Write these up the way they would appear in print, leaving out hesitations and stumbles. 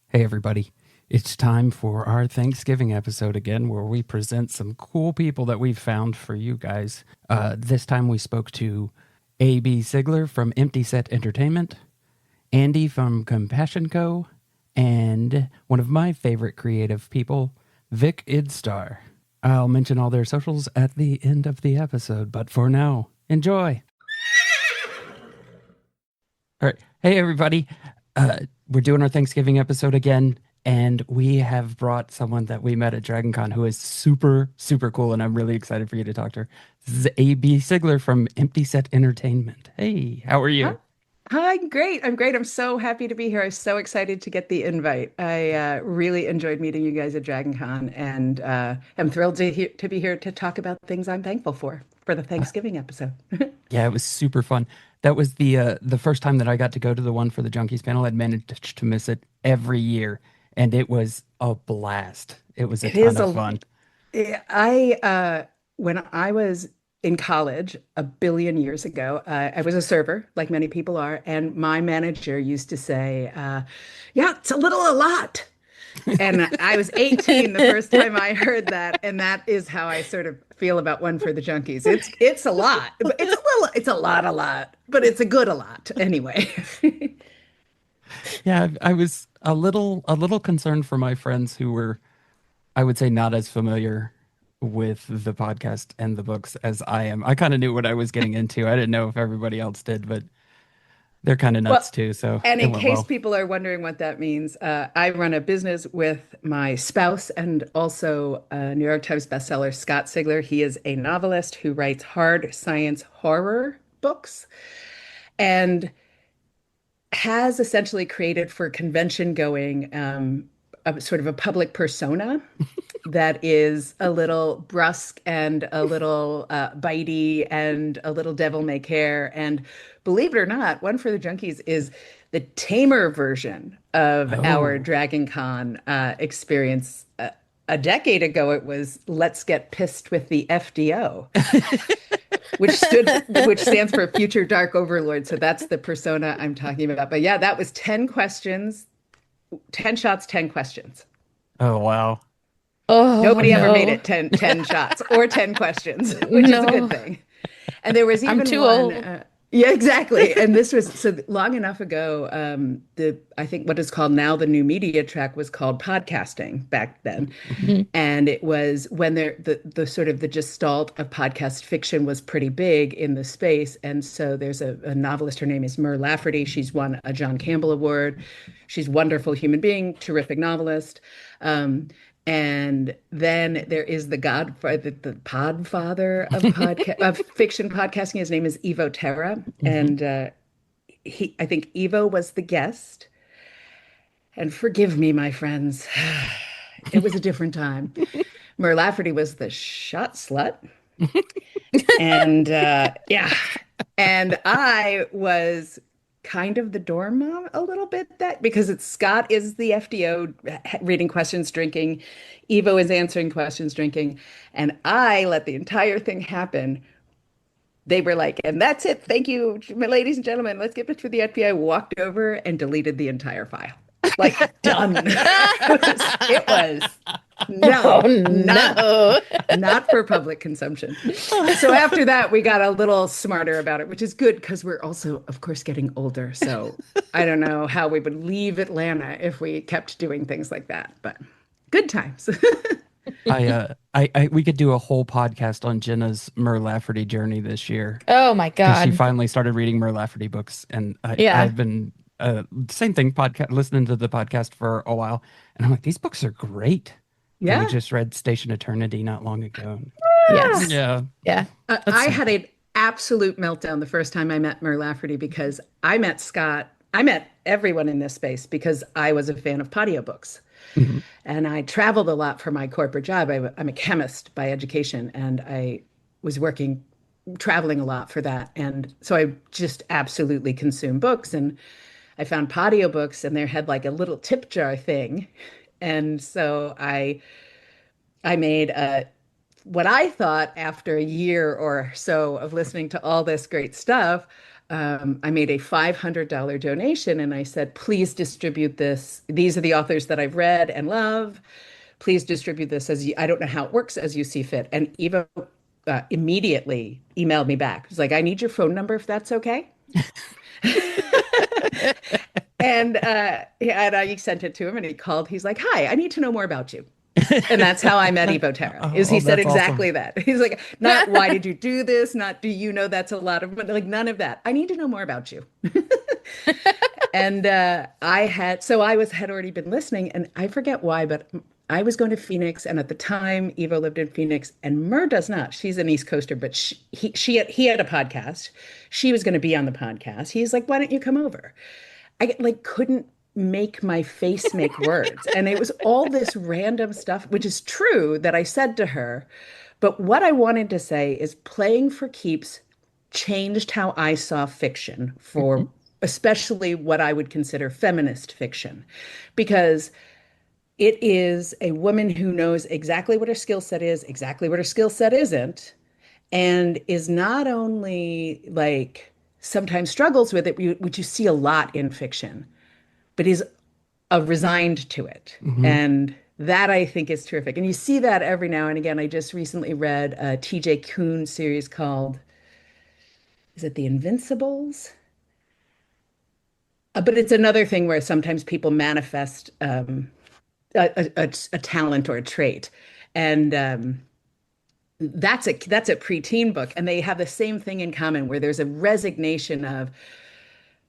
Hey everybody, it's time for our Thanksgiving episode again, where we present some cool people that we've found for you guys. This time we spoke to A.B. Sigler from Empty Set Entertainment, Andy from Compassion Co., and one of my favorite creative people, Vic Idstar. I'll mention all their socials at the end of the episode, but for now, enjoy! All right, hey everybody. We're doing our Thanksgiving episode again, and we have brought someone that we met at DragonCon who is super, super cool, and I'm really excited for you to talk to her. This is A.B. Sigler from Empty Set Entertainment. Hey, how are you? Hi, great. I'm great. I'm so happy to be here. I was so excited to get the invite. I really enjoyed meeting you guys at DragonCon, and I'm thrilled to be here to talk about things I'm thankful for the Thanksgiving episode. Yeah, it was super fun. That was the first time that I got to go to the one for the Junkies panel. I'd managed to miss it every year, and it was a blast. It was a It ton is of fun. when I was in college a billion years ago, I was a server, like many people are, and my manager used to say, "Yeah, it's a lot." And I was 18 the first time I heard that, and that is how I sort of feel about One for the Junkies. It's a lot, but it's a lot, but it's a good a lot anyway. Yeah, I was a little concerned for my friends who were, I would say, not as familiar with the podcast and the books as I am. I kind of knew what I was getting into. I didn't know if everybody else did, but they're kind of Well, nuts too, so and it in went case well. people are wondering what that means, I run a business with my spouse and also a New York Times bestseller, Scott Sigler. He is a novelist who writes hard science horror books and has essentially created for convention going a sort of a public persona that is a little brusque and a little bitey and a little devil may care. And believe it or not, One for the Junkies is the tamer version of our Oh. Dragon Con experience. A decade ago, it was "Let's get pissed with the FDO," which stands for Future Dark Overlord. So that's the persona I'm talking about. But yeah, that was 10 questions, 10 shots, 10 questions. Oh wow. Oh Nobody ever made no, it 10 shots or 10 questions, which is a good no. thing. And there was I'm even too one. old. Yeah, exactly. And this was so long enough ago. The I think what is called now the new media track was called podcasting back then, Mhm. and it was when the sort of the gestalt of podcast fiction was pretty big in the space. And so there's a novelist. Her name is Mur Lafferty. She's won a John Campbell Award. She's a wonderful human being, terrific novelist. And then there is the godfather, the podfather of of fiction podcasting. His name is Evo Terra, Hmm. and I think Evo was the guest. And forgive me, my friends, it was a different time. Mur Lafferty was the shot slut, and yeah, and I was kind of the dorm mom a little bit that because it's Scott is the FDO reading questions, drinking, Evo is answering questions, drinking, and I let the entire thing happen. They were like, and that's it. Thank you, ladies and gentlemen. Let's get it for the FBI. Walked over and deleted the entire file. Like done. It was Oh no, no. not for public consumption. So after that, we got a little smarter about it, which is good because we're also, of course, getting older. So I don't know how we would leave Atlanta if we kept doing things like that, but good times. We could do a whole podcast on Jenna's Mur Lafferty journey this year Oh my because she God. finally started reading Mur Lafferty books, and Yeah. I've been same thing podcast listening to the podcast for a while, and I'm like, these books are great. And we Yeah. just read Station Eternity not long ago. Yes. Yeah, Yeah. that's I some. had an absolute meltdown the first time I met Mur Lafferty because I met Scott. I met everyone in this space because I was a fan of audiobooks. Mhm. And I traveled a lot for my corporate job. I'm a chemist by education, and I was working, traveling a lot for that. And so I just absolutely consume books. And I found audiobooks, and they had like a little tip jar thing. And so I made what I thought after a year or so of listening to all this great stuff. I made a $500 donation and I said, please distribute this. These are the authors that I've read and love. Please distribute this as you, I don't know how it works, as you see fit. And Eva immediately emailed me back. It's like, I need your phone number if that's okay. And I sent it to him and he called. He's like, hi, I need to know more about you. And that's how I met Evo Terra, is he Oh, said that's awesome. exactly that. He's like, not why did you do this? Not do you know that's a lot of money? Like none of that. I need to know more about you. And I had already been listening, and I forget why, but I was going to Phoenix, and at the time, Evo lived in Phoenix, and Mur does not. She's an East Coaster, but he had a podcast. She was going to be on the podcast. He's like, "Why don't you come over?" I like couldn't make my face make words, and it was all this random stuff, which is true that I said to her. But what I wanted to say is, playing for keeps changed how I saw fiction for Mhm. especially what I would consider feminist fiction, because it is a woman who knows exactly what her skill set is, exactly what her skill set isn't, and is not only like sometimes struggles with it, which you see a lot in fiction, but is resigned to it. Mhm. And that I think is terrific. And you see that every now and again. I just recently read a TJ Kuhn series called, is it The Invincibles? But it's another thing where sometimes people manifest a talent or a trait. And that's a preteen book. And they have the same thing in common where there's a resignation of,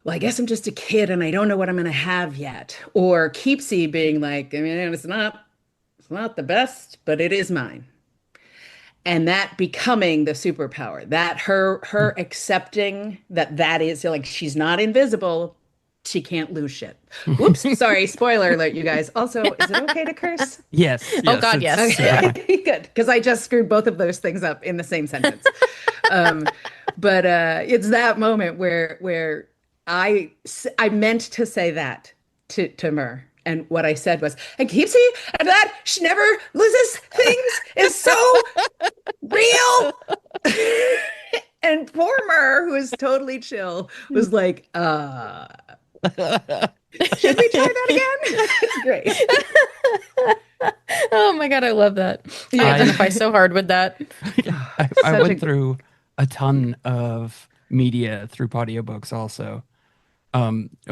well, I guess I'm just a kid and I don't know what I'm going to have yet. Or Keepsy being like, I mean, it's not the best, but it is mine. And that becoming the superpower, that her accepting that that is like she's not invisible, she can't lose shit. Whoops, sorry, spoiler alert, you guys. Also, is it okay to curse? Yes, Oh yes, God, it's yes. super Yeah. fun. Okay, good, because I just screwed both of those things up in the same sentence. Um, but it's that moment where I meant to say that to Mur. And what I said was, and Keepsy, and that she never loses things is so real. And poor Mur, who is totally chill, was like, should we try that again? It's great. Oh my God, I love that. I Yeah. identify I so hard with that. I Such went a through a ton of media through audiobooks also.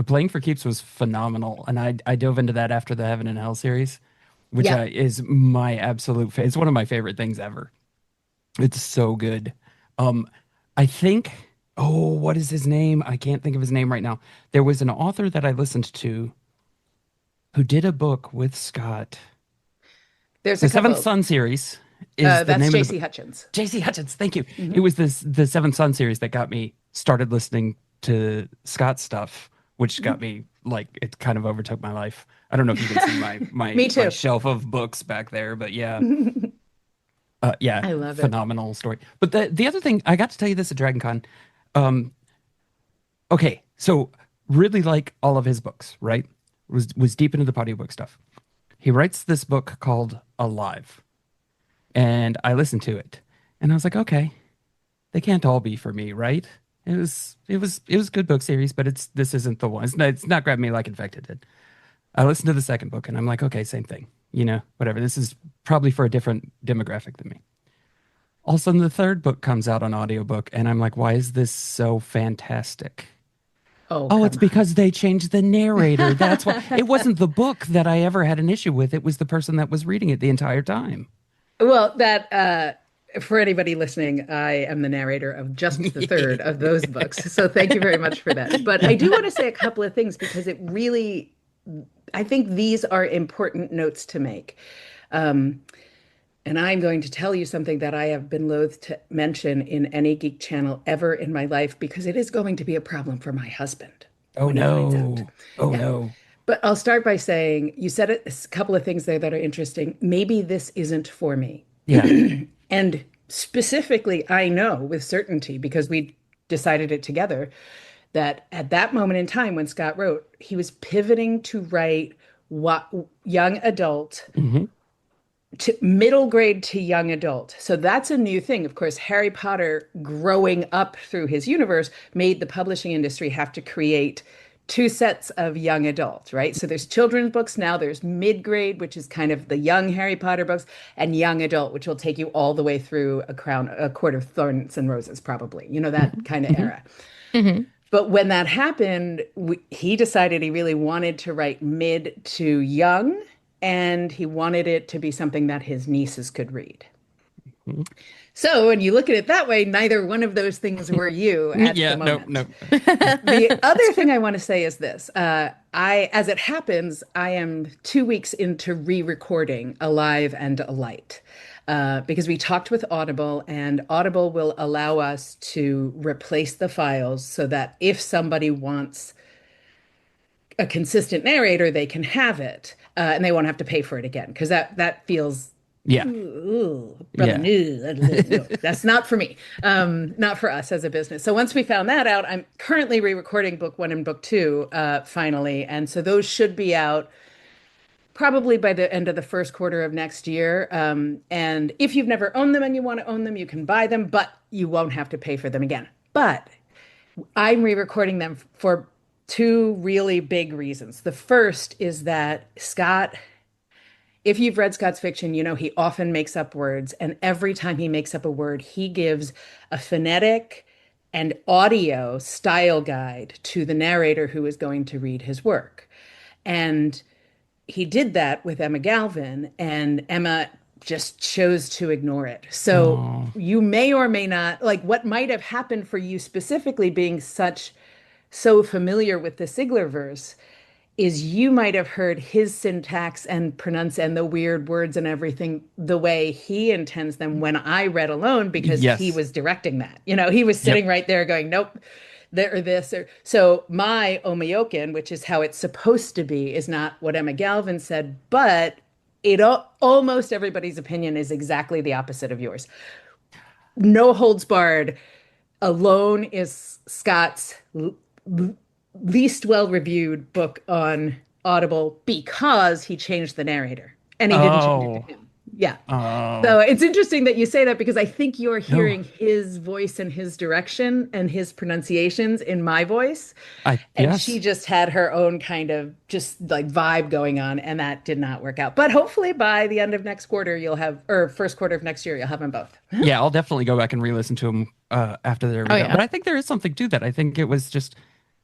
Playing for Keeps was phenomenal, and I dove into that after the Heaven and Hell series, which yeah. is my absolute it's one of my favorite things ever. It's so good. Um, I think, oh, what is his name? I can't think of his name right now. There was an author that I listened to who did a book with Scott. There's a The Seventh couple. Son series is the That's name of the J.C. book. Hutchins. JC Hutchins, thank you. It Hmm. was the Seventh Son series that got me started listening to Scott stuff, which got me like it kind of overtook my life. I don't know if you can see my Me my too. shelf of books back there, but yeah. Yeah, I love it. phenomenal story. But the other thing, I got to tell you this at Dragon Con. Um, okay, so really like all of his books, right? Was deep into the audiobook stuff. He writes this book called Alive, and I listened to it, and I was like, okay, they can't all be for me, right? It was a good book series, but this isn't the one. It's not grabbing me like Infected did. I listened to the second book, and I'm like, okay, same thing. Whatever. This is probably for a different demographic than me. All of a sudden, the third book comes out on audiobook, and I'm like, why is this so fantastic? Oh, Oh, it's come on. because they changed the narrator. That's why. It wasn't the book that I ever had an issue with. It was the person that was reading it the entire time. Well, that for anybody listening, I am the narrator of just the third of those books. So thank you very much for that. But I do want to say a couple of things because it really, I think these are important notes to make. Um, And I'm going to tell you something that I have been loath to mention in any Geek channel ever in my life because it is going to be a problem for my husband Oh when he finds out. no. Oh Yeah. no. But I'll start by saying you said a couple of things there that are interesting. Maybe this isn't for me. Yeah. And specifically, I know with certainty because we decided it together that at that moment in time when Scott wrote, he was pivoting to write what young adult Hmm. to middle grade to young adult. So that's a new thing. Of course, Harry Potter growing up through his universe made the publishing industry have to create two sets of young adult, right? So there's children's books now, there's mid-grade, which is kind of the young Harry Potter books, and young adult, which will take you all the way through a court of thorns and roses, probably, that kind of Hmm. era. Hmm. But when that happened, he decided he really wanted to write mid to young, and he wanted it to be something that his nieces could read. So when you look at it that way, neither one of those things were you at the Yeah, no, moment. no. The other thing I want to say is this. As it happens, I am 2 weeks into re-recording Alive and Alight because we talked with Audible, and Audible will allow us to replace the files so that if somebody wants a consistent narrator, they can have it, and they won't have to pay for it again because that feels Yeah. ooh, brother, Yeah. no, that's not for me, not for us as a business. So once we found that out, I'm currently re-recording book one and book two, finally, and so those should be out probably by the end of the first quarter of next year. And if you've never owned them and you want to own them, you can buy them, but you won't have to pay for them again. But I'm re-recording them for two really big reasons. The first is that Scott, if you've read Scott's fiction, you know he often makes up words, and every time he makes up a word, he gives a phonetic and audio style guide to the narrator who is going to read his work. And he did that with Emma Galvin, and Emma just chose to ignore it. So Oh, you may or may not, like what might have happened for you specifically being so familiar with the Sigler verse is you might have heard his syntax and pronounce and the weird words and everything the way he intends them when I read alone because he yes. was directing that. He was Yep. sitting right there going, nope, there or this or so my Omeyokin, which is how it's supposed to be, is not what Emma Galvin said, but almost everybody's opinion is exactly the opposite of yours. No holds barred. Alone is Scott's least well reviewed book on Audible because he changed the narrator and he didn't change it to Oh, him. Yeah. So oh, it's interesting that you say that because I think you're no. hearing his voice and his direction and his pronunciations in my voice. And she Yes. just had her own kind of just like vibe going on, and that did not work out. But hopefully by the end of next quarter, or first quarter of next year, you'll have them both. Yeah, I'll definitely go back and re-listen to them after they're Oh redone. yeah. But I think there is something to that. I think it was just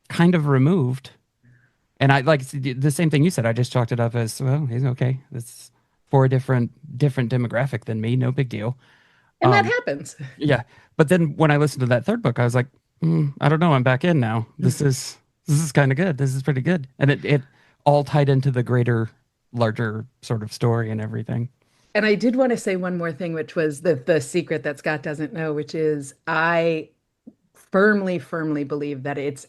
kind of removed. And I like the same thing you said. I just chalked it up as, well, he's okay. It's for a different demographic than me. No big deal. And that Um, happens. yeah. But then when I listened to that third book, I was like, I don't know. I'm back in now. This is kind of good. This is pretty good. And it all tied into the larger sort of story and everything. And I did want to say one more thing, which was the secret that Scott doesn't know, which is I firmly, firmly believe that it's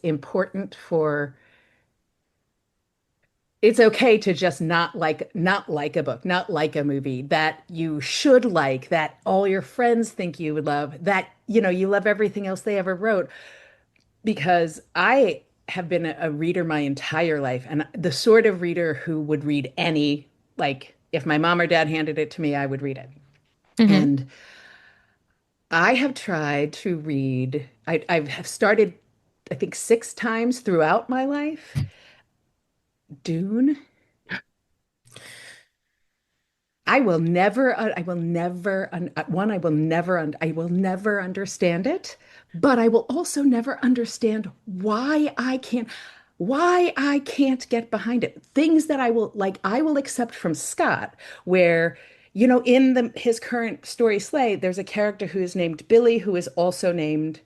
okay to just not like a book, not like a movie that you should like, that all your friends think you would love, that you love everything else they ever wrote. Because I have been a reader my entire life, and the sort of reader who would read like if my mom or dad handed it to me, I would read it. Hmm. And I have tried to read, I have started, I think, 6 times throughout my life. Dune. I will never understand it, but I will also never understand why I can't get behind it. Things that I will accept from Scott, where, in his current story, Slay, there's a character who is named Billy, who is also named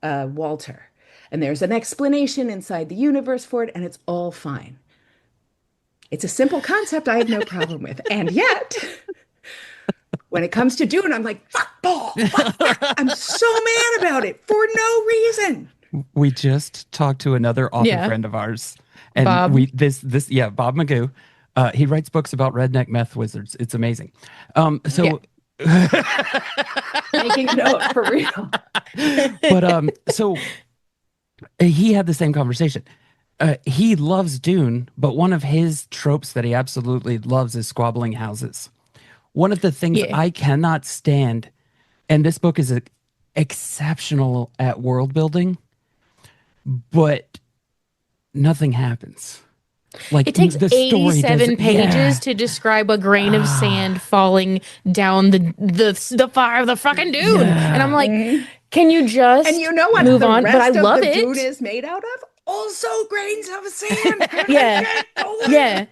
Walter. And there's an explanation inside the universe for it, and it's all fine. It's a simple concept I have no problem with. And yet, When it comes to Dune, I'm like, fuck Paul. Fuck that. I'm so mad about it for no reason. We just talked to another author Yeah. friend of ours, and Bob. Bob Magoo. He writes books about redneck meth wizards. It's amazing. So Making a note for real. so he had the same conversation. He loves Dune, but one of his tropes that he absolutely loves is squabbling houses. One of the things Yeah. I cannot stand, and this book is exceptional at world building, but nothing happens. Like It takes the story 87 doesn't- pages yeah. to describe a grain of sand falling down the fire of the fucking dune. Yeah. And I'm like, can you just And you know what move the on? rest But I of love the it. Dune is made out of? Also grains of sand. Yeah. Yeah.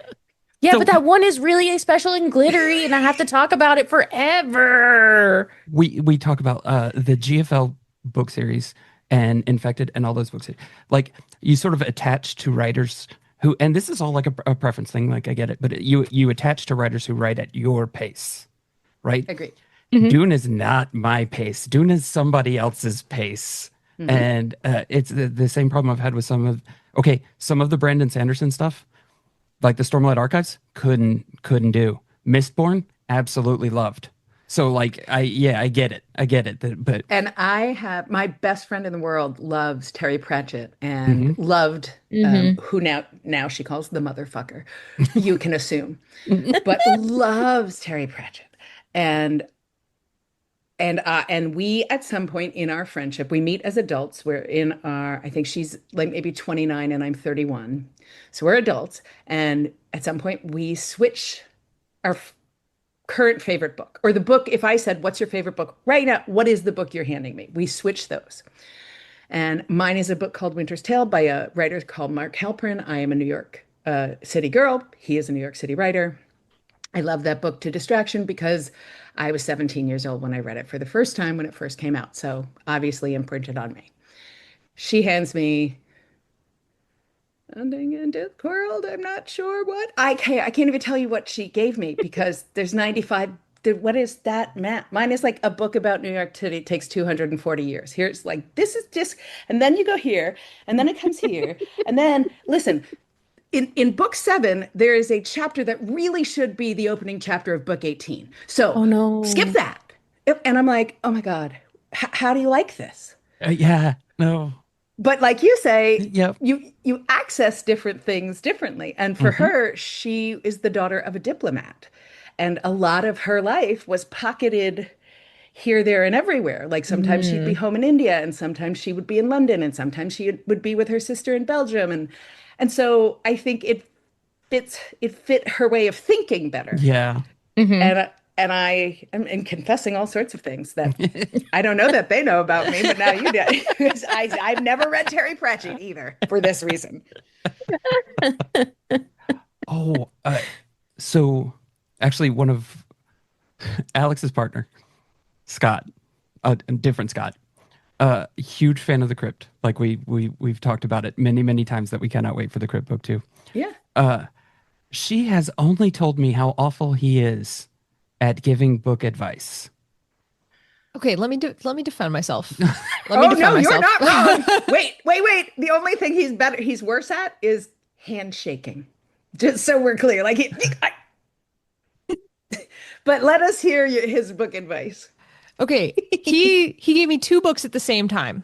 Yeah, So- but that one is really special and glittery, and I have to talk about it forever. We talk about the GFL book series and Infected and all those books. Like you sort of attach to writers who, and this is all like a preference thing. Like I get it, but you attach to writers who write at your pace, right? Agreed. Dune is not my pace. Dune is somebody else's pace. And it's the same problem I've had with some of the Brandon Sanderson stuff, like the Stormlight Archives, couldn't do. Mistborn, absolutely loved. So like I get it. But And I have my best friend in the world loves Terry Pratchett and loved who now she calls the motherfucker. You can assume, but loves Terry Pratchett. And we at some point in our friendship, we meet as adults. We're in our, I think she's like maybe 29 and I'm 31. So we're adults. And at some point we switch our current favorite book or the book. If I said, what's your favorite book right now? What is the book you're handing me? We switch those. And mine is a book called Winter's Tale by a writer called Mark Halperin. I am a New York City girl. He is a New York City writer. I love that book to distraction because I was 17 years old when I read it for the first time when it first came out. So obviously imprinted on me. She hands me Ending in Discworld. I'm not sure what. I can't even tell you what she gave me because there's 95. What is that map? Mine is like a book about New York City. It takes 240 years. Here's like, this is just, and then you go here, and then it comes here. And then listen, in book 7, there is a chapter that really should be the opening chapter of book 18. So Oh, no. skip that. And I'm like, oh my God, how do you like this? yeah, no. But like you say, Yep. you access different things differently. And for her, she is the daughter of a diplomat. And a lot of her life was pocketed here, there, and everywhere. Like sometimes she'd be home in India, and sometimes she would be in London, and sometimes she would be with her sister in Belgium. And so I think it fit her way of thinking better. Yeah. And I am confessing all sorts of things that I don't know that they know about me, but now you do. Because I've never read Terry Pratchett either for this reason. Oh, so actually, one of Alex's partner, Scott, a different Scott, huge fan of the Crypt. Like we've talked about it many times that we cannot wait for the Crypt book too. Yeah. She has only told me how awful he is at giving book advice. Okay, let me defend myself. Oh no, you're not wrong. Wait. The only thing he's worse at is handshaking. Just so we're clear. Like but let us hear his book advice. Okay, he gave me 2 books at the same time.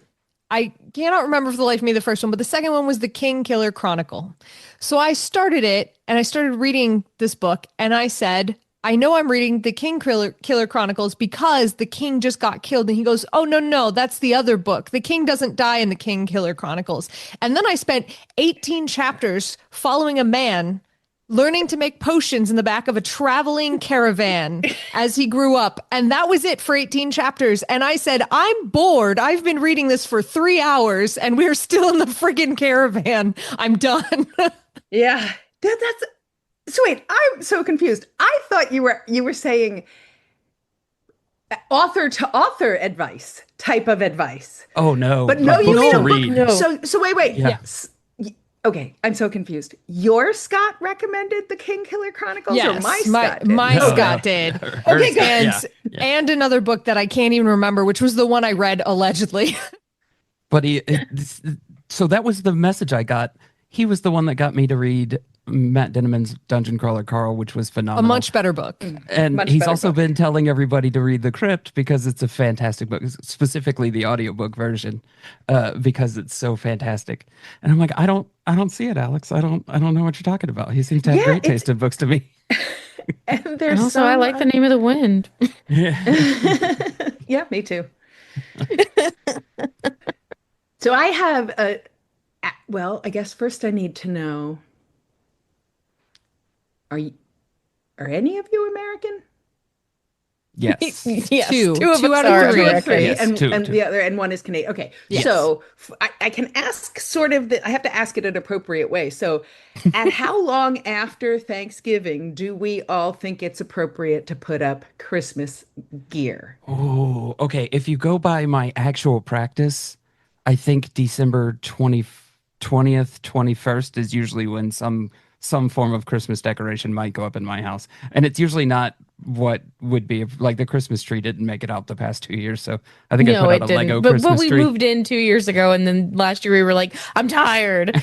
I cannot remember for the life of me the first one, but the second one was The King Killer Chronicle. So I started it and I started reading this book and I said, I know I'm reading The King Killer Chronicles because the king just got killed. And he goes, oh, no, that's the other book. The king doesn't die in The King Killer Chronicles. And then I spent 18 chapters following a man learning to make potions in the back of a traveling caravan as he grew up. And that was it for 18 chapters. And I said, I'm bored. I've been reading this for 3 hours and we're still in the friggin' caravan. I'm done. Yeah. That's so wait, I'm so confused. I thought you were saying author to author advice, type of advice. Oh no! But no, Like you books mean to a book. read. No. So wait. Yeah. Yes. Okay, I'm so confused. Your Scott recommended the King Killer Chronicles, or my Yes, my Scott did? my No, Okay. Scott no. did. Her Okay, Scott, good. And yeah, yeah. and another book that I can't even remember, which was the one I read allegedly. But so that was the message I got. He was the one that got me to read Matt Denneman's Dungeon Crawler Carl, which was A phenomenal. much better book. And Much he's better also book. been telling everybody to read The Crypt because it's a fantastic book, specifically the audiobook version, because it's so fantastic. And I'm like, I don't see it, Alex. I don't know what you're talking about. He seems to have Yeah, great taste in books to me. and And there's also, I some. like the name of the wind. Yeah, me too. So I have well, I guess first I need to know, are you, are any of you American? Yes. Yes, Two. two of Two us out of are three. Two of three, American. Yes, two, and two. the other, and one is Canadian. Okay, Yes. so I can ask sort of I have to ask it an appropriate way. So, at how long after Thanksgiving do we all think it's appropriate to put up Christmas gear? Oh, okay. If you go by my actual practice, I think December 20th, 21st is usually when some form of Christmas decoration might go up in my house. And it's usually not what would be like the Christmas tree didn't make it out the past 2 years. So I think I No, put out it a didn't. Lego But Christmas we tree. moved in 2 years ago, and then last year we were like, I'm tired.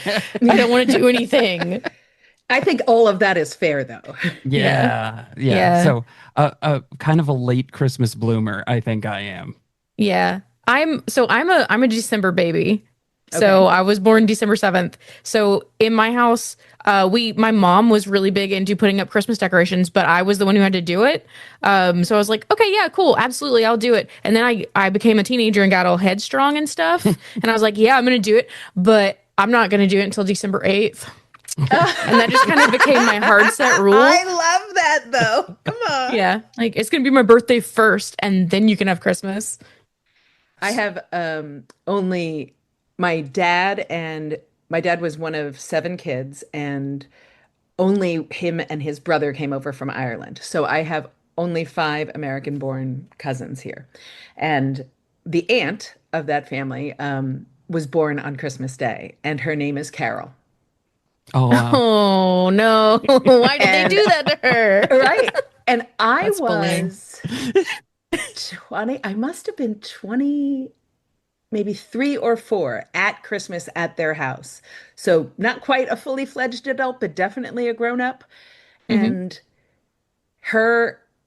I don't want to do anything. I think all of that is fair, though. Yeah. Yeah, yeah. Yeah. So kind of a late Christmas bloomer, I think I am. Yeah. I'm a December baby. So Okay. I was born December 7th. So in my house, my mom was really big into putting up Christmas decorations, but I was the one who had to do it. So I was like, okay, yeah, cool, absolutely, I'll do it. And then I became a teenager and got all headstrong and stuff. And I was like, yeah, I'm gonna do it, but I'm not gonna do it until December 8th. And that just kind of became my hard set rule. I love that, though. Come on. Yeah. Like it's gonna be my birthday first, and then you can have Christmas. I have only my dad, and my dad was one of seven kids, and only him and his brother came over from Ireland. So I have only five American-born cousins here. And the aunt of that family was born on Christmas Day, and her name is Carol. Oh wow. Oh no. Why did they And do that to her? right. And I That's bullying. was 20, I must have been 20, maybe 3 or 4 at Christmas at their house. So not quite a fully fledged adult, but definitely a grown up. Hmm. And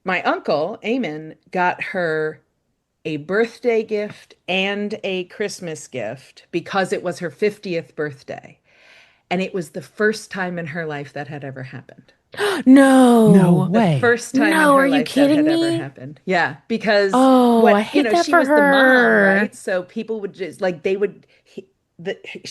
my uncle, Eamon, got her a birthday gift and a Christmas gift because it was her 50th birthday. And it was the first time in her life that had ever happened. No No. The way. first time in No, her are you life that kidding had ever me? happened. Yeah, because Oh, I you hate know, that she for was the mom, her. right? So people would just like they would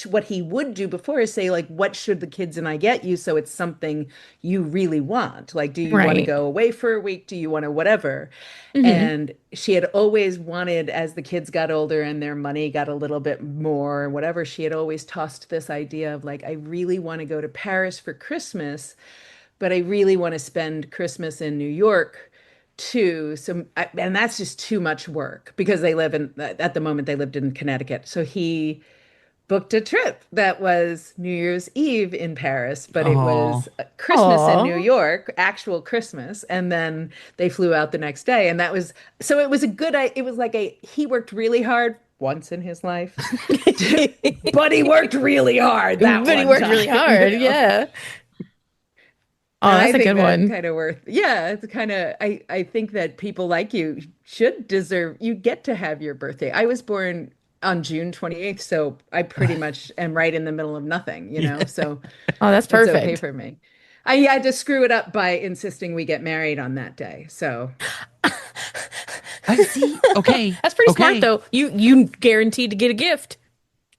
what he would do before is say like, what should the kids and I get you? So it's something you really want. Like, do you want to Right. go away for a week? Do you want to whatever? Hmm. And she had always wanted, as the kids got older and their money got a little bit more, or whatever, she had always tossed this idea of like, I really want to go to Paris for Christmas, but I really want to spend Christmas in New York too. And that's just too much work because at the moment they lived in Connecticut. So he booked a trip that was New Year's Eve in Paris, but it Oh. was Christmas in New Aw. York, actual Christmas, and then they flew out the next day. And that was so it was a it was like he worked really hard once in his life, but he worked really hard that But he one worked really time, you hard. know. Yeah. Oh, And I that's a think good that's one. kind of yeah, it's kind of, I think that people like you should deserve, you get to have your birthday. I was born on June 28th, so I pretty much am right in the middle of nothing, you know, so Oh, that's it's okay perfect. for me. I had to screw it up by insisting we get married on that day. So, I see. Okay. That's pretty smart Okay. though. You guaranteed to get a gift.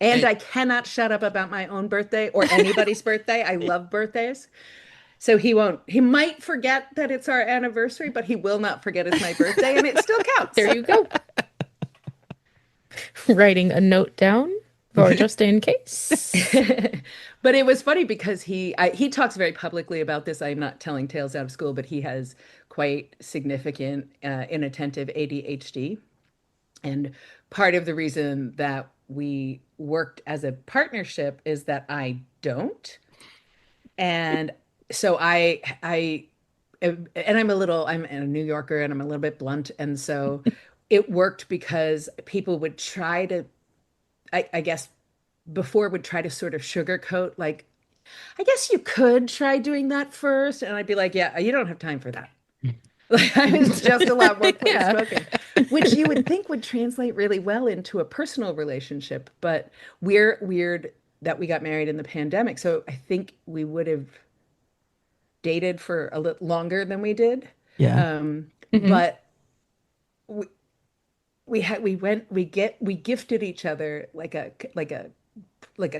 and Eh, I cannot shut up about my own birthday or anybody's birthday. I love birthdays. So he might forget that it's our anniversary, but he will not forget it's my birthday and it still There counts. you go. Writing a note down for just in case. But it was funny because he talks very publicly about this. I'm not telling tales out of school, but he has quite significant inattentive ADHD. And part of the reason that we worked as a partnership is that I don't. And so and I'm a New Yorker and I'm a little bit blunt. And so it worked because people would try to, I guess, before would try to sort of sugarcoat, like, I guess you could try doing that first. And I'd be like, yeah, you don't have time for that. Like, I was just a lot more plain Yeah. spoken, which you would think would translate really well into a personal relationship. But we're weird that we got married in the pandemic. So I think we would have dated for a little longer than we did. Yeah. Hmm. But we, we gifted each other like a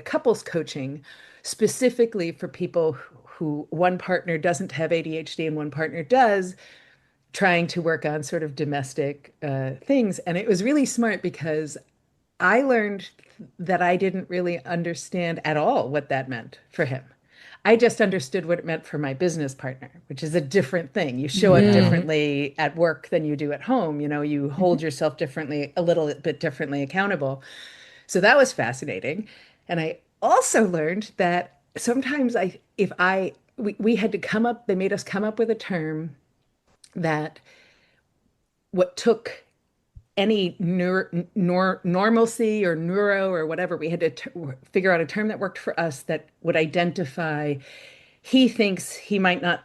couples coaching specifically for people who one partner doesn't have ADHD and one partner does, trying to work on sort of domestic things. And it was really smart because I learned that I didn't really understand at all what that meant for him. I just understood what it meant for my business partner, which is a different thing. You show up Yeah. differently at work than you do at home. You know, you hold yourself differently, a little bit differently accountable. So that was fascinating. And I also learned that sometimes we had to come up, they made us come up with a term that what took any normalcy or neuro or whatever, we had to figure out a term that worked for us that would identify he thinks he might not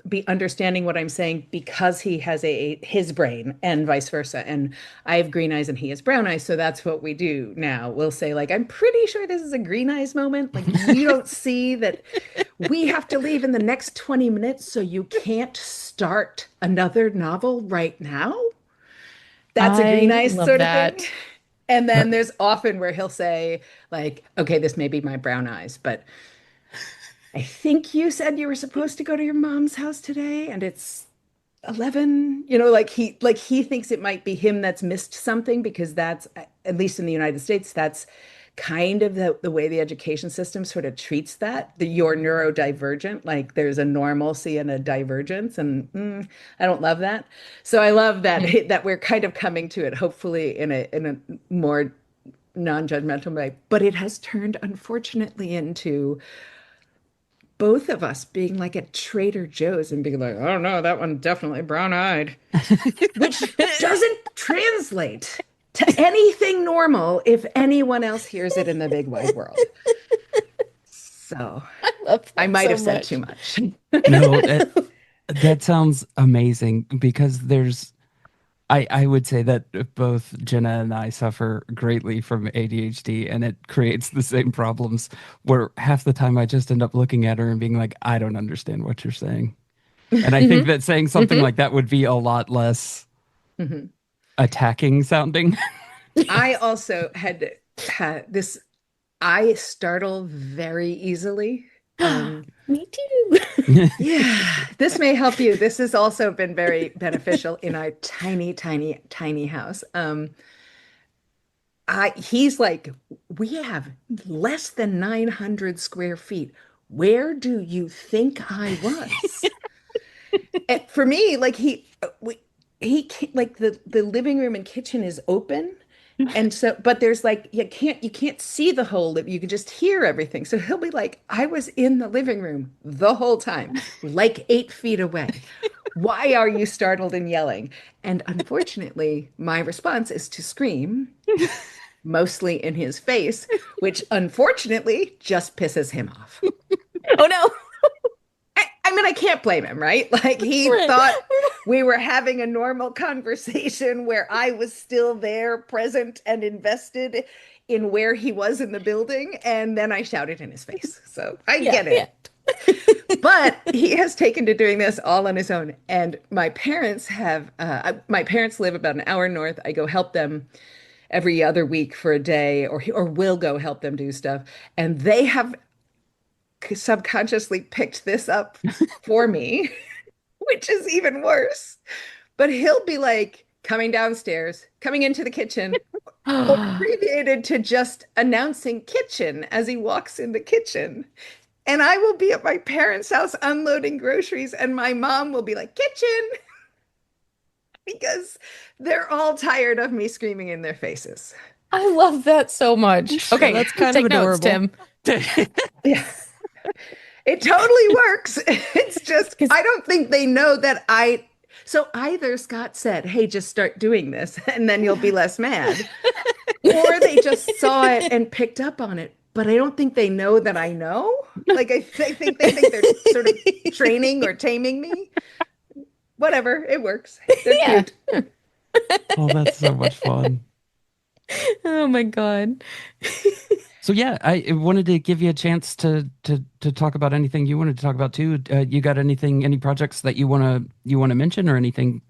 be understanding what I'm saying because he has his brain and vice versa. And I have green eyes and he has brown eyes. So that's what we do now. We'll say, like, I'm pretty sure this is a green eyes moment. Like, you don't see that we have to leave in the next 20 minutes, so you can't start another novel right now. That's a green I eyes love sort of thing. that. And Uh, then there's often where he'll say, like, okay, this may be my brown eyes, but I think you said you were supposed to go to your mom's house today and it's 11. You know, like he thinks it might be him that's missed something because that's, at least in the United States, that's kind of the way the education system sort of treats that, the you're neurodivergent, like there's a normalcy and a divergence. And I don't love that. So I love that Mhm. that we're kind of coming to it, hopefully in a more non-judgmental way. But it has turned, unfortunately, into both of us being like at Trader Joe's and being like, oh no, that one definitely brown-eyed, which doesn't translate to anything normal if anyone else hears it in the big wide world. So I love I that might so have said too much. much. no, that sounds amazing because I would say that both Jenna and I suffer greatly from ADHD, and it creates the same problems where half the time I just end up looking at her and being like, I don't understand what you're saying. And I think Hmm. that saying something Hmm. like that would be a lot less Mhm. attacking sounding. I also had this, I startle very easily. Um, Me too. Yeah, this may help you. This has also been very beneficial in our tiny, tiny, tiny house. He's like, we have less than 900 square feet. Where do you think I was? And for me, like like the living room and kitchen is open. And so, but there's like, you can't see the whole you can just hear everything. So he'll be like, I was in the living room the whole time, like 8 feet away. Why are you startled and yelling? And unfortunately, my response is to scream, mostly in his face, which unfortunately just pisses him off. Oh no. I mean, I can't blame him, right? Like he Right. thought we were having a normal conversation where I was still there, present and invested in where he was in the building. And then I shouted in his face. So I Yeah, get yeah. it. But he has taken to doing this all on his own. And my parents live about an hour north. I go help them every other week for a day, or will go help them do stuff. And they have subconsciously picked this up for me, which is even worse. But he'll be like coming downstairs, coming into the kitchen, or abbreviated to just announcing kitchen as he walks in the kitchen. And I will be at my parents' house unloading groceries, and my mom will be like, kitchen, because they're all tired of me screaming in their faces. I love that so much. Okay, That's kind take of notes, adorable. Tim. Yeah. It totally works. It's just, 'Cause- I don't think they know that so either Scott said, hey, just start doing this and then you'll be less mad, or they just saw it and picked up on it. But I don't think they know that I know. Like, I think they think they're sort of training or taming me. Whatever, it works. They're Yeah. cute. Oh, that's so much fun. Oh my God. So yeah, I wanted to give you a chance to talk about anything you wanted to talk about too. You got any projects that you wanna mention or anything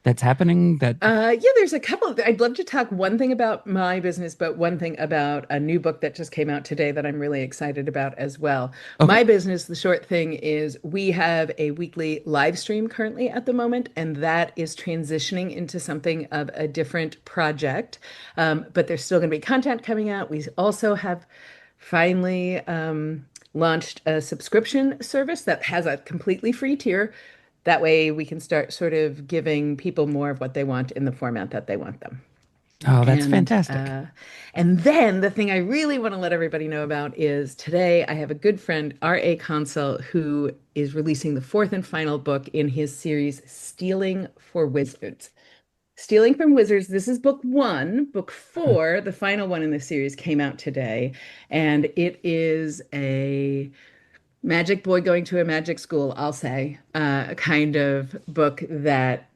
that's happening that Yeah, there's a couple I'd love to talk one thing about my business, but one thing about a new book that just came out today that I'm really excited about as well. Okay. My business, the short thing is we have a weekly live stream currently at the moment, and that is transitioning into something of a different project. But there's still going to be content coming out. We also have finally launched a subscription service that has a completely free tier. That way we can start sort of giving people more of what they want in the format that they want them. Oh, that's And fantastic. and then the thing I really want to let everybody know about is today I have a good friend, R.A. Consul, who is releasing the fourth and final book in his series, Stealing for Wizards. Stealing from Wizards, this is book one. Book four, the final one in the series, came out today. And it is a magic boy going to a magic school, I'll say, a kind of book that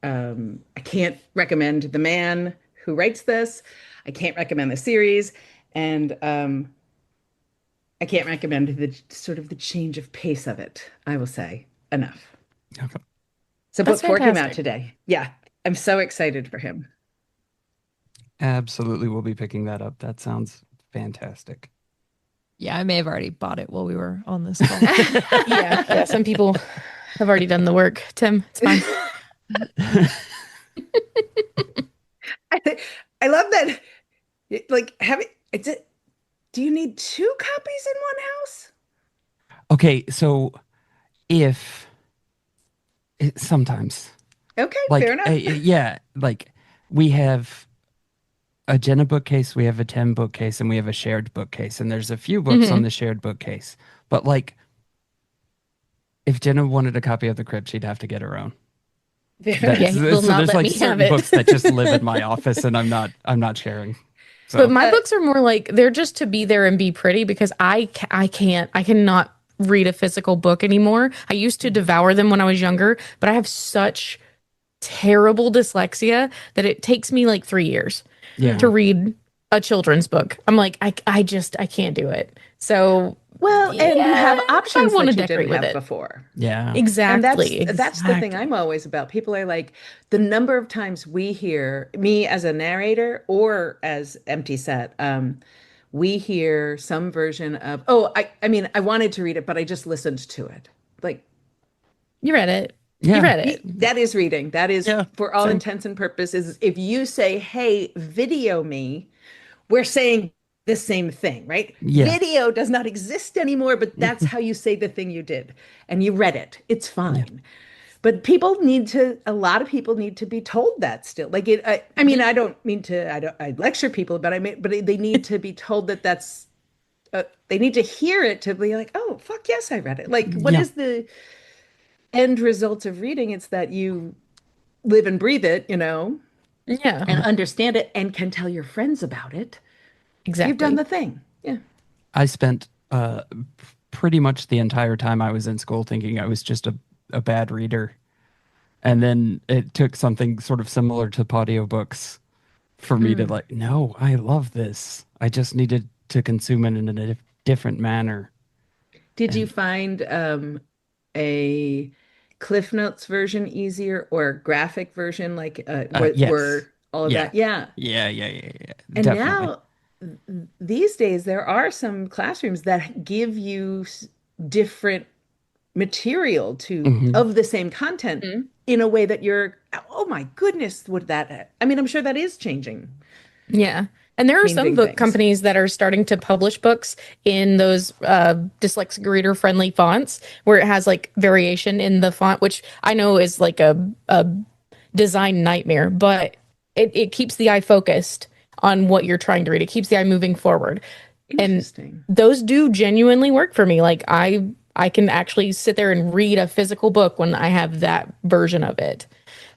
I can't recommend the man who writes this. I can't recommend the series. And I can't recommend the sort of the change of pace of it, I will say, enough. Okay. So That's book four came out fantastic. today. Yeah, I'm so excited for him. Absolutely, we'll be picking that up. That sounds fantastic. Yeah, I may have already bought it while we were on this call. Yeah. Some people have already done the work. Tim, it's fine. I love that. Like having it's it. Do you need two copies in one house? Okay, so if sometimes Okay, like fair enough. yeah, like we have a Jenna bookcase, we have a Tim bookcase, and we have a shared bookcase, and there's a few books on the shared bookcase. But like, if Jenna wanted a copy of The Crypt, she'd have to get her own. Fair Yeah, enough. he will So not there's let like me have certain it. books that just live in my office, and I'm not sharing. So But my books are more like they're just to be there and be pretty because I cannot read a physical book anymore. I used to devour them when I was younger, but I have such terrible dyslexia that it takes me like 3 years yeah, to read a children's book. I'm like I can't do it. So Well, and you have yeah, options I want that to you decorate didn't with have it. before. yeah, And Exactly. that's the thing I'm always about. People are like, the number of times we hear me as a narrator or as empty set, we hear some version of, oh, I mean, I wanted to read it, but I just listened to it. Like, You read it. You yeah, read it. that is reading. That is, yeah. for all Same. intents and purposes, if you say, hey, video me, we're saying the same thing, right? Yeah, Video does not exist anymore, but that's how you say the thing you did. And you read it. It's yeah, fine. But a lot of people need to be told that still. Like I mean, I don't mean to, I lecture people, but but they need to be told that they need to hear it to be like, oh, fuck yes, I read it. Like, what yeah, is the end result of reading? It's that you live and breathe it, Yeah, and understand it and can tell your friends about it. You've done exactly. the thing. Yeah. I spent pretty much the entire time I was in school thinking I was just a bad reader. And then it took something sort of similar to audiobooks for me to like, no, I love this. I just needed to consume it in a different manner. Did you And find a Cliff Notes version easier or a graphic version like yes. were all of Yeah. that? Yeah. Yeah. And Definitely. now these days there are some classrooms that give you different material to Hmm. of the same content in a way that you're, oh my goodness, would that, I mean, I'm sure that is changing, Yeah. And there are some changing book things. companies that are starting to publish books in those dyslexic reader friendly fonts where it has like variation in the font, which I know is like a design nightmare, but it keeps the eye focused on what you're trying to read. It keeps the eye moving forward. Interesting. And those do genuinely work for me. Like I can actually sit there and read a physical book when I have that version of it.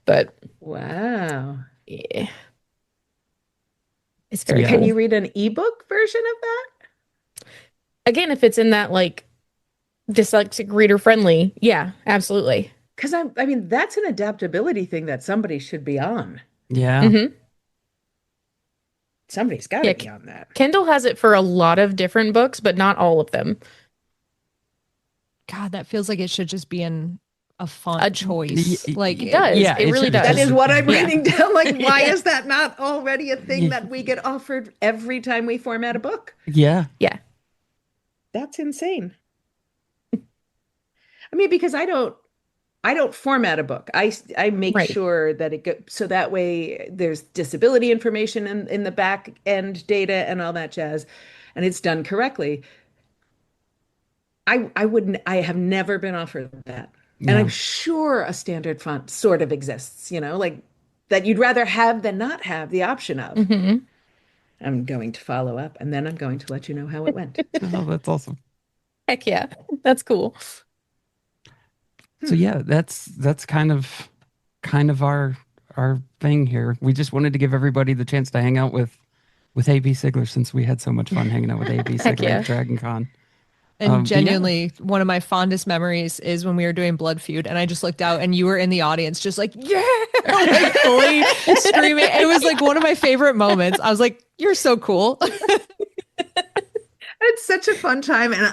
But Wow. yeah, it's So, very yeah. Can cool. you read an ebook version of that? Again, if it's in that like dyslexic reader friendly, yeah, absolutely. Because I mean, that's an adaptability thing that somebody should be on. Yeah. hmm Somebody's got to Yeah, be on that. Kindle has it for a lot of different books, but not all of them. God, that feels like it should just be in a font choice. Like It does. Yeah, It really should does. That is what I'm Yeah. writing down. Like, why Yeah. is that not already a thing that we get offered every time we format a book? Yeah. Yeah. That's insane. I mean, because I don't format a book. I make Right. sure that it go so that way there's disability information in the back end data and all that jazz, and it's done correctly. I wouldn't I have never been offered that. And I'm Yeah. sure a standard font sort of exists, like that you'd rather have than not have the option of. hmm I'm going to follow up and then I'm going to let you know how it went. Oh, that's awesome. Heck yeah. That's cool. So yeah, that's kind of our thing here. We just wanted to give everybody the chance to hang out with AB Sigler since we had so much fun hanging out with AB Heck Sigler yeah. at Dragon Con. And But yeah. genuinely, one of my fondest memories is when we were doing Blood Feud, and I just looked out, and you were in the audience, just like, yeah, like fully screaming. It was like one of my favorite moments. I was like, you're so cool. It's such a fun time. And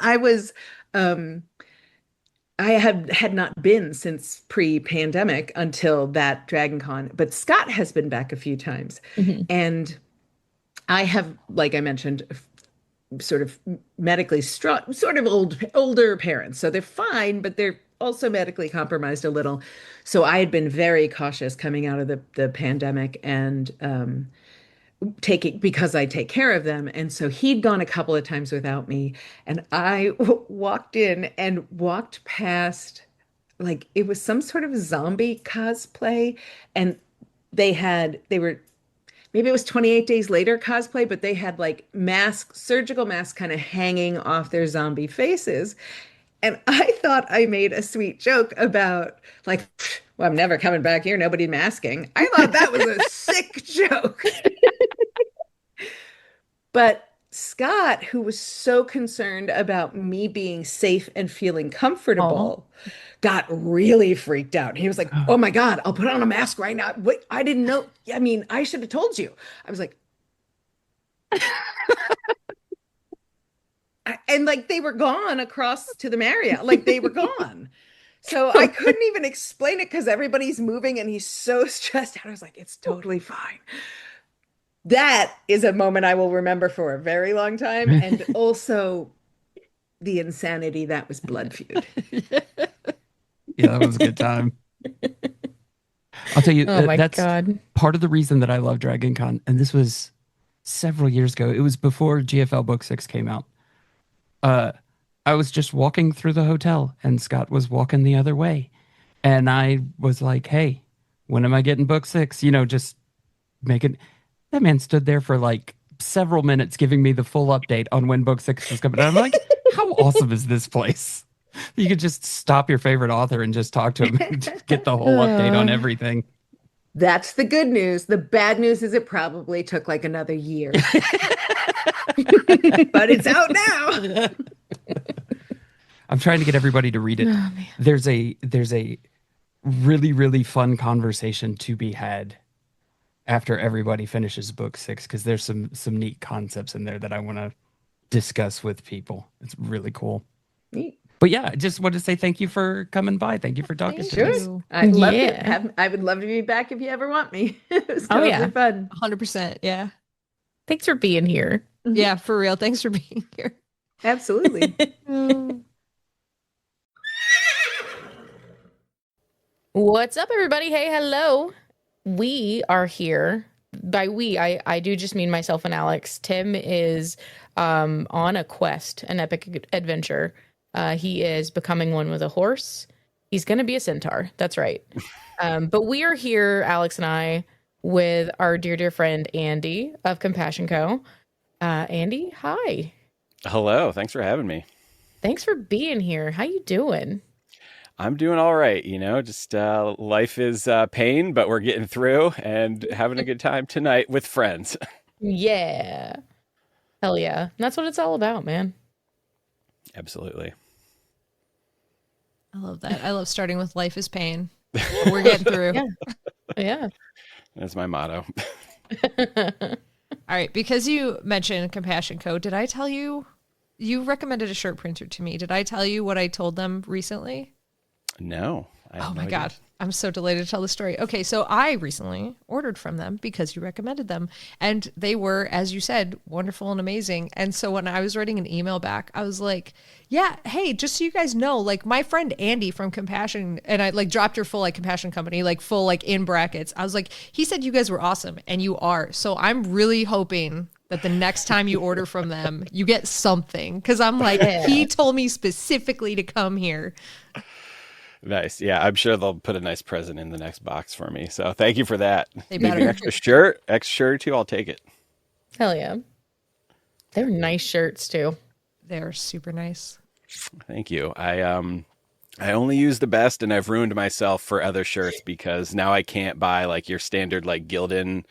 I had not been since pre-pandemic until that Dragon Con, but Scott has been back a few times. Mhm. And I have, like I mentioned, sort of medically strong, sort of older parents. So they're fine, but they're also medically compromised a little. So I had been very cautious coming out of the pandemic and taking because I take care of them. And so he'd gone a couple of times without me. And I walked in and walked past like it was some sort of zombie cosplay. And they were maybe it was 28 days later cosplay, but they had like surgical masks kind of hanging off their zombie faces. And I thought I made a sweet joke about like, well, I'm never coming back here, nobody masking. I thought that was a sick joke. But Scott, who was so concerned about me being safe and feeling comfortable, got really freaked out. He was like, "Oh my God, I'll put on a mask right now." Wait, I didn't know. I mean, I should have told you. I was like, and like they were gone across to the Marriott, like they were gone. So I couldn't even explain it because everybody's moving and he's so stressed out. I was like, it's totally fine. That is a moment I will remember for a very long time. And also the insanity that was Blood Feud. Yeah, that was a good time. I'll tell you, Oh my that's God. part of the reason that I love Dragon Con. And this was several years ago. It was before GFL Book 6 came out. I was just walking through the hotel and Scott was walking the other way. And I was like, hey, when am I getting book 6? Just making. That man stood there for like several minutes giving me the full update on when book 6 was coming. And I'm like, how awesome is this place? You could just stop your favorite author and just talk to him and get the whole update on everything. That's the good news. The bad news is it probably took like another year. But it's out now. I'm trying to get everybody to read it. Oh, man. There's a really, really fun conversation to be had after everybody finishes book 6 because there's some neat concepts in there that I want to discuss with people. It's really cool. Neat. But yeah, I just want to say thank you for coming by. Thank you for talking Thank to Sure. us. you. I'd love to Yeah. I would love to be back if you ever want me. It was Oh, totally yeah. fun. 100%. Yeah. Thanks for being here. Yeah, for real. Thanks for being here. Absolutely. What's up, everybody? Hey, hello. We are here. By we, I do just mean myself and Alex. Tim is on a quest, an epic adventure. He is becoming one with a horse. He's going to be a centaur. That's right. But we are here, Alex and I, with our dear friend Andy of Compassion Co. Andy, hi. Hello, thanks for having me. Thanks for being here. How you doing? I'm doing all right, just life is pain, but we're getting through and having a good time tonight with friends. Yeah. Hell yeah. That's what it's all about, man. Absolutely. I love that. I love starting with life is pain. We're getting through. Yeah. Yeah. That's my motto. All right. Because you mentioned Compassion Co., did I tell you recommended a shirt printer to me? Did I tell you what I told them recently? No. I have Oh no my idea. God. I'm so delighted to tell the story. Okay, so I recently ordered from them because you recommended them. And they were, as you said, wonderful and amazing. And so when I was writing an email back, I was like, yeah, hey, just so you guys know, like my friend Andy from Compassion, and I like dropped your full like Compassion Company, like full like in brackets. I was like, he said you guys were awesome, and you are. So I'm really hoping that the next time you order from them, you get something. Because I'm like, he told me specifically to come here. Nice. Yeah, I'm sure they'll put a nice present in the next box for me. So thank you for that. They Maybe better. an extra shirt too. I'll take it. Hell yeah. They're nice shirts too. They're super nice. Thank you. I only use the best, and I've ruined myself for other shirts because now I can't buy like your standard like Gildan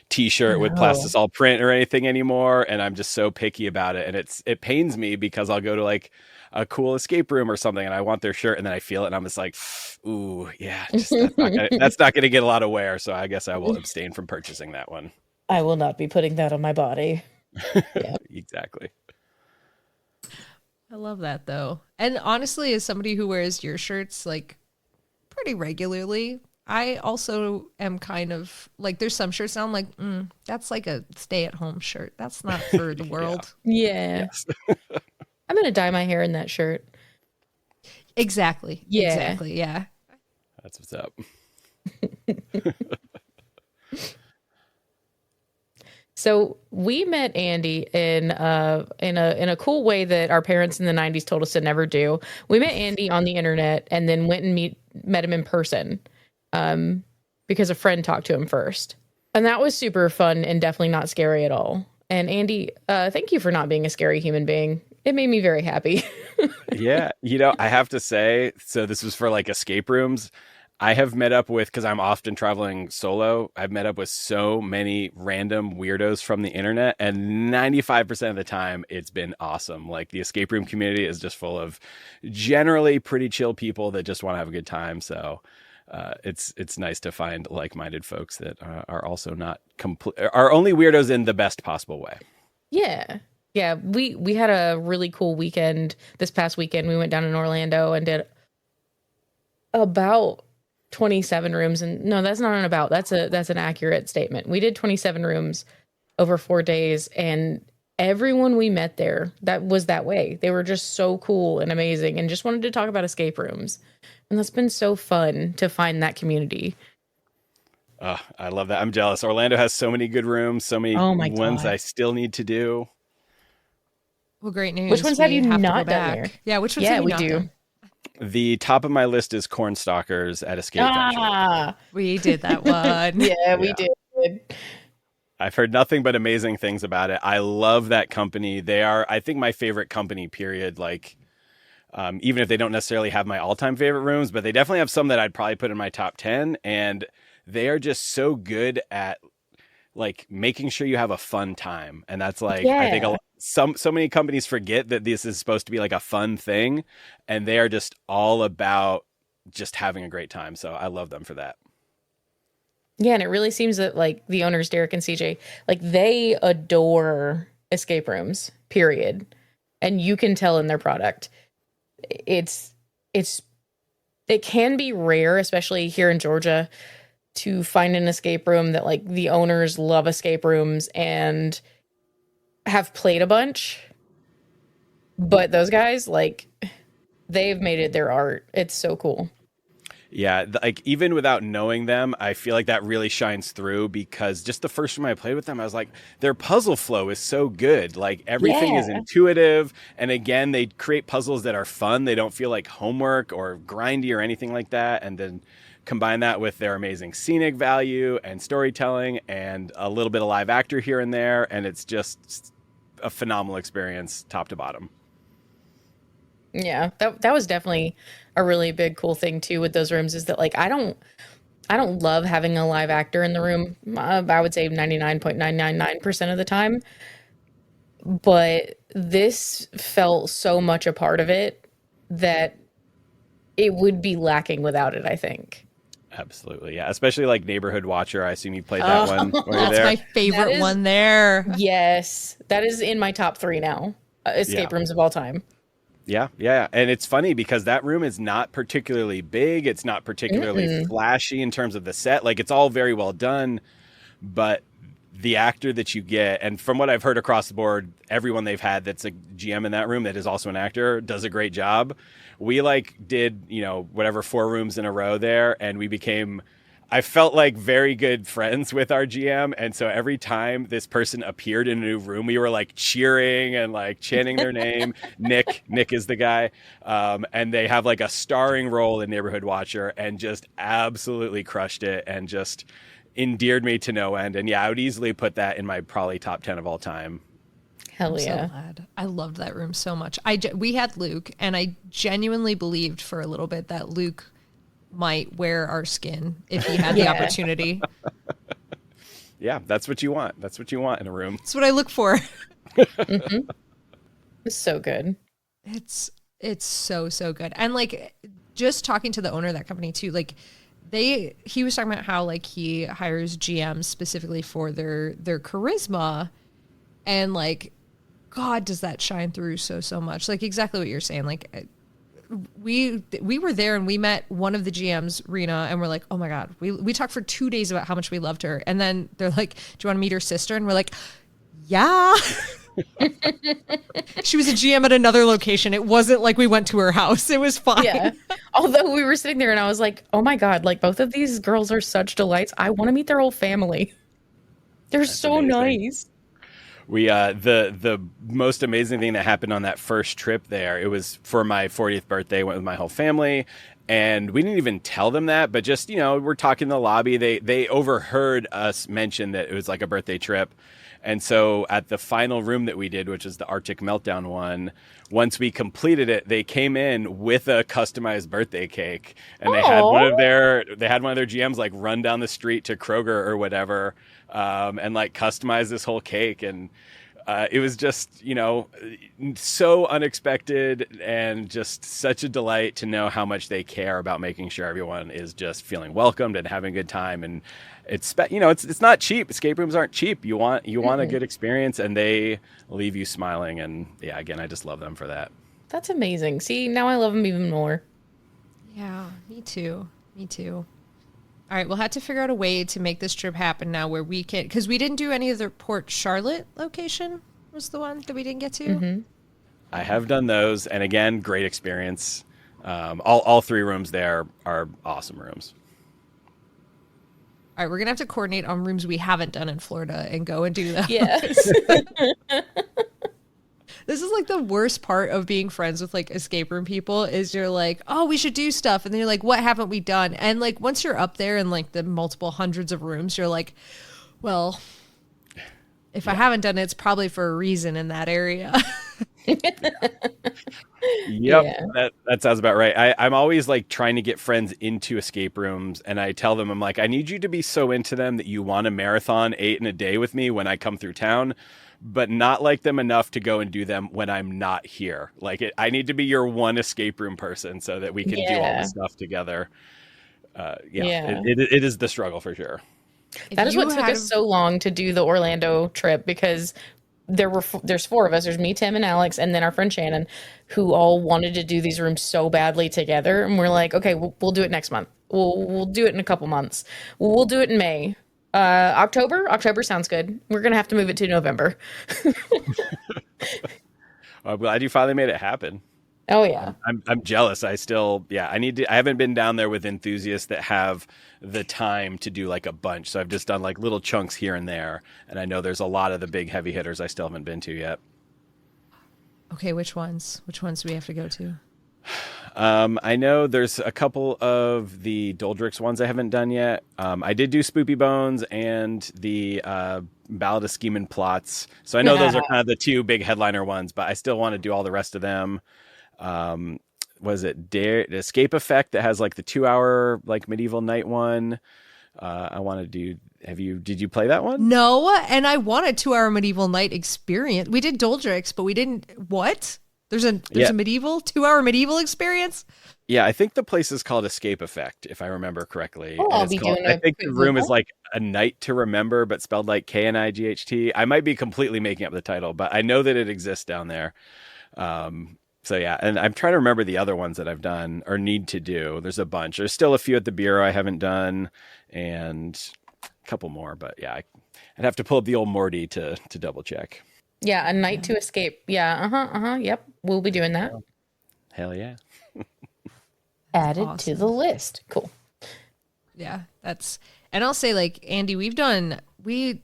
t-shirt with plastisol print or anything anymore, and I'm just so picky about it, and it pains me because I'll go to like a cool escape room or something and I want their shirt, and then I feel it and I'm just like, ooh, yeah, just that's not gonna get a lot of wear, so I guess I will abstain from purchasing that one. I will not be putting that on my body. Yeah. Exactly. I love that though. And honestly, as somebody who wears your shirts like pretty regularly, I also am kind of like, there's some shirts now I'm like, that's like a stay-at-home shirt. That's not for the world. Yeah. Yes. I'm going to dye my hair in that shirt. Exactly. Yeah. Exactly. Yeah. That's what's up. So we met Andy in a cool way that our parents in the 90s told us to never do. We met Andy on the internet and then went and met him in person because a friend talked to him first. And that was super fun and definitely not scary at all. And Andy, thank you for not being a scary human being. It made me very happy. Yeah. I have to say, so this was for like escape rooms. I have met up with, because I'm often traveling solo, I've met up with so many random weirdos from the internet, and 95% of the time it's been awesome. Like the escape room community is just full of generally pretty chill people that just want to have a good time. So it's nice to find like-minded folks that are also not are only weirdos in the best possible way. Yeah. Yeah. We had a really cool weekend this past weekend. We went down in Orlando and did about 27 rooms. And no, that's not an about. That's an accurate statement. We did 27 rooms over 4 days, and everyone we met there that was that way. They were just so cool and amazing and just wanted to talk about escape rooms. And that's been so fun to find that community. I love that. I'm jealous. Orlando has so many good rooms, so many ones I still need to do. Well, great news. Which ones have you to not go done back. there? Yeah, which ones have you we not do. done? The top of my list is Cornstalkers at Escape Adventure. We did that one. Yeah, we did. I've heard nothing but amazing things about it. I love that company. They are, I think, my favorite company, period. Like, even if they don't necessarily have my all-time favorite rooms, but they definitely have some that I'd probably put in my top 10. And they are just so good at like making sure you have a fun time. And that's like, I think so many companies forget that this is supposed to be like a fun thing, and they are just all about just having a great time. So I love them for that. Yeah, and it really seems that like the owners, Derek and CJ, like they adore escape rooms, period. And you can tell in their product. It can be rare, especially here in Georgia, to find an escape room that like the owners love escape rooms and have played a bunch. But those guys, like, they've made it their art. It's so cool. Yeah, like even without knowing them, I feel like that really shines through, because just the first time I played with them, I was like, their puzzle flow is so good. Like everything is intuitive. And again, they create puzzles that are fun. They don't feel like homework or grindy or anything like that. And then combine that with their amazing scenic value and storytelling and a little bit of live actor here and there, and it's just a phenomenal experience top to bottom. Yeah, that was definitely a really big cool thing too with those rooms, is that like I don't love having a live actor in the room. I would say 99.999% of the time, but this felt so much a part of it that it would be lacking without it, I think. Absolutely, yeah. Especially like Neighborhood Watcher. I assume you played that one while you're That's there. my favorite one there. Yes, that is in my top 3 now. Escape rooms of all time. Yeah. And it's funny because that room is not particularly big. It's not particularly flashy in terms of the set. Like, it's all very well done, but the actor that you get, and from what I've heard across the board, everyone they've had that's a GM in that room that is also an actor does a great job. We like did, whatever 4 rooms in a row there, and I felt like very good friends with our GM. And so every time this person appeared in a new room, we were like cheering and like chanting their name. Nick is the guy. And they have like a starring role in Neighborhood Watcher and just absolutely crushed it and just endeared me to no end. And yeah, I would easily put that in my probably top 10 of all time. Hell yeah. So glad. I loved that room so much. We had Luke, and I genuinely believed for a little bit that Luke might wear our skin if he had the opportunity. Yeah, that's what you want. That's what you want in a room. That's what I look for. It's so good. It's so good. And like, just talking to the owner of that company too, like he was talking about how like he hires GMs specifically for their charisma, and like, God, does that shine through so much. Like exactly what you're saying. Like we were there and we met one of the GMs, Rena, and we're like, oh my God, we talked for 2 days about how much we loved her. And then they're like, do you want to meet her sister? And we're like, yeah. She was a GM at another location. It wasn't like we went to her house. It was fine. Yeah. Although we were sitting there and I was like, oh my God, like both of these girls are such delights. I want to meet their whole family. They're so amazing. nice. We the most amazing thing that happened on that first trip there, it was for my 40th birthday, went with my whole family, and we didn't even tell them that, but just, we're talking in the lobby. They overheard us mention that it was like a birthday trip. And so at the final room that we did, which is the Arctic Meltdown one, once we completed it, they came in with a customized birthday cake, and they had one of their GMs like run down the street to Kroger or whatever, and like customize this whole cake. And it was just, so unexpected and just such a delight to know how much they care about making sure everyone is just feeling welcomed and having a good time. And it's not cheap. Escape rooms aren't cheap. You want a good experience, and they leave you smiling. And yeah, again, I just love them for that. That's amazing. See, now I love them even more. Yeah, me too. All right, we'll have to figure out a way to make this trip happen now where we can, because we didn't do any of the Port Charlotte location was the one that we didn't get to. Mm-hmm. I have done those, and again, great experience. All 3 rooms there are awesome rooms. All right, we're going to have to coordinate on rooms we haven't done in Florida and go and do that. Yes. This is like the worst part of being friends with like escape room people is you're like, oh, we should do stuff. And then you're like, what haven't we done? And like, once you're up there in like the multiple hundreds of rooms, you're like, well, if I haven't done it, it's probably for a reason in that area. Yep, that sounds about right. I'm always like trying to get friends into escape rooms, and I tell them, I'm like, I need you to be so into them that you want to marathon 8 in a day with me when I come through town, but not like them enough to go and do them when I'm not here. Like I need to be your one escape room person so that we can do all the stuff togetger. It is the struggle for sure. That is what took us so long to do the Orlando trip, because there's 4 of us. There's me, Tim, and Alex, and then our friend Shannon, who all wanted to do these rooms so badly together. And we're like, okay, we'll do it next month. We'll do it in a couple months. We'll do it in May. October sounds good. We're gonna have to move it to November. I'm glad you finally made it happen. Oh yeah. I'm jealous. I haven't been down there with enthusiasts that have the time to do like a bunch. So I've just done like little chunks here and there. And I know there's a lot of the big heavy hitters I still haven't been to yet. Okay, which ones? Which ones do we have to go to? I know there's a couple of the Doldrix ones I haven't done yet. I did do Spoopy Bones and the Ballad of Scheme and Plots. So I know those are kind of the two big headliner ones, but I still want to do all the rest of them. Was it the Escape Effect that has like the 2-hour like medieval night one? I want to do. Did you play that one? No, and I want a 2-hour medieval night experience. We did Doldrix, but we didn't. What? There's a medieval 2-hour medieval experience. Yeah, I think the place is called Escape Effect, if I remember correctly. Oh, I'll be doing I think the room is like A Night to Remember, but spelled like Knight. I might be completely making up the title, but I know that it exists down there. So yeah, and I'm trying to remember the other ones that I've done or need to do. There's a bunch. There's still a few at the Bureau I haven't done, and a couple more. But yeah, I'd have to pull up the old Morty to double check. Yeah, A Night to Escape. Yeah, yep. We'll be doing that. Hell yeah. Added to the list. Cool. Yeah, and I'll say, like, Andy, we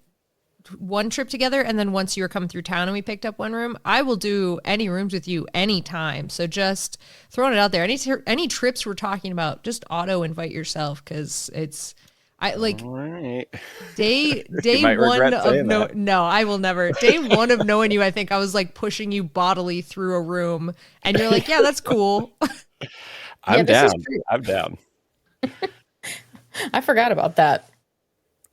one trip together, and then once you were coming through town and we picked up one room. I will do any rooms with you anytime. So just throwing it out there. Any trips we're talking about, just auto invite yourself, because all right. Day one of no, I will never. Day one of knowing you, I think I was like pushing you bodily through a room, and you're like, yeah, that's cool. I'm down. I'm down. I forgot about that.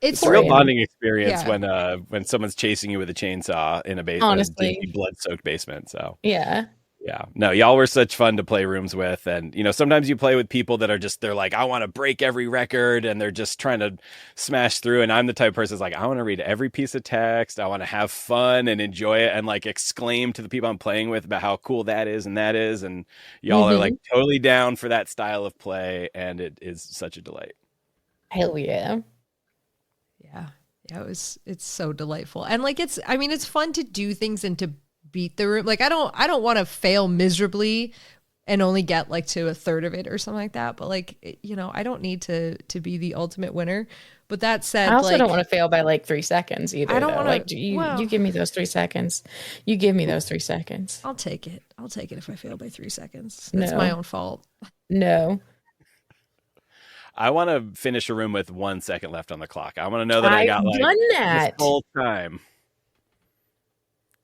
It's a real bonding experience when someone's chasing you with a chainsaw in a basement, honestly, blood-soaked basement. So yeah. No, y'all were such fun to play rooms with, and sometimes you play with people that are they're like, I want to break every record, and they're just trying to smash through. And I'm the type of person that's like, I want to read every piece of text, I want to have fun and enjoy it, and like exclaim to the people I'm playing with about how cool that is, and y'all are like totally down for that style of play, and it is such a delight. Hell yeah. Yeah, it's so delightful. And like it's fun to do things and to beat the room. Like I don't want to fail miserably and only get like to a third of it or something like that. But like, I don't need to be the ultimate winner. But that said, I also don't want to fail by like 3 seconds either. I don't want to. Like, you give me those 3 seconds. You give me those 3 seconds. I'll take it. If I fail by 3 seconds. That's my own fault. No. I want to finish a room with 1 second left on the clock. I want to know that I got like done that this whole time.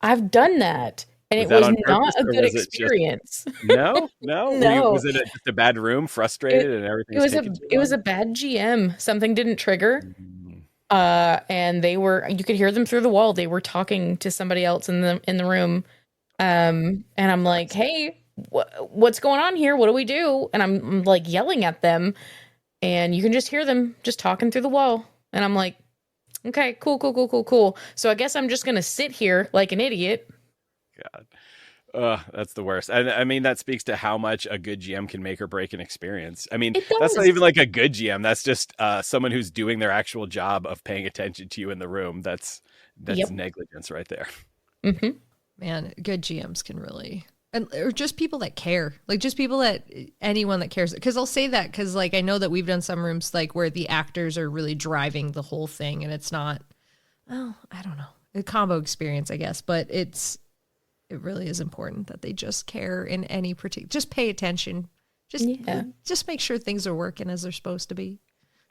I've done that, and it was not a good experience. No. No. Was it just a bad room, frustrated, and everything? It was a bad GM. Something didn't trigger, and you could hear them through the wall. They were talking to somebody else in the room, and I'm like, hey, what's going on here? What do we do? And I'm like yelling at them. And you can just hear them just talking through the wall. And I'm like, okay, cool. So I guess I'm just going to sit here like an idiot. God. That's the worst. I mean, that speaks to how much a good GM can make or break an experience. I mean, that's not even like a good GM. That's just someone who's doing their actual job of paying attention to you in the room. That's negligence right there. Mm-hmm. Man, good GMs can really... or just people that care, like just people that anyone that cares. Because I'll say that because like I know that we've done some rooms like where the actors are really driving the whole thing, and it's not. Oh, I don't know, a combo experience, I guess. But it really is important that they just care in any particular. Just pay attention. Just make sure things are working as they're supposed to be.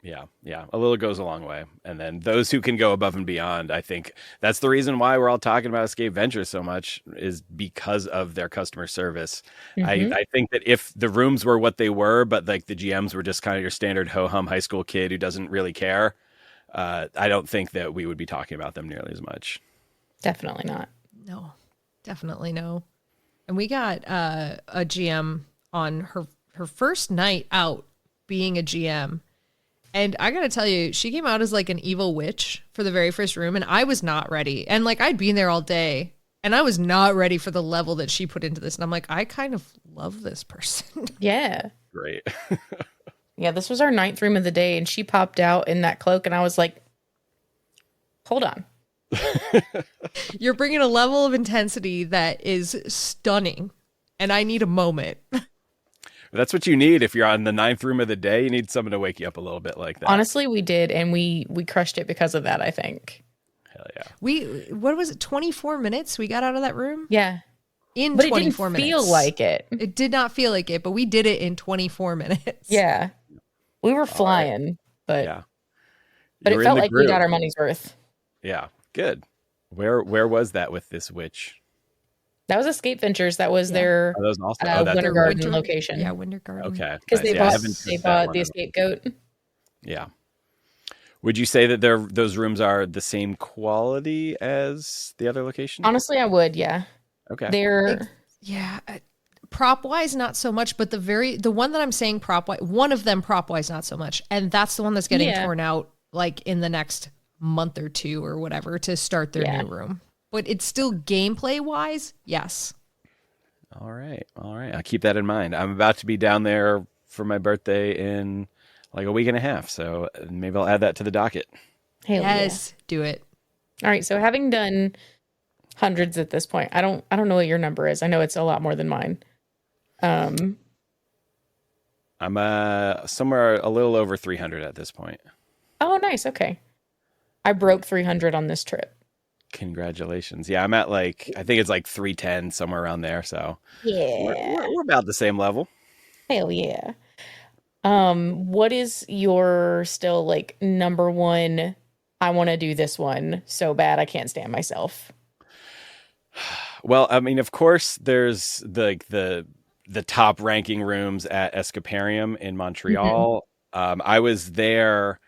Yeah. A little goes a long way. And then those who can go above and beyond, I think that's the reason why we're all talking about Escape Ventures so much, is because of their customer service. I think that if the rooms were what they were, but like the GMs were just kind of your standard ho-hum high school kid who doesn't really care, I don't think that we would be talking about them nearly as much. Definitely not. No, definitely no. And we got a GM on her first night out being a GM. And I gotta tell you, she came out as like an evil witch for the very first room, and I was not ready. And like I'd been there all day, and I was not ready for the level that she put into this. And I'm like, I kind of love this person. Yeah. Great. Yeah, this was our 9th room of the day, and she popped out in that cloak, and I was like, hold on. You're bringing a level of intensity that is stunning, and I need a moment. That's what you need if you're on the 9th room of the day. You need someone to wake you up a little bit like that. Honestly, we did, and we crushed it because of that, I think. Hell yeah. What was it, 24 minutes we got out of that room? Yeah. in But it 24 didn't minutes. feel like it. It did not feel like it, but we did it in 24 minutes. Yeah. We were flying, but Yeah. but You it were in felt the like we got groove. our money's worth. Yeah. Good. Where was that with this witch? That was Escape Ventures. That was Yeah. their Oh, that was also. Oh, that's Winter Their Garden location. Yeah, Winter Garden. okay. Because Nice. they Yeah, I bought haven't they touched that bought one the at all. Escape Goat. Yeah. Would you say that those rooms are the same quality as the other location? Honestly, I would. Yeah, Okay. they're Yeah, prop wise not so much, but the one that I'm saying prop wise, one of them prop wise not so much, and that's the one that's getting Yeah. torn out like in the next month or two or whatever to start their Yeah. new room. But it's still gameplay wise, yes. All right. All right. I'll keep that in mind. I'm about to be down there for my birthday in like a week and a half, so maybe I'll add that to the docket. hell Yes, do it. yeah. All right, so having done hundreds at this point, I don't know what your number is. I know it's a lot more than mine. I'm somewhere a little over 300 at this point. Oh, nice. Okay, I broke 300 on this trip. Congratulations. Yeah, I'm at like I think it's like 310 somewhere around there, so Yeah, we're about the same level. hell yeah. What is your still like number one? I want to do this one so bad I can't stand myself. Well, I mean, of course, there's the top ranking rooms at Escaparium in Montreal. I was there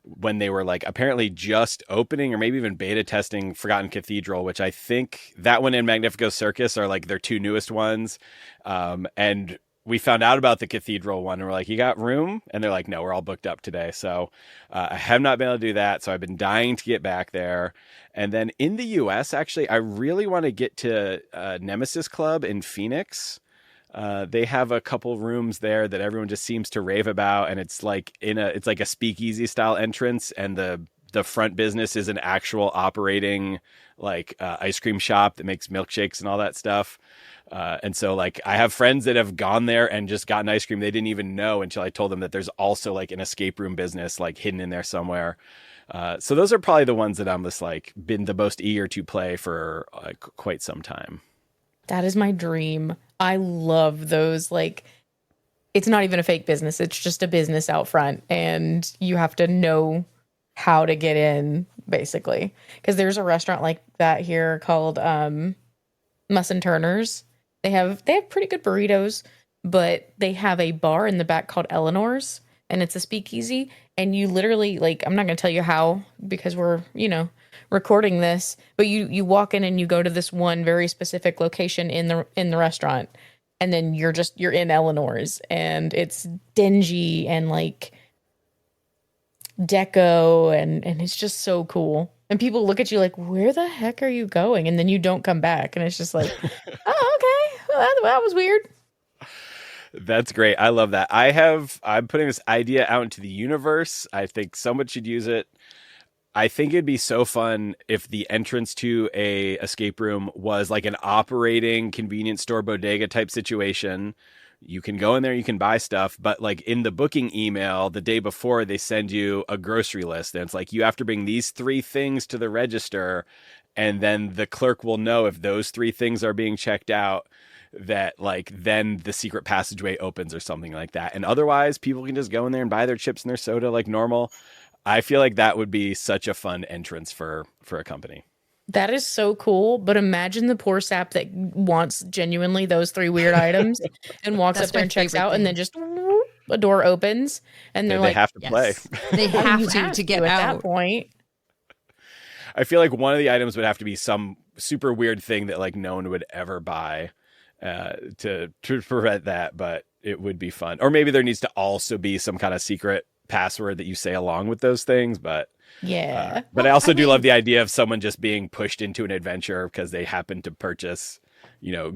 when they were like apparently just opening or maybe even beta testing Forgotten Cathedral, which I think that one and Magnifico Circus are like their two newest ones. And we found out about the Cathedral one and we're like, you got room? And they're like, no, we're all booked up today. So I have not been able to do that. So I've been dying to get back there. And then in the US, actually, I really want to get to Nemesis Club in Phoenix. They have a couple rooms there that everyone just seems to rave about. And it's like it's like a speakeasy style entrance. And the front business is an actual operating like ice cream shop that makes milkshakes and all that stuff. And so like I have friends that have gone there and just gotten ice cream they didn't even know until I told them that there's also like an escape room business like hidden in there somewhere. So those are probably the ones that I'm just like been the most eager to play for like quite some time. That is my dream. I love those. Like, it's not even a fake business. It's just a business out front and you have to know how to get in basically. Because there's a restaurant like that here called Muss and Turner's. They have pretty good burritos, but they have a bar in the back called Eleanor's and it's a speakeasy. And you literally like, I'm not going to tell you how because we're, recording this, but you walk in and you go to this one very specific location in the restaurant. And then you're in Eleanor's and it's dingy and like deco and it's just so cool. And people look at you like, where the heck are you going? And then you don't come back. And it's just like, oh, okay. Well, that was weird. That's great. I love that. I'm putting this idea out into the universe. I think someone should use it. I think it'd be so fun if the entrance to a escape room was like an operating convenience store bodega type situation. You can go in there, you can buy stuff, but like in the booking email the day before, they send you a grocery list. And it's like, you have to bring these 3 things to the register. And then the clerk will know if those 3 things are being checked out, that like then the secret passageway opens or something like that. And otherwise people can just go in there and buy their chips and their soda like normal. I feel like that would be such a fun entrance for a company. That is so cool. But imagine the poor sap that wants genuinely those 3 weird items and walks That's up there my and checks favorite out thing. and then just a door opens and they're They like, have to play. Yes. They have you to get at out. that point. I feel like one of the items would have to be some super weird thing that like no one would ever buy to prevent that, but it would be fun. Or maybe there needs to also be some kind of secret password that you say along with those things, but Yeah. but I also do love the idea of someone just being pushed into an adventure because they happen to purchase,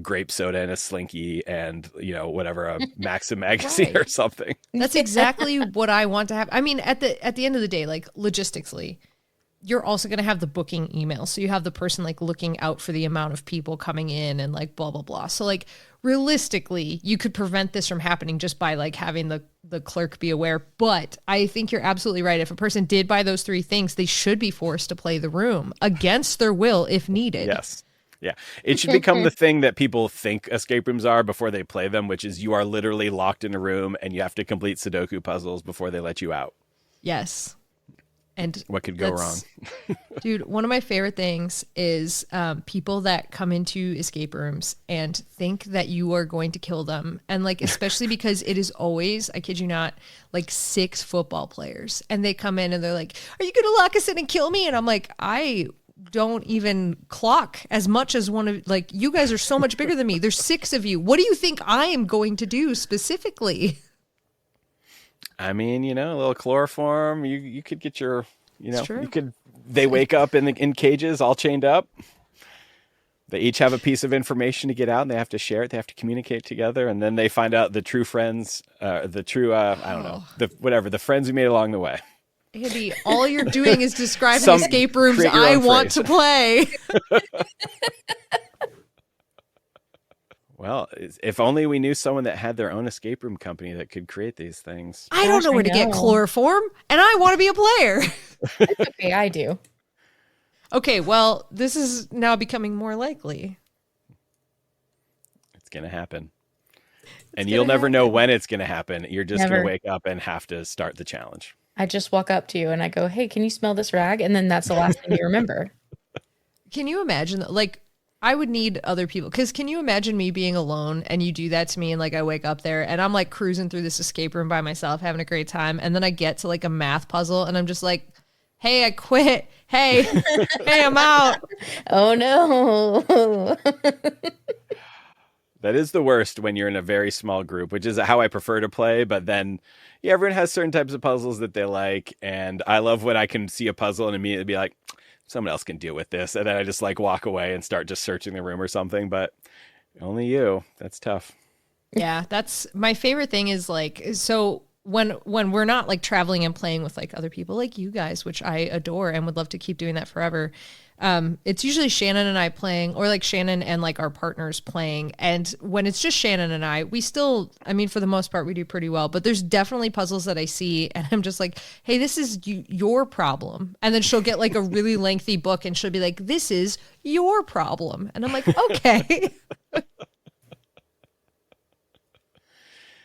grape soda and a Slinky and, whatever, a Maxim magazine Right. or something. That's exactly what I want to have. I mean, at the end of the day, like logistically, you're also going to have the booking email. So you have the person like looking out for the amount of people coming in and like blah, blah, blah. So like realistically, you could prevent this from happening just by like having the clerk be aware. But I think you're absolutely right. If a person did buy those 3 things, they should be forced to play the room against their will if needed. Yes. Yeah. It should become the thing that people think escape rooms are before they play them, which is you are literally locked in a room and you have to complete Sudoku puzzles before they let you out. Yes. And what could go wrong? Dude, one of my favorite things is people that come into escape rooms and think that you are going to kill them. And like, especially because it is always, I kid you not, like 6 football players. And they come in and they're like, are you going to lock us in and kill me? And I'm like, I don't even clock as much as one of, like, you guys are so much bigger than me. There's 6 of you. What do you think I am going to do specifically? I mean, a little chloroform. You could get your, you could. They wake up in cages, all chained up. They each have a piece of information to get out, and they have to share it. They have to communicate together, and then they find out the true friends, I don't know, the friends we made along the way. Andy, all you're doing is describing escape rooms I want to play. Well, if only we knew someone that had their own escape room company that could create these things. I don't know where to get chloroform, and I want to be a player. It's okay, I do. Okay, well, this is now becoming more likely. It's going to happen. And you'll never know when it's going to happen. You're just going to wake up and have to start the challenge. I just walk up to you and I go, hey, can you smell this rag? And then that's the last thing you remember. Can you imagine that? Like, I would need other people, because can you imagine me being alone and you do that to me and like I wake up there and I'm like cruising through this escape room by myself having a great time, and then I get to like a math puzzle and I'm just like, hey, I quit. Hey, hey, I'm out. Oh no. That is the worst when you're in a very small group, which is how I prefer to play. But then, yeah, everyone has certain types of puzzles that they like. And I love when I can see a puzzle and immediately be like, someone else can deal with this. And then I just like walk away and start just searching the room or something. But only you. That's tough. Yeah, that's my favorite thing is like, so when we're not like traveling and playing with like other people like you guys, which I adore and would love to keep doing that forever. It's usually Shannon and I playing, or like Shannon and like our partners playing. And when it's just Shannon and I, we still, I mean, for the most part, we do pretty well, but there's definitely puzzles that I see and I'm just like, hey, this is your problem. And then she'll get like a really lengthy book and she'll be like, this is your problem. And I'm like, okay.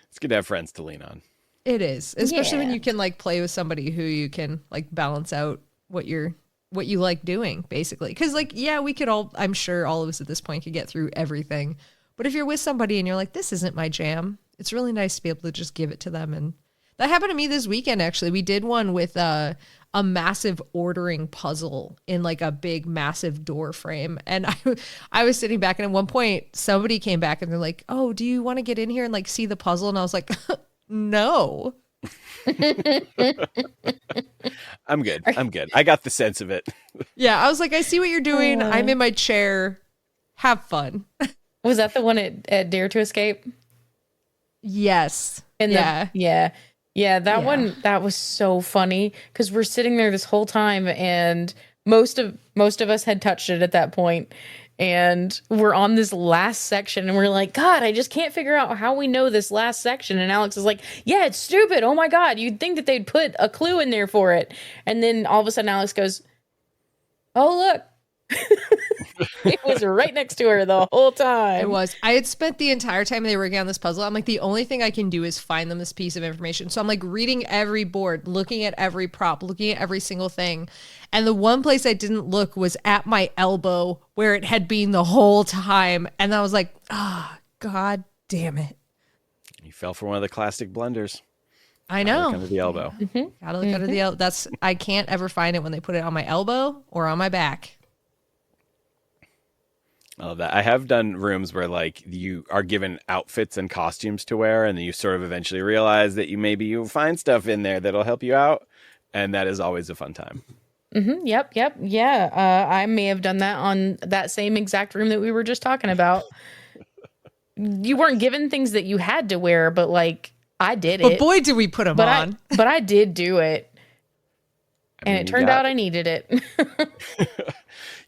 It's good to have friends to lean on. It is, especially when you can like play with somebody who you can like balance out what you like doing, basically. Because like, yeah, we could all, I'm sure all of us at this point could get through everything. But if you're with somebody and you're like, this isn't my jam, it's really nice to be able to just give it to them. And that happened to me this weekend, actually. We did one with a massive ordering puzzle in like a big, massive door frame. And I was sitting back, and at one point somebody came back and they're like, oh, do you want to get in here and like see the puzzle? And I was like, no. I'm good. I got the sense of it. Yeah, I was like, I see what you're doing. I'm in my chair. Have fun. Was that the one at Dare to Escape? Yes. Yeah, that one, that was so funny because we're sitting there this whole time and most of us had touched it at that point. And we're on this last section and we're like, God, I just can't figure out how we know this last section. And Alex is like, yeah, it's stupid. Oh my God. You'd think that they'd put a clue in there for it. And then all of a sudden Alex goes, oh, look. It was right next to her the whole time. It was. I had spent the entire time they were working on this puzzle. I'm like, the only thing I can do is find them this piece of information. So I'm like reading every board, looking at every prop, looking at every single thing. And the one place I didn't look was at my elbow where it had been the whole time. And I was like, God damn it. You fell for one of the classic blunders. I know. Look under the elbow. Mm-hmm. Gotta look under the elbow. I can't ever find it when they put it on my elbow or on my back. I love that. I have done rooms where like you are given outfits and costumes to wear, and then you sort of eventually realize that you'll find stuff in there that'll help you out, and that is always a fun time. Mm-hmm. Yep. Yeah. I may have done that on that same exact room that we were just talking about. You weren't given things that you had to wear, but like I did it. But boy, did we put them on. But I did do it. And it turned out I needed it.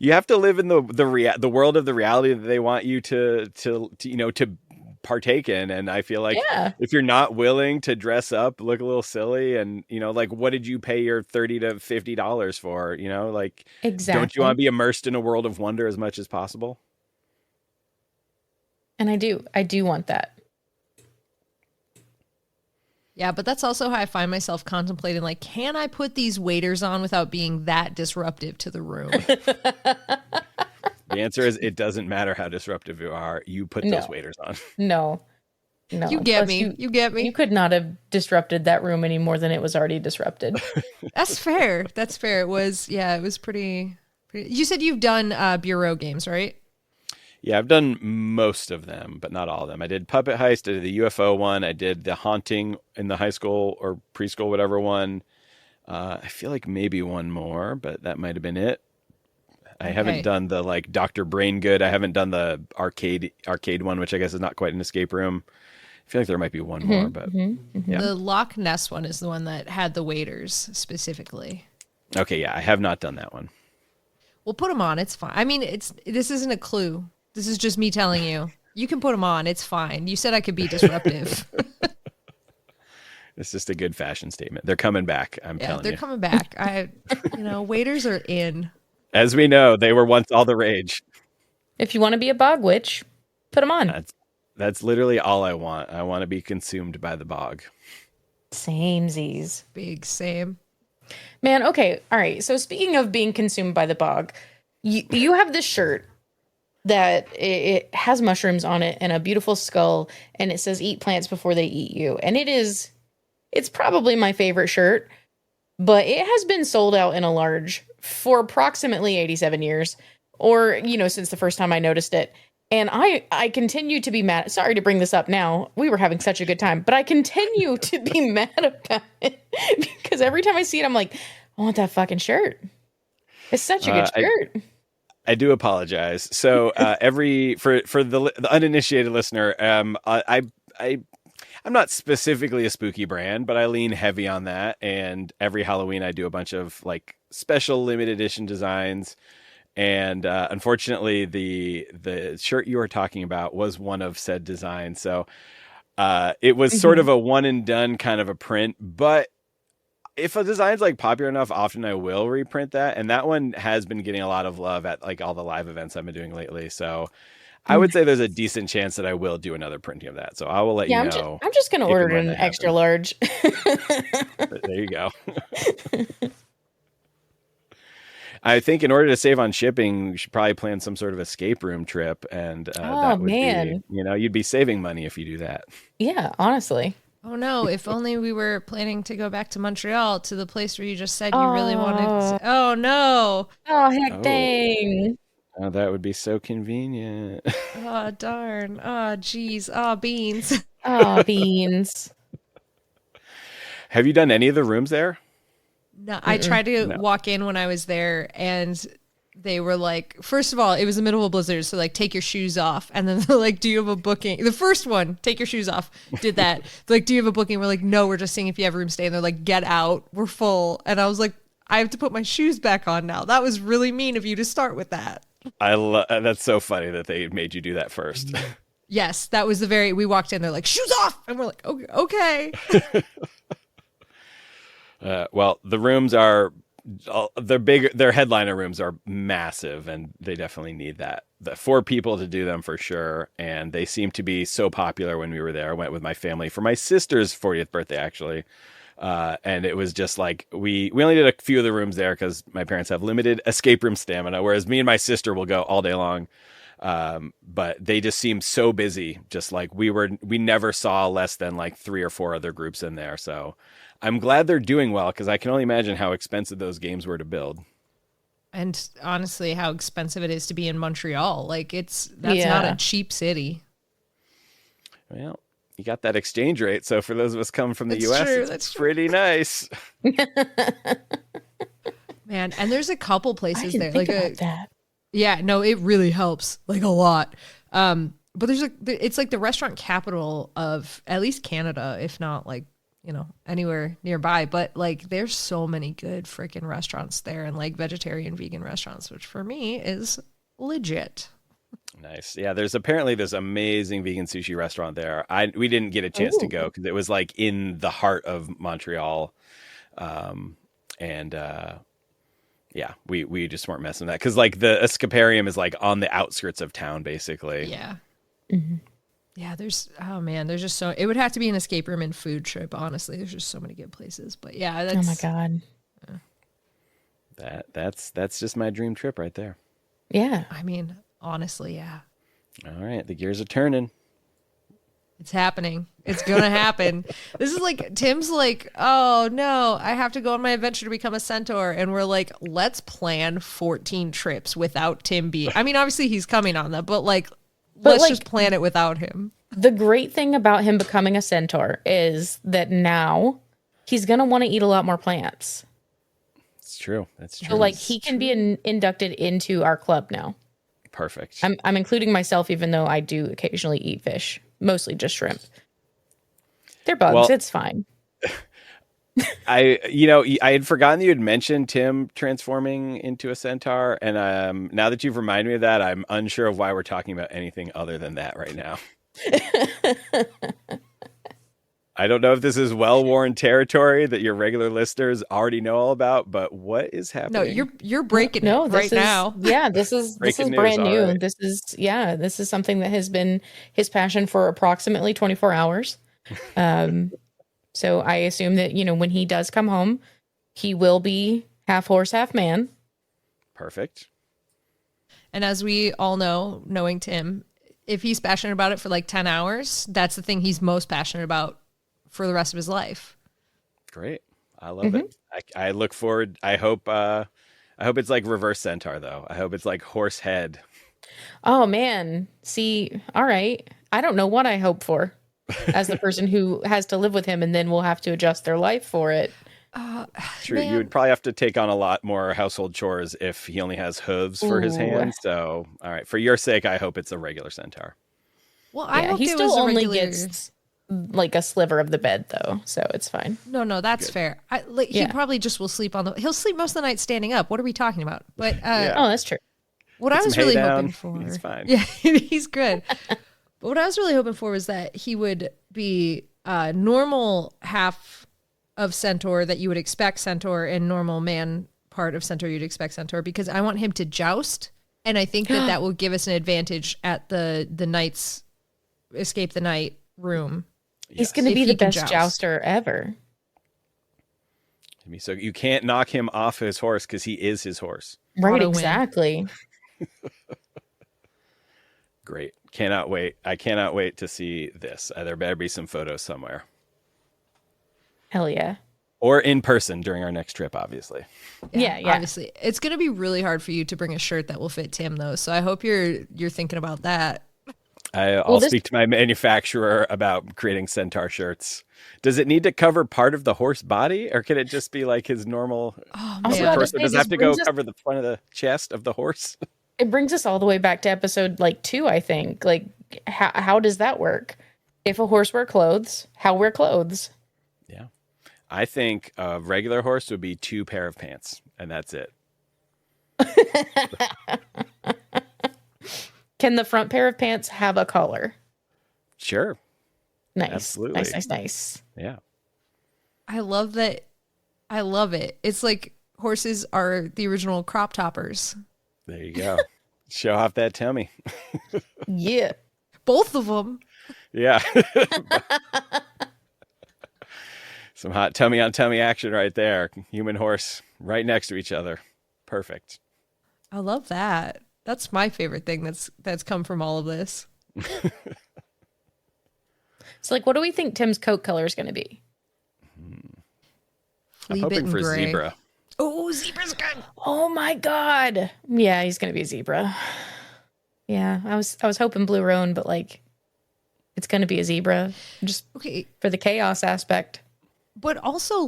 You have to live in the world of the reality that they want you to partake in. And I feel like if you're not willing to dress up, look a little silly, and like, what did you pay your $30 to $50 for? Like, exactly. Don't you want to be immersed in a world of wonder as much as possible? And I do want that. Yeah, but that's also how I find myself contemplating, like, can I put these waders on without being that disruptive to the room? The answer is it doesn't matter how disruptive you are. You put those waders on. No. You get Plus, me. You get me. You could not have disrupted that room any more than it was already disrupted. That's fair. That's fair. It was pretty. You said you've done bureau games, right? Yeah, I've done most of them, but not all of them. I did Puppet Heist, I did the UFO one, I did the Haunting in the high school or preschool, whatever one. I feel like maybe one more, but that might have been it. I haven't done the like Dr. Braingood. I haven't done the arcade one, which I guess is not quite an escape room. I feel like there might be one more, but yeah. The Loch Ness one is the one that had the waders specifically. Okay, yeah, I have not done that one. We'll put them on. It's fine. I mean, this isn't a clue. This is just me telling you. You can put them on. It's fine. You said I could be disruptive. It's just a good fashion statement. They're coming back. I'm telling you. They're coming back. Waders are in. As we know, they were once all the rage. If you want to be a bog witch, put them on. That's literally all I want. I want to be consumed by the bog. Samesies. Big same. Man, okay. All right. So speaking of being consumed by the bog, you have this shirt that it has mushrooms on it and a beautiful skull, and it says eat plants before they eat you. And it's probably my favorite shirt, but it has been sold out in a large for approximately 87 years, or, since the first time I noticed it. And I continue to be mad. Sorry to bring this up now. We were having such a good time, but I continue to be mad about it because every time I see it, I'm like, I want that fucking shirt. It's such a good shirt. I do apologize. So for the uninitiated listener, I'm not specifically a spooky brand, but I lean heavy on that. And every Halloween, I do a bunch of like special limited edition designs. And unfortunately, the shirt you were talking about was one of said designs. So it was sort of a one and done kind of a print. But if a design's like popular enough, often I will reprint that. And that one has been getting a lot of love at like all the live events I've been doing lately. So I would say there's a decent chance that I will do another printing of that. So I will let you know. I'm just going to order it in extra large. There you go. I think in order to save on shipping, we should probably plan some sort of escape room trip. And that would be, you'd be saving money if you do that. Yeah, honestly. Oh no, if only we were planning to go back to Montreal to the place where you just said you really wanted to. Oh no. Oh, heck dang. Oh, that would be so convenient. Oh, darn. Oh, geez. Oh, beans. Oh, beans. Have you done any of the rooms there? No, I tried to walk in when I was there, and they were like, first of all, it was the middle of a blizzard, so like, take your shoes off. And then they're like, do you have a booking? The first one, take your shoes off, did that. They're like, do you have a booking? We're like, no, we're just seeing if you have room to stay. And they're like, get out, we're full. And I was like, I have to put my shoes back on now. That was really mean of you to start with that. That's so funny that they made you do that first. Yes, that was we walked in, they're like, shoes off. And we're like, okay. Well, the rooms are, they're big. Their headliner rooms are massive, and they definitely need that. The 4 people to do them for sure. And they seem to be so popular when we were there. I went with my family for my sister's 40th birthday, actually. And it was just like, we only did a few of the rooms there because my parents have limited escape room stamina, whereas me and my sister will go all day long. But they just seemed so busy. Just like we never saw less than like 3 or 4 other groups in there. So I'm glad they're doing well, because I can only imagine how expensive those games were to build. And honestly, how expensive it is to be in Montreal. Like that's not a cheap city. Well, you got that exchange rate. So for those of us coming from the US, it's pretty nice. Man, and there's a couple places there. Think about that. Yeah, no, it really helps, like a lot. But it's like the restaurant capital of at least Canada, if not like, anywhere nearby. But like, there's so many good freaking restaurants there, and like vegetarian, vegan restaurants, which for me is legit. Nice. Yeah, there's apparently this amazing vegan sushi restaurant there. We didn't get a chance to go because it was like in the heart of Montreal. Yeah, we just weren't messing with that, because like the Escaparium is like on the outskirts of town, basically. Yeah. Yeah, there's just so, it would have to be an escape room and food trip, honestly. There's just so many good places. But yeah, that's, Oh my God. That's just my dream trip right there. Yeah. I mean, honestly, yeah. All right, the gears are turning. It's happening. It's going to happen. This is like, Tim's like, oh no, I have to go on my adventure to become a centaur. And we're like, let's plan 14 trips without Tim being, I mean, obviously he's coming on them, but like, let's just plan it without him. The great thing about him becoming a centaur is that now he's going to want to eat a lot more plants. It's true. That's true. So like he can be inducted into our club now. Perfect. I'm including myself, even though I do occasionally eat fish, mostly just shrimp. They're bugs. Well, it's fine. I had forgotten you had mentioned Tim transforming into a centaur, and now that you've reminded me of that, I'm unsure of why we're talking about anything other than that right now. I don't know if this is well-worn territory that your regular listeners already know all about, but what is happening? No, you're breaking it right now. Yeah, this is Breaking brand news, new. right. This is something that has been his passion for approximately 24 hours. So I assume that, when he does come home, he will be half horse, half man. Perfect. And as we all know, knowing Tim, if he's passionate about it for like 10 hours, that's the thing he's most passionate about for the rest of his life. Great. I love it. I look forward. I hope it's like reverse centaur though. I hope it's like horse head. Oh man. See, all right. I don't know what I hope for as the person who has to live with him and then will have to adjust their life for it. True. Man. You would probably have to take on a lot more household chores if he only has hooves for his hands. So, all right. For your sake, I hope it's a regular centaur. Well, I hope he it still was a only regular... gets like a sliver of the bed though, so it's fine. No, that's fair. He probably just will sleep he'll sleep most of the night standing up. What are we talking about? But Oh, that's true. What I was really hoping for, he's fine. Yeah, he's good. But what I was really hoping for was that he would be normal half of centaur that you would expect centaur, and normal man part of centaur you'd expect centaur, because I want him to joust, and I think that will give us an advantage at the night's escape the night room. He's going to be If the he can best joust. jouster ever. So you can't knock him off his horse because he is his horse. Right, Auto win. exactly. Great. Cannot wait. I cannot wait to see this. There better be some photos somewhere. Hell yeah. Or in person during our next trip, obviously. Yeah. Obviously, it's going to be really hard for you to bring a shirt that will fit Tim, though. So I hope you're thinking about that. I'll speak to my manufacturer about creating centaur shirts. Does it need to cover part of the horse body, or can it just be like his normal torso? Does it have to go cover the front of the chest of the horse? It brings us all the way back to episode 2, I think. Like, how does that work? If a horse wear clothes, how wear clothes? Yeah. I think a regular horse would be 2 pair of pants, and that's it. Can the front pair of pants have a collar? Sure. Nice. Absolutely. Nice. Yeah. I love that. I love it. It's like horses are the original crop toppers. There you go. Show off that tummy. Yeah. Both of them. Yeah. Some hot tummy on tummy action right there. Human horse right next to each other. Perfect. I love that. That's my favorite thing that's come from all of this. So, what do we think Tim's coat color is going to be? I'm hoping for gray. zebra. Oh, zebra's good. Oh my God. Yeah, he's going to be a zebra. Yeah, I was hoping blue roan, but it's going to be a zebra just Okay. for the chaos aspect. But also,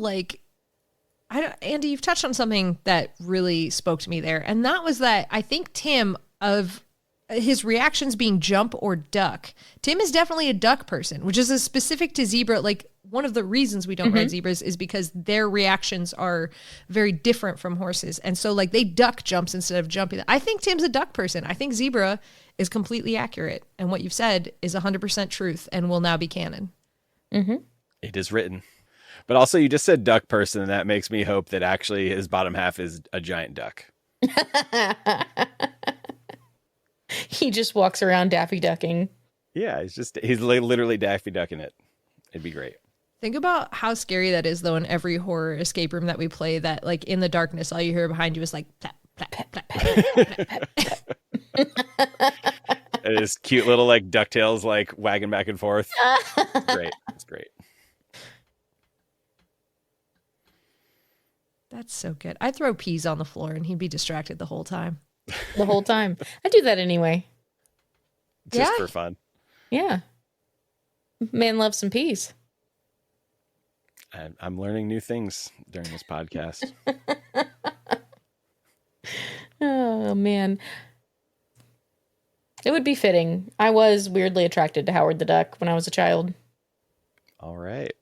Andy, you've touched on something that really spoke to me there. And that was that I think Tim, of his reactions being jump or duck, Tim is definitely a duck person, which is a specific to zebra. One of the reasons we don't ride zebras is because their reactions are very different from horses. And so they duck jumps instead of jumping. I think Tim's a duck person. I think zebra is completely accurate. And what you've said is 100% truth and will now be canon. Mm-hmm. It is written. But also, you just said duck person, and that makes me hope that actually his bottom half is a giant duck. He just walks around Daffy Ducking. Yeah, he's literally Daffy Duck in it. It'd be great. Think about how scary that is, though, in every horror escape room that we play, that like in the darkness, all you hear behind you is like plap, plap, plap, plap, plap. And his cute little like DuckTales like wagging back and forth. It's great. It's great. That's so good. I'd throw peas on the floor and he'd be distracted the whole time. The whole time. I do that anyway. Just Yeah. for fun. Yeah. Man loves some peas. I'm learning new things during this podcast. Oh, man. It would be fitting. I was weirdly attracted to Howard the Duck when I was a child. All right.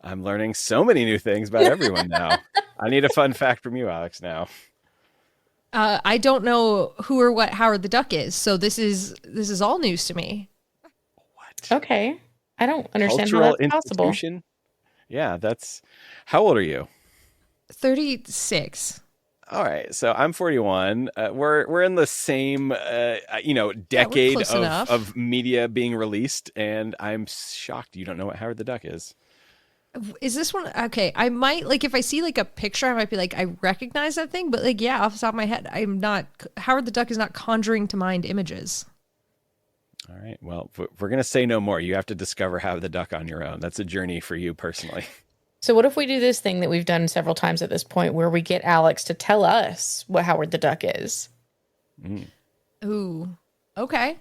I'm learning so many new things about everyone now. I need a fun fact from you, Alex, now. I don't know who or what Howard the Duck is, so this is all news to me. What? Okay. I don't understand Cultural how that's possible. institution? Yeah, that's... How old are you? 36. All right, so I'm 41. We're in the same, decade close enough. of media being released, and I'm shocked you don't know what Howard the Duck is. Is this one okay? I might like if I see like a picture, I might be like, I recognize that thing, but like, yeah, off the top of my head, I'm not. Howard the Duck is not conjuring to mind images. All right, well, we're gonna say no more. You have to discover Howard the Duck on your own. That's a journey for you personally. So what if we do this thing that we've done several times at this point where we get Alex to tell us what Howard the Duck is? Ooh, okay,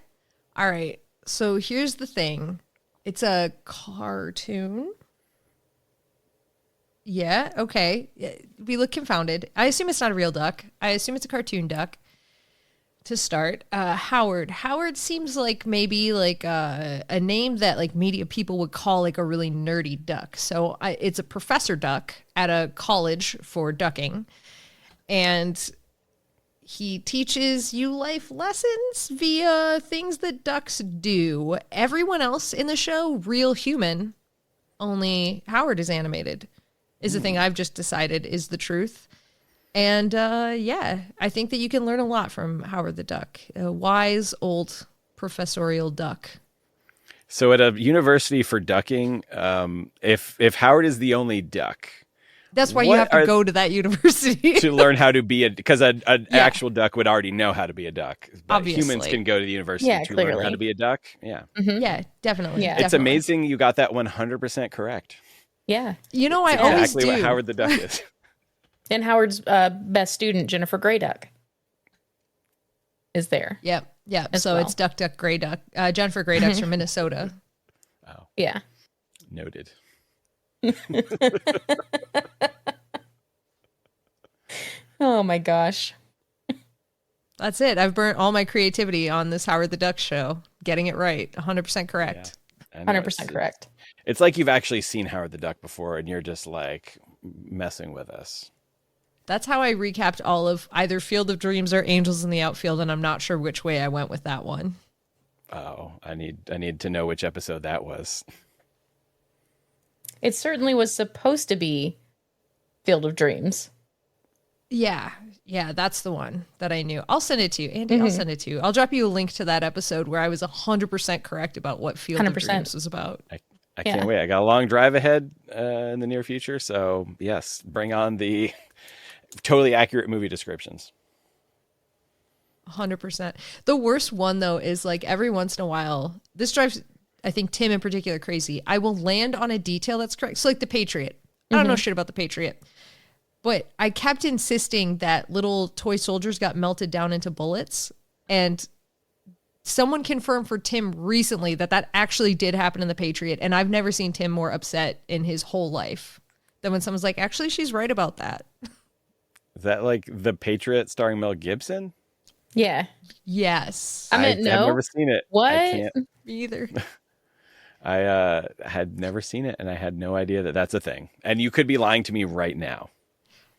all right. So here's the thing: it's a cartoon. Yeah, okay. We look confounded. I assume it's not a real duck. I assume it's a cartoon duck. To start, Howard. Howard seems like maybe like a name that like media people would call like a really nerdy duck. So it's a professor duck at a college for ducking. And he teaches you life lessons via things that ducks do. Everyone else in the show, real human. Only Howard is animated. Is the thing I've just decided is the truth. And yeah, I think that you can learn a lot from Howard the Duck, a wise old professorial duck. So at a university for ducking, if Howard is the only duck, that's why you what have to go to that university to learn how to be because an actual duck would already know how to be a duck. But Obviously. humans can go to the university to learn how to be a duck. Yeah. Yeah, definitely. Yeah. It's definitely. amazing you got that 100% correct. Yeah. You know, I always Exactly do. what Howard the Duck is. And Howard's best student, Jennifer Grey Duck, is there. Yep. as So well. it's Duck, Duck, Gray Duck. Jennifer Grey Duck's from Minnesota. Oh, Yeah. noted. Oh my gosh. That's it. I've burnt all my creativity on this Howard the Duck show. Getting it right. 100% correct. I know, 100% correct. It's like you've actually seen Howard the Duck before and you're just like messing with us. That's how I recapped all of either Field of Dreams or Angels in the Outfield, and I'm not sure which way I went with that one. Oh, I need to know which episode that was. It certainly was supposed to be Field of Dreams. Yeah, that's the one that I knew. I'll send it to you, Andy. I'll send it to you. I'll drop you a link to that episode where I was 100% correct about what Field of 100%. Dreams was about. I can't wait. I got a long drive ahead in the near future. So yes, bring on the totally accurate movie descriptions. 100%. The worst one, though, is like every once in a while, this drives, I think, Tim in particular crazy. I will land on a detail that's correct. So like the Patriot. I don't know shit about the Patriot. But I kept insisting that little toy soldiers got melted down into bullets. And someone confirmed for Tim recently that actually did happen in the Patriot. And I've never seen Tim more upset in his whole life than when someone's like, actually, she's right about that. Is that like The Patriot starring Mel Gibson? Yeah. Yes. I meant no. I've never seen it. What? I can't. Me either. I had never seen it, and I had no idea that that's a thing. And you could be lying to me right now.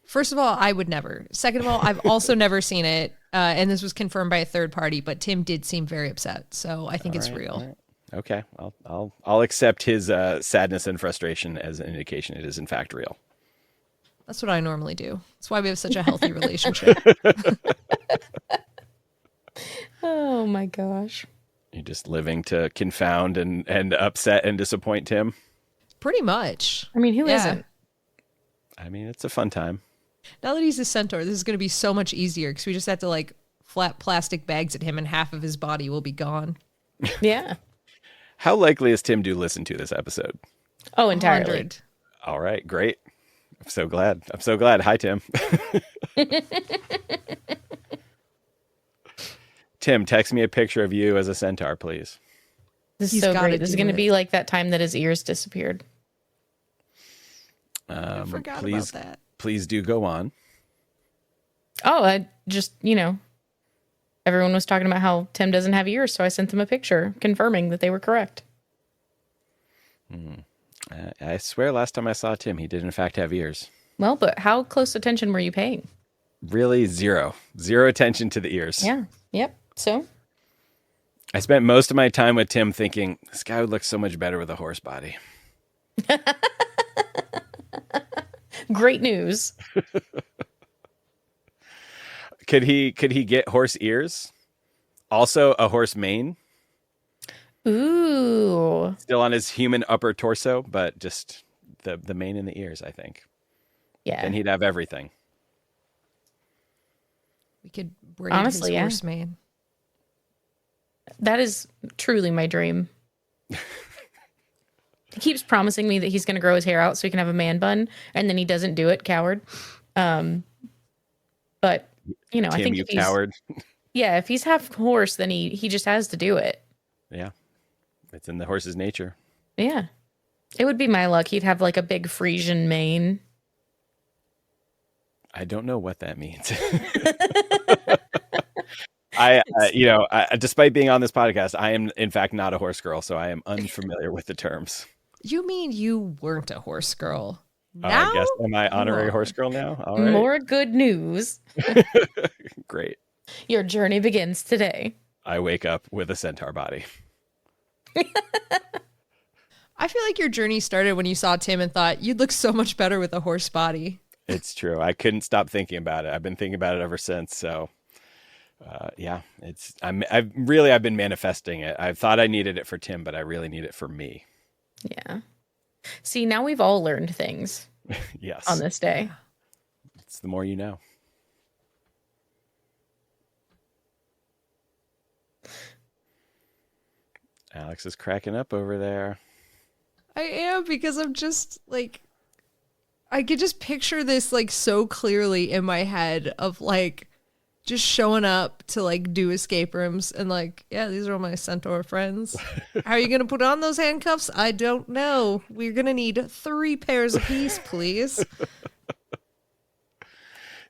First of all, I would never. Second of all, I've also never seen it. And this was confirmed by a third party, but Tim did seem very upset. So I think it's real. All right. Okay. I'll accept his sadness and frustration as an indication it is in fact real. That's what I normally do. That's why we have such a healthy relationship. Oh my gosh. You're just living to confound and upset and disappoint Tim. Pretty much. I mean, who not? I mean, it's a fun time. Now that he's a centaur, this is going to be so much easier because we just have to like flat plastic bags at him and half of his body will be gone. Yeah. How likely is Tim to listen to this episode? Oh, entirely. 100. All right, great. I'm so glad. Hi, Tim. Tim, text me a picture of you as a centaur, please. This is He's so gotta great. This is do going to it. be like that time that his ears disappeared. I forgot please, about that. please do go on. Oh, I just, everyone was talking about how Tim doesn't have ears, so I sent them a picture confirming that they were correct. I swear last time I saw Tim, he did in fact have ears. Well, but how close attention were you paying? Really zero attention to the ears. Yeah. Yep. So I spent most of my time with Tim thinking, this guy would look so much better with a horse body. great news. Could he get horse ears? Also a horse mane? Ooh. Still on his human upper torso, but just the mane and the ears, I think. Yeah. Then he'd have everything. We could braid Honestly, his yeah. horse mane. That is truly my dream. He keeps promising me that he's going to grow his hair out so he can have a man bun, and then he doesn't do it, coward. But, I Tim, think you if he's, coward. yeah, if he's half horse, then he just has to do it. Yeah. It's in the horse's nature. Yeah. It would be my luck. He'd have like a big Frisian mane. I don't know what that means. Despite being on this podcast, I am in fact not a horse girl, so I am unfamiliar with the terms. You mean you weren't a horse girl? Now? I guess am I honorary you horse are. girl now? All right. More good news. Great. Your journey begins today. I wake up with a centaur body. I feel like your journey started when you saw Tim and thought you'd look so much better with a horse body. It's true. I couldn't stop thinking about it. I've been thinking about it ever since. So, I've been manifesting it. I thought I needed it for Tim, but I really need it for me. Yeah. See, now we've all learned things Yes. on this day. It's the more you know. Alex is cracking up over there. I am, because I'm just like, I could just picture this like so clearly in my head of like just showing up to like do escape rooms and like, yeah, these are all my centaur friends. How are you going to put on those handcuffs? I don't know. We're going to need 3 pairs apiece, please.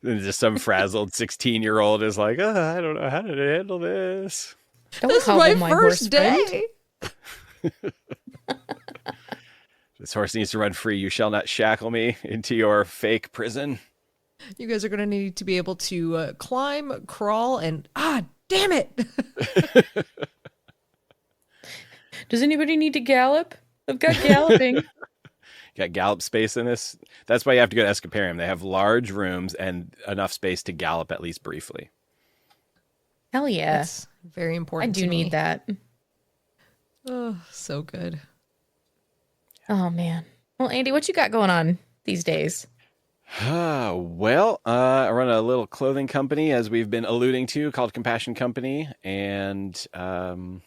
And just some frazzled 16-year-old is like, I don't know how to handle this. Don't This is call my them my horse first friend. day. This horse needs to run free. You shall not shackle me into your fake prison. You guys are going to need to be able to climb, crawl, and damn it. Does anybody need to gallop? I've got galloping. Got gallop space in this. That's why you have to go to Escaparium. They have large rooms and enough space to gallop at least briefly. Hell yeah. That's very I important. do to me. need that. Oh, so good. Oh, man. Well, Andy, what you got going on these days? I run a little clothing company, as we've been alluding to, called Compassion Company. And I'm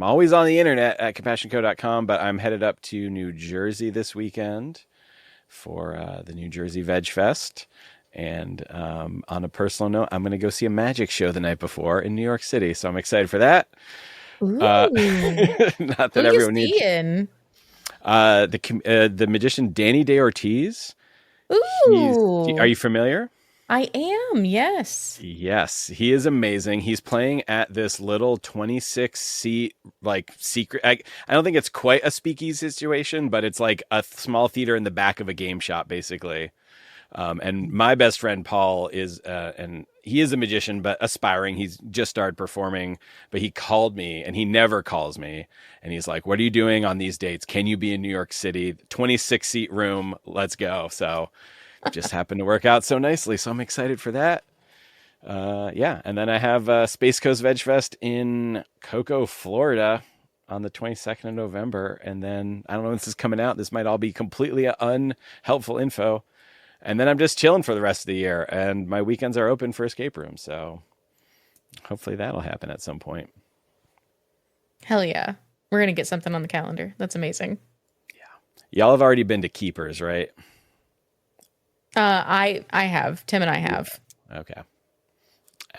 always on the internet at compassionco.com, but I'm headed up to New Jersey this weekend for the New Jersey Veg Fest. And on a personal note, I'm going to go see a magic show the night before in New York City. So I'm excited for that. Ooh. Not that Who everyone you needs. seeing? The magician Danny Day Ortiz. Ooh. Are you familiar? I am, yes. Yes, he is amazing. He's playing at this little 26-seat like secret. I don't think it's quite a speakeasy situation, but it's like a small theater in the back of a game shop, basically. And my best friend Paul is, and he is a magician, but aspiring. He's just started performing, but he called me, and he never calls me. And he's like, "What are you doing on these dates? Can you be in New York City? 26-seat room. Let's go." So just happened to work out so nicely. So I'm excited for that. Yeah, and then I have Space Coast Veg Fest in Cocoa, Florida on the 22nd of November. And then I don't know when this is coming out. This might all be completely unhelpful info. And then I'm just chilling for the rest of the year. And my weekends are open for escape rooms. So hopefully that'll happen at some point. Hell yeah. We're going to get something on the calendar. That's amazing. Y'all have already been to Keepers, right? I have. Tim and I have. Okay.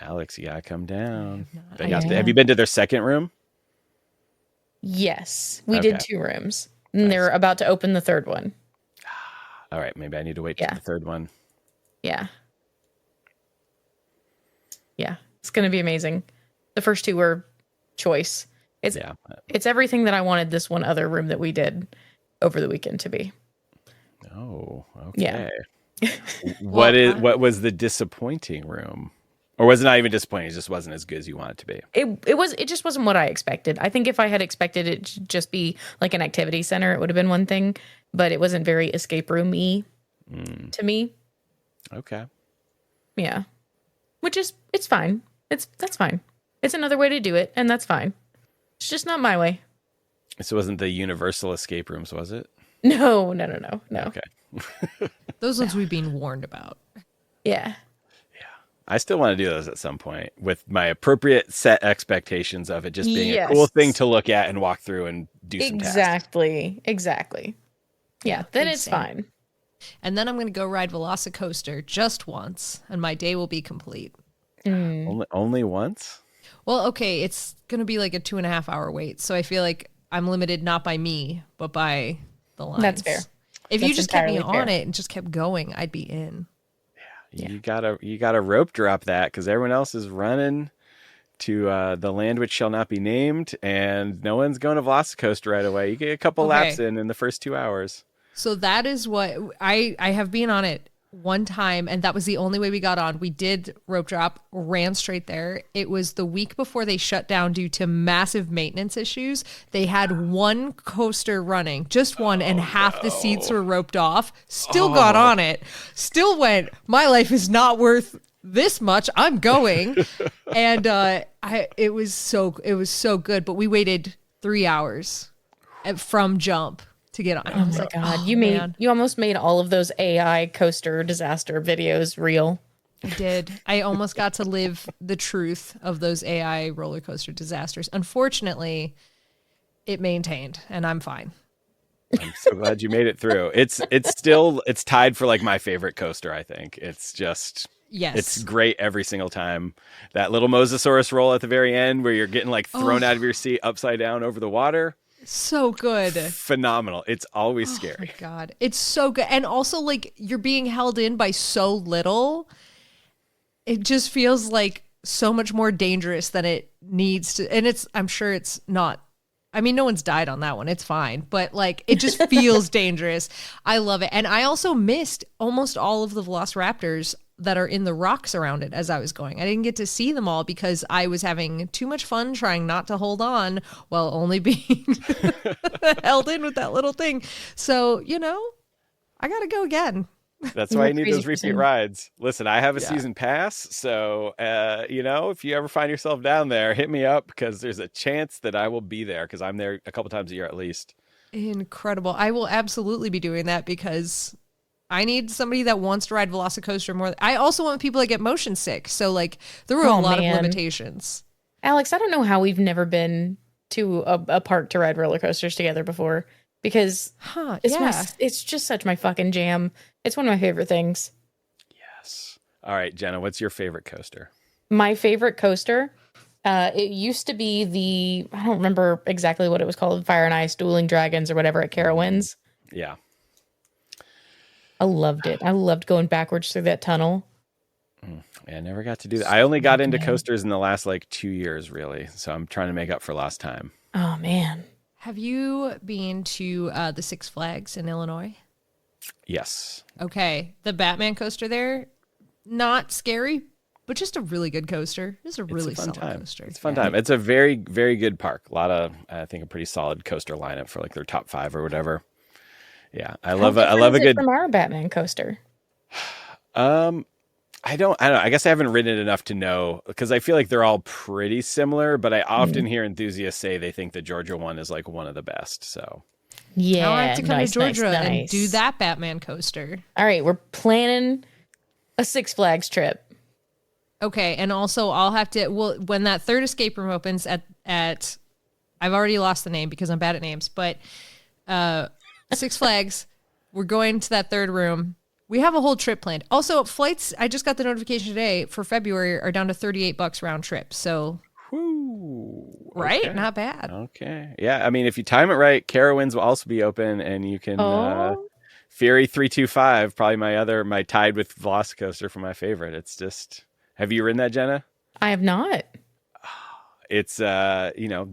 Alex, you gotta come down. I Have you been to their second room? Yes. We Okay. did 2 rooms. And Nice. they're about to open the 3rd one. All right, maybe I need to wait Yeah. for the third one. Yeah. Yeah. It's going to be amazing. The first 2 were choice. It's everything that I wanted this one other room that we did over the weekend to be. Oh, okay. Yeah. What was the disappointing room? Or was it not even disappointing? It just wasn't as good as you want it to be. It just wasn't what I expected. I think if I had expected it to just be like an activity center, it would have been one thing, but it wasn't very escape room-y to me. Okay. Yeah. Which is, it's fine. That's fine. It's another way to do it, and that's fine. It's just not my way. So it wasn't the Universal escape rooms, was it? No. Okay. Those ones we've been warned about. Yeah. I still want to do those at some point with my appropriate set expectations of it just being a cool Yes. thing to look at and walk through and do some tasks. Exactly. Yeah, then it's same. fine. And then I'm going to go ride Velocicoaster just once, and my day will be complete. Only once? Well, okay, it's going to be like a 2.5 hour wait. So I feel like I'm limited not by me, but by the lines. That's fair. If you That's just kept me entirely on fair. it and just kept going, I'd be in. You gotta rope drop that because everyone else is running to the land which shall not be named, and no one's going to Velocicoaster right away. You get a couple laps in the first 2 hours. So that is what I have been on it one time, and that was the only way we got on. We did rope drop, ran straight there. It was the week before they shut down due to massive maintenance issues. They had one coaster running, just one, and half the seats were roped off. Still got on it. Still went, my life is not worth this much. I'm going. And it was so good, but we waited 3 hours from jump to get on. Oh my god, man. you almost made all of those AI coaster disaster videos real. I did. I almost got to live the truth of those AI roller coaster disasters. Unfortunately, it maintained, and I'm fine. I'm so glad you made it through. It's tied for like my favorite coaster, I think. It's just Yes. It's great every single time. That little Mosasaurus roll at the very end where you're getting like thrown out of your seat upside down over the water. So good. Phenomenal. It's always Oh scary. my God. It's so good. And also, like, you're being held in by so little. It just feels like so much more dangerous than it needs to. And I'm sure it's not. I mean, no one's died on that one. It's fine. But like, it just feels dangerous. I love it. And I also missed almost all of the velociraptors that are in the rocks around it as I was going. I didn't get to see them all because I was having too much fun trying not to hold on while only being held in with that little thing. So, I got to go again. That's why you need crazy those repeat person. rides. Listen, I have a season pass. So, if you ever find yourself down there, hit me up because there's a chance that I will be there because I'm there a couple times a year at least. Incredible. I will absolutely be doing that because I need somebody that wants to ride Velocicoaster more. I also want people that get motion sick. So like there were a lot of limitations. Alex, I don't know how we've never been to a park to ride roller coasters together before because it's just such my fucking jam. It's one of my favorite things. Yes. All right, Jenna, what's your favorite coaster? My favorite coaster, it used to be I don't remember exactly what it was called, Fire and Ice, Dueling Dragons or whatever at Carowinds. Yeah. I loved it. I loved going backwards through that tunnel. I never got to do that. I only got into coasters in the last 2 years, really. So I'm trying to make up for lost time. Oh, man. Have you been to the Six Flags in Illinois? Yes. Okay. The Batman coaster there, not scary, but just a really good coaster. It's a really solid coaster. It's a fun time. It's a very, very good park. A lot of, I think, a pretty solid coaster lineup for their top 5 or whatever. Yeah, I love a good from our Batman coaster. I don't know. I guess I haven't ridden it enough to know, because I feel like they're all pretty similar, but I often hear enthusiasts say they think the Georgia one is like one of the best. So Yeah, I'll have to come nice, to Georgia nice, and nice. do that Batman coaster. All right, we're planning a Six Flags trip. Okay, and also I'll have to, well, when that third escape room opens at I've already lost the name because I'm bad at names, but Six Flags, we're going to that third room. We have a whole trip planned. Also, flights, I just got the notification today for February are down to $38 round trip. So, whew, right? okay. Not bad. Okay. Yeah. I mean, if you time it right, Carowinds will also be open, and you can Fury 325, probably my tied with Velocicoaster for my favorite. It's just, have you ridden that, Jenna? I have not. It's the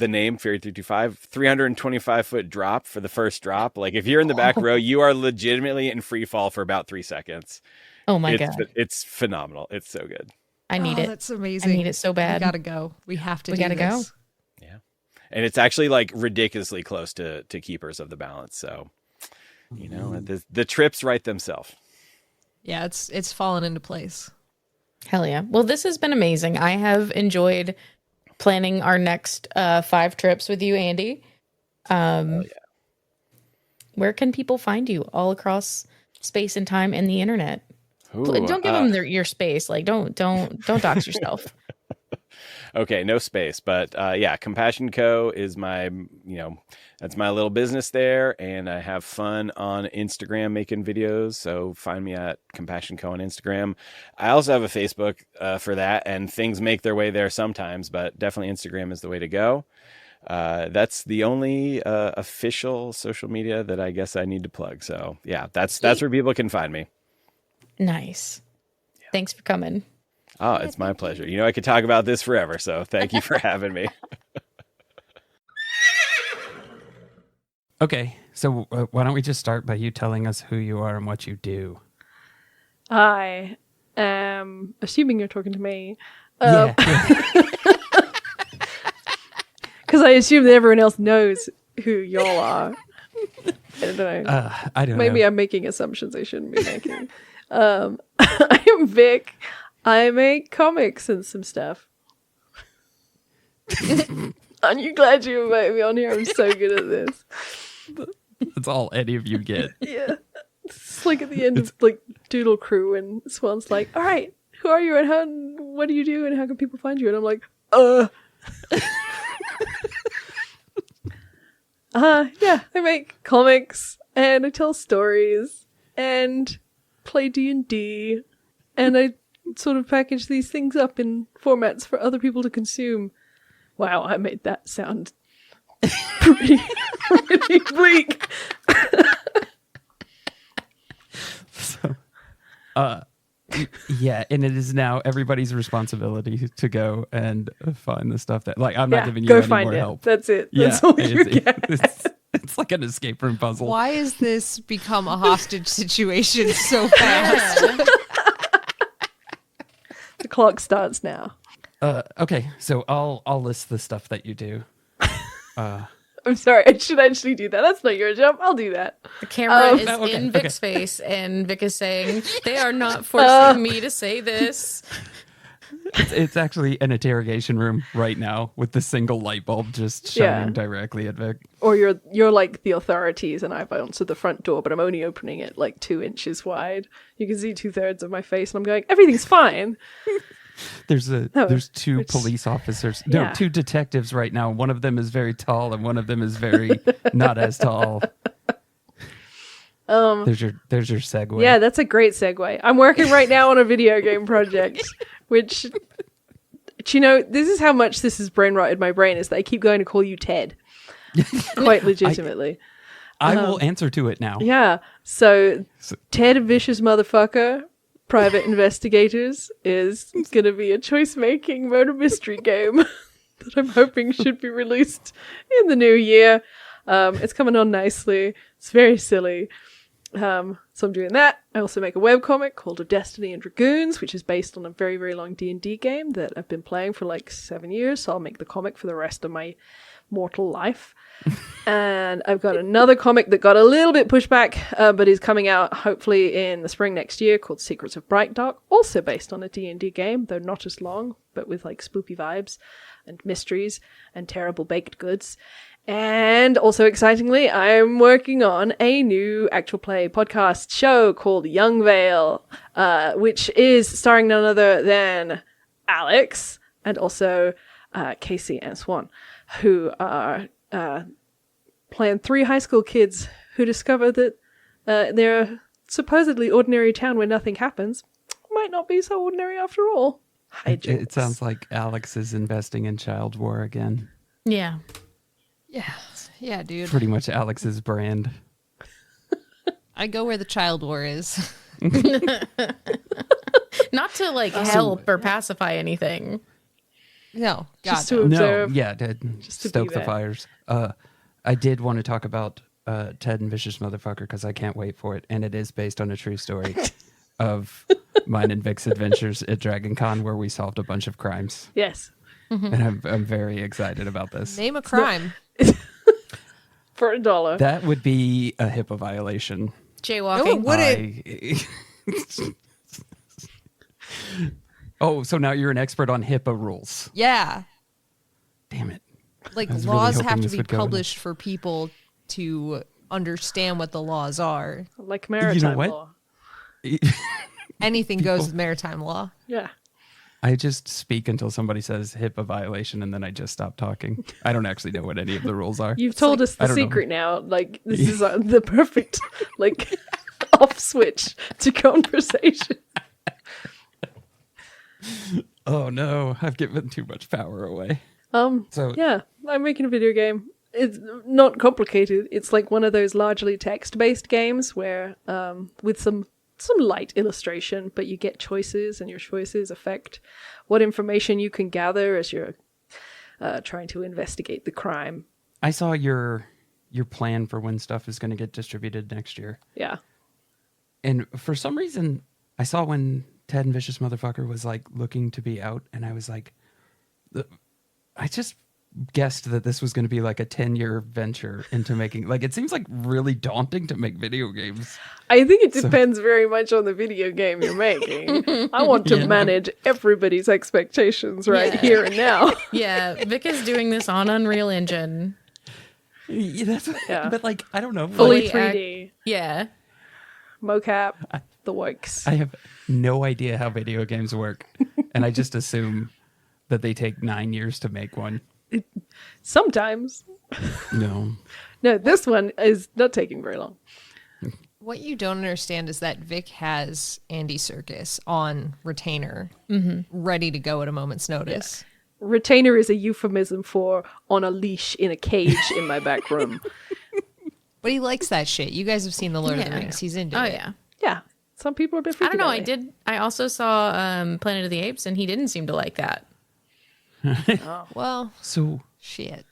name Fury 325, 325-foot drop for the first drop. Like, if you're in the back row, you are legitimately in free fall for about 3 seconds. Oh my God. It's phenomenal. It's so good. I need it. That's amazing. I need it so bad. We gotta go. We have to. We do gotta this. go. Yeah. And it's actually like ridiculously close to Keepers of the Balance. So, the trips write themselves. Yeah, it's fallen into place. Hell yeah. Well, this has been amazing. I have enjoyed planning our next 5 trips with you, Andy. Yeah. Where can people find you all across space and time and the internet? Ooh, Don't give them your space. Like, don't dox yourself. Okay, no space, but Compassion Co. is my, that's my little business there, and I have fun on Instagram making videos, so find me at Compassion Co. on Instagram. I also have a Facebook for that, and things make their way there sometimes, but definitely Instagram is the way to go. That's the only official social media that I guess I need to plug, so yeah, that's where people can find me. Nice. Yeah. Thanks for coming. Oh, it's my pleasure. I could talk about this forever, so thank you for having me. Okay, so why don't we just start by you telling us who you are and what you do? I am assuming you're talking to me. Yeah. Because I assume that everyone else knows who y'all are. I don't know. I don't know. Maybe I'm making assumptions I shouldn't be making. I am Vic. I make comics and some stuff. Aren't you glad you invited me on here? I'm so good at this. That's all any of you get. Yeah. It's like at the end of like Doodle Crew, and Swan's like, all right, who are you and what do you do and how can people find you? And I'm like, yeah, I make comics and I tell stories and play D&D, and I sort of package these things up in formats for other people to consume. Wow, I made that sound pretty bleak. So, yeah, and it is now everybody's responsibility to go and find the stuff that, like, I'm not giving you any more help. That's it. Yeah, That's all you get. It's like an escape room puzzle. Why has this become a hostage situation so fast? The clock starts now. Okay, so I'll list the stuff that you do. I'm sorry, I should actually do that. That's not your job. I'll do that. The camera is okay, in Vic's face, and Vic is saying, they are not forcing me to say this. It's actually an interrogation room right now with the single light bulb just shining directly at Vic. Or you're like the authorities, and I've answered the front door, but I'm only opening it like 2 inches wide. You can see 2/3 of my face, and I'm going, everything's fine. There's 2 police officers. No, Yeah. 2 detectives right now. One of them is very tall, and one of them is very not as tall. There's your segue. Yeah, that's a great segue. I'm working right now on a video game project, which, this is how much this has brain rotted my brain, is that I keep going to call you Ted. Quite legitimately. I will answer to it now. Yeah. So Ted Vicious Motherfucker, Private Investigators, is going to be a choice-making murder mystery game that I'm hoping should be released in the new year. It's coming on nicely. It's very silly. So I'm doing that. I also make a webcomic called Of Destiny and Dragoons, which is based on a very, very long D&D game that I've been playing for like 7 years. So I'll make the comic for the rest of my mortal life. And I've got another comic that got a little bit pushed back, but is coming out hopefully in the spring next year, called Secrets of Bright Dark, also based on a D&D game, though not as long, but with like spoopy vibes and mysteries and terrible baked goods. And also excitingly, I'm working on a new actual play podcast show called Young Vale, which is starring none other than Alex and also Casey and Swan, who are playing 3 high school kids who discover that their supposedly ordinary town where nothing happens might not be so ordinary after all. It sounds like Alex is investing in child war again. Yeah. Yeah, dude. Pretty much Alex's brand. I go where the child war is. Not to like help or pacify anything. No, God, Just to no. observe. No, yeah, to Just to stoke be the there. fires. I did want to talk about Ted and Vicious Motherfucker because I can't wait for it, and it is based on a true story of mine and Vic's adventures at Dragon Con, where we solved a bunch of crimes, Yes. and I'm very excited about this. Name a crime. For $1. That would be a HIPAA violation. Jaywalking. Oh, so now you're an expert on HIPAA rules. Yeah. Damn it. Like I was really laws hoping have to this be would go in. published for people to understand what the laws are. Like maritime what? law. Anything goes with maritime law. Yeah. I just speak until somebody says HIPAA violation, and then I just stop talking. I don't actually know what any of the rules are. You've told us I the don't know. secret now. Like, this is the perfect, like, off switch to conversation. Oh no, I've given too much power away. So Yeah, I'm making a video game. It's not complicated. It's like one of those largely text-based games where, with some light illustration, but you get choices, and your choices affect what information you can gather as you're trying to investigate the crime. I saw your plan for when stuff is going to get distributed next year, Yeah. and for some reason, I saw when Ted and Vicious Motherfucker was like looking to be out, and I was like, I just guessed that this was going to be like a 10-year venture into making, like, it seems like really daunting to make video games. I think it depends very much on the video game you're making. I want to manage everybody's expectations here and now. Yeah, Vic is doing this on Unreal Engine. Yeah, but like, I don't know. Fully like, 3D, Yeah. mocap, the works. I have no idea how video games work, and I just assume that they take 9 years to make one. Sometimes. No. No, this one is not taking very long. What you don't understand is that Vic has Andy Serkis on retainer, ready to go at a moment's notice. Retainer is a euphemism for on a leash in a cage in my back room. But he likes that shit. You guys have seen The Lord of the Rings. He's into Oh, it. yeah. Yeah. Some people are a bit I freaky. don't know. about it. I also saw Planet of the Apes, and he didn't seem to like that. Well, So shit.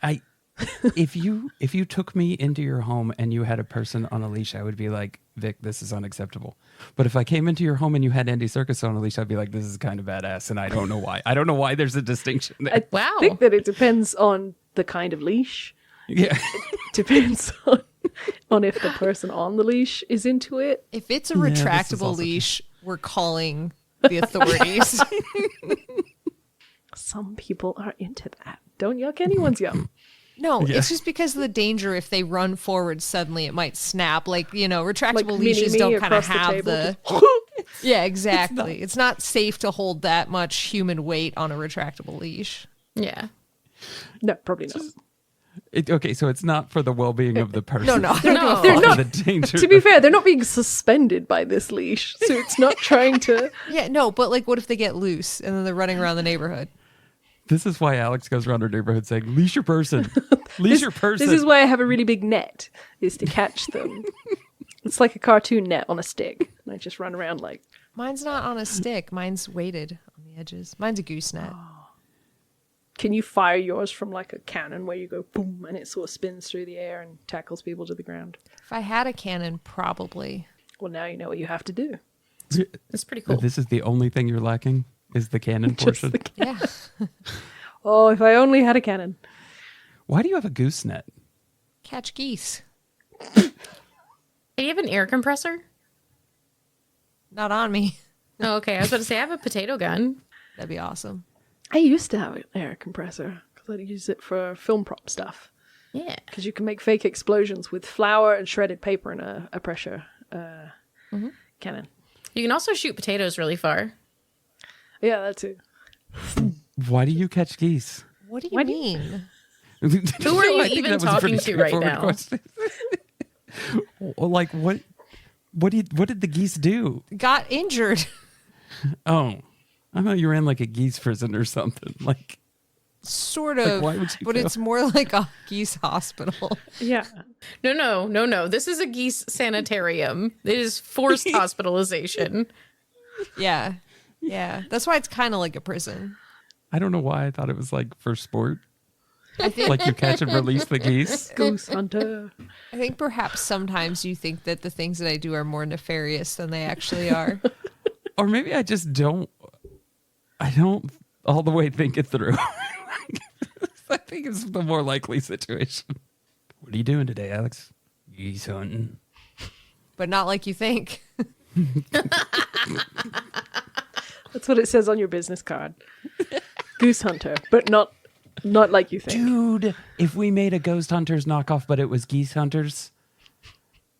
if you took me into your home and you had a person on a leash, I would be like, Vic, this is unacceptable. But if I came into your home and you had Andy Serkis on a leash, I'd be like, this is kind of badass, and I don't know why. I don't know why there's a distinction there. I Wow. think that it depends on the kind of leash. Yeah. Depends on if the person on the leash is into it. If it's a Yeah, this is retractable also leash, we're calling the authorities. Some people are into that. Don't yuck anyone's yum. No, Yeah. it's just because of the danger if they run forward suddenly, it might snap. Like, retractable Like leashes mini-me don't kind of across the have table, the... just- Yeah, exactly. It's not safe to hold that much human weight on a retractable leash. Yeah. No, probably not. Okay, so it's not for the well-being of the person. No, I don't No. give a They're fuck. not- The danger. To be fair, they're not being suspended by this leash, so it's not trying to. Yeah, no, but like, what if they get loose and then they're running around the neighborhood? This is why Alex goes around her neighborhood saying, leash your person. Leash your person. This is why I have a really big net, is to catch them. It's like a cartoon net on a stick, and I just run around like. Mine's not on a stick. Mine's weighted on the edges. Mine's a goose net. Can you fire yours from like a cannon where you go boom and it sort of spins through the air and tackles people to the ground? If I had a cannon, probably. Well, now you know what you have to do. It's pretty cool. This is the only thing you're lacking is the cannon Just portion. the Yeah. Oh, if I only had a cannon. Why do you have a goosenet? Catch geese. Do you have an air compressor? Not on me. Oh, okay. I was about to say I have a potato gun. That'd be awesome. I used to have an air compressor because I'd use it for film prop stuff. Yeah. Because you can make fake explosions with flour and shredded paper and a pressure cannon. You can also shoot potatoes really far. Yeah, that too. Why do you catch geese? What do you mean? Who are you I think even that was a talking pretty to right straightforward now? question. Well, like what did the geese do? Got injured. Oh, I thought you were in like a geese prison or something. Like, Sort Like, of. why would you but go? it's more like a geese hospital. Yeah. No. This is a geese sanitarium. It is forced hospitalization. Yeah. Yeah. That's why it's kind of like a prison. I don't know why I thought it was like for sport. I think Like you catch and release the geese. Goose hunter. I think perhaps sometimes you think that the things that I do are more nefarious than they actually are. Or maybe I just don't all the way think it through. I think it's the more likely situation. What are you doing today, Alex? Geese hunting. But not like you think. That's what it says on your business card. Goose hunter, but not like you think. Dude, if we made a Ghost Hunters knockoff, but it was Geese Hunters,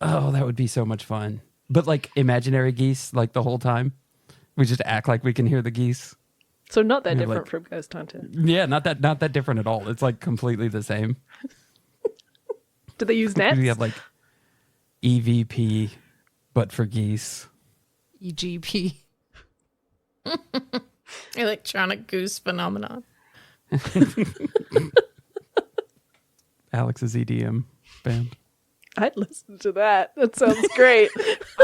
oh, that would be so much fun. But like imaginary geese, like the whole time. We just act like we can hear the geese. So not that You're different like- from Ghost Hunter. Yeah, not that different at all. It's like completely the same. Do they use nets? We have like EVP, but for geese. EGP. Electronic goose phenomenon. Alex's EDM band. I'd listen to that. That sounds great.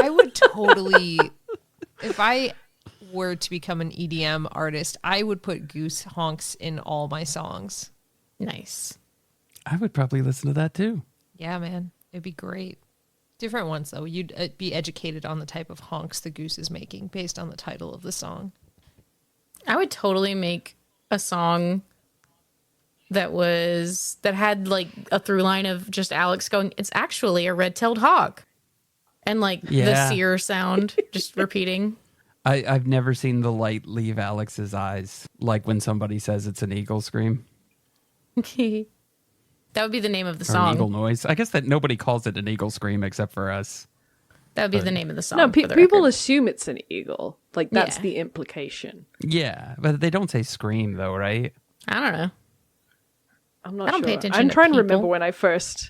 I would totally, if I were to become an EDM artist, I would put goose honks in all my songs. Nice. I would probably listen to that too. Yeah, man. It'd be great. Different ones, though. You'd be educated on the type of honks the goose is making based on the title of the song. I would totally make a song that had like a through line of just Alex going, it's actually a red-tailed hawk. And like the Yeah. seer sound just repeating. I've never seen the light leave Alex's eyes, like when somebody says it's an eagle scream That would be the name of the or an eagle song. noise. I guess that nobody calls it an eagle scream except for us. That would be the name of the song. No, for the people record. assume it's an eagle. Like that's Yeah. the implication. Yeah, but they don't say scream though, right? I don't know. I'm not I don't sure. pay attention I'm to trying to remember people. when I first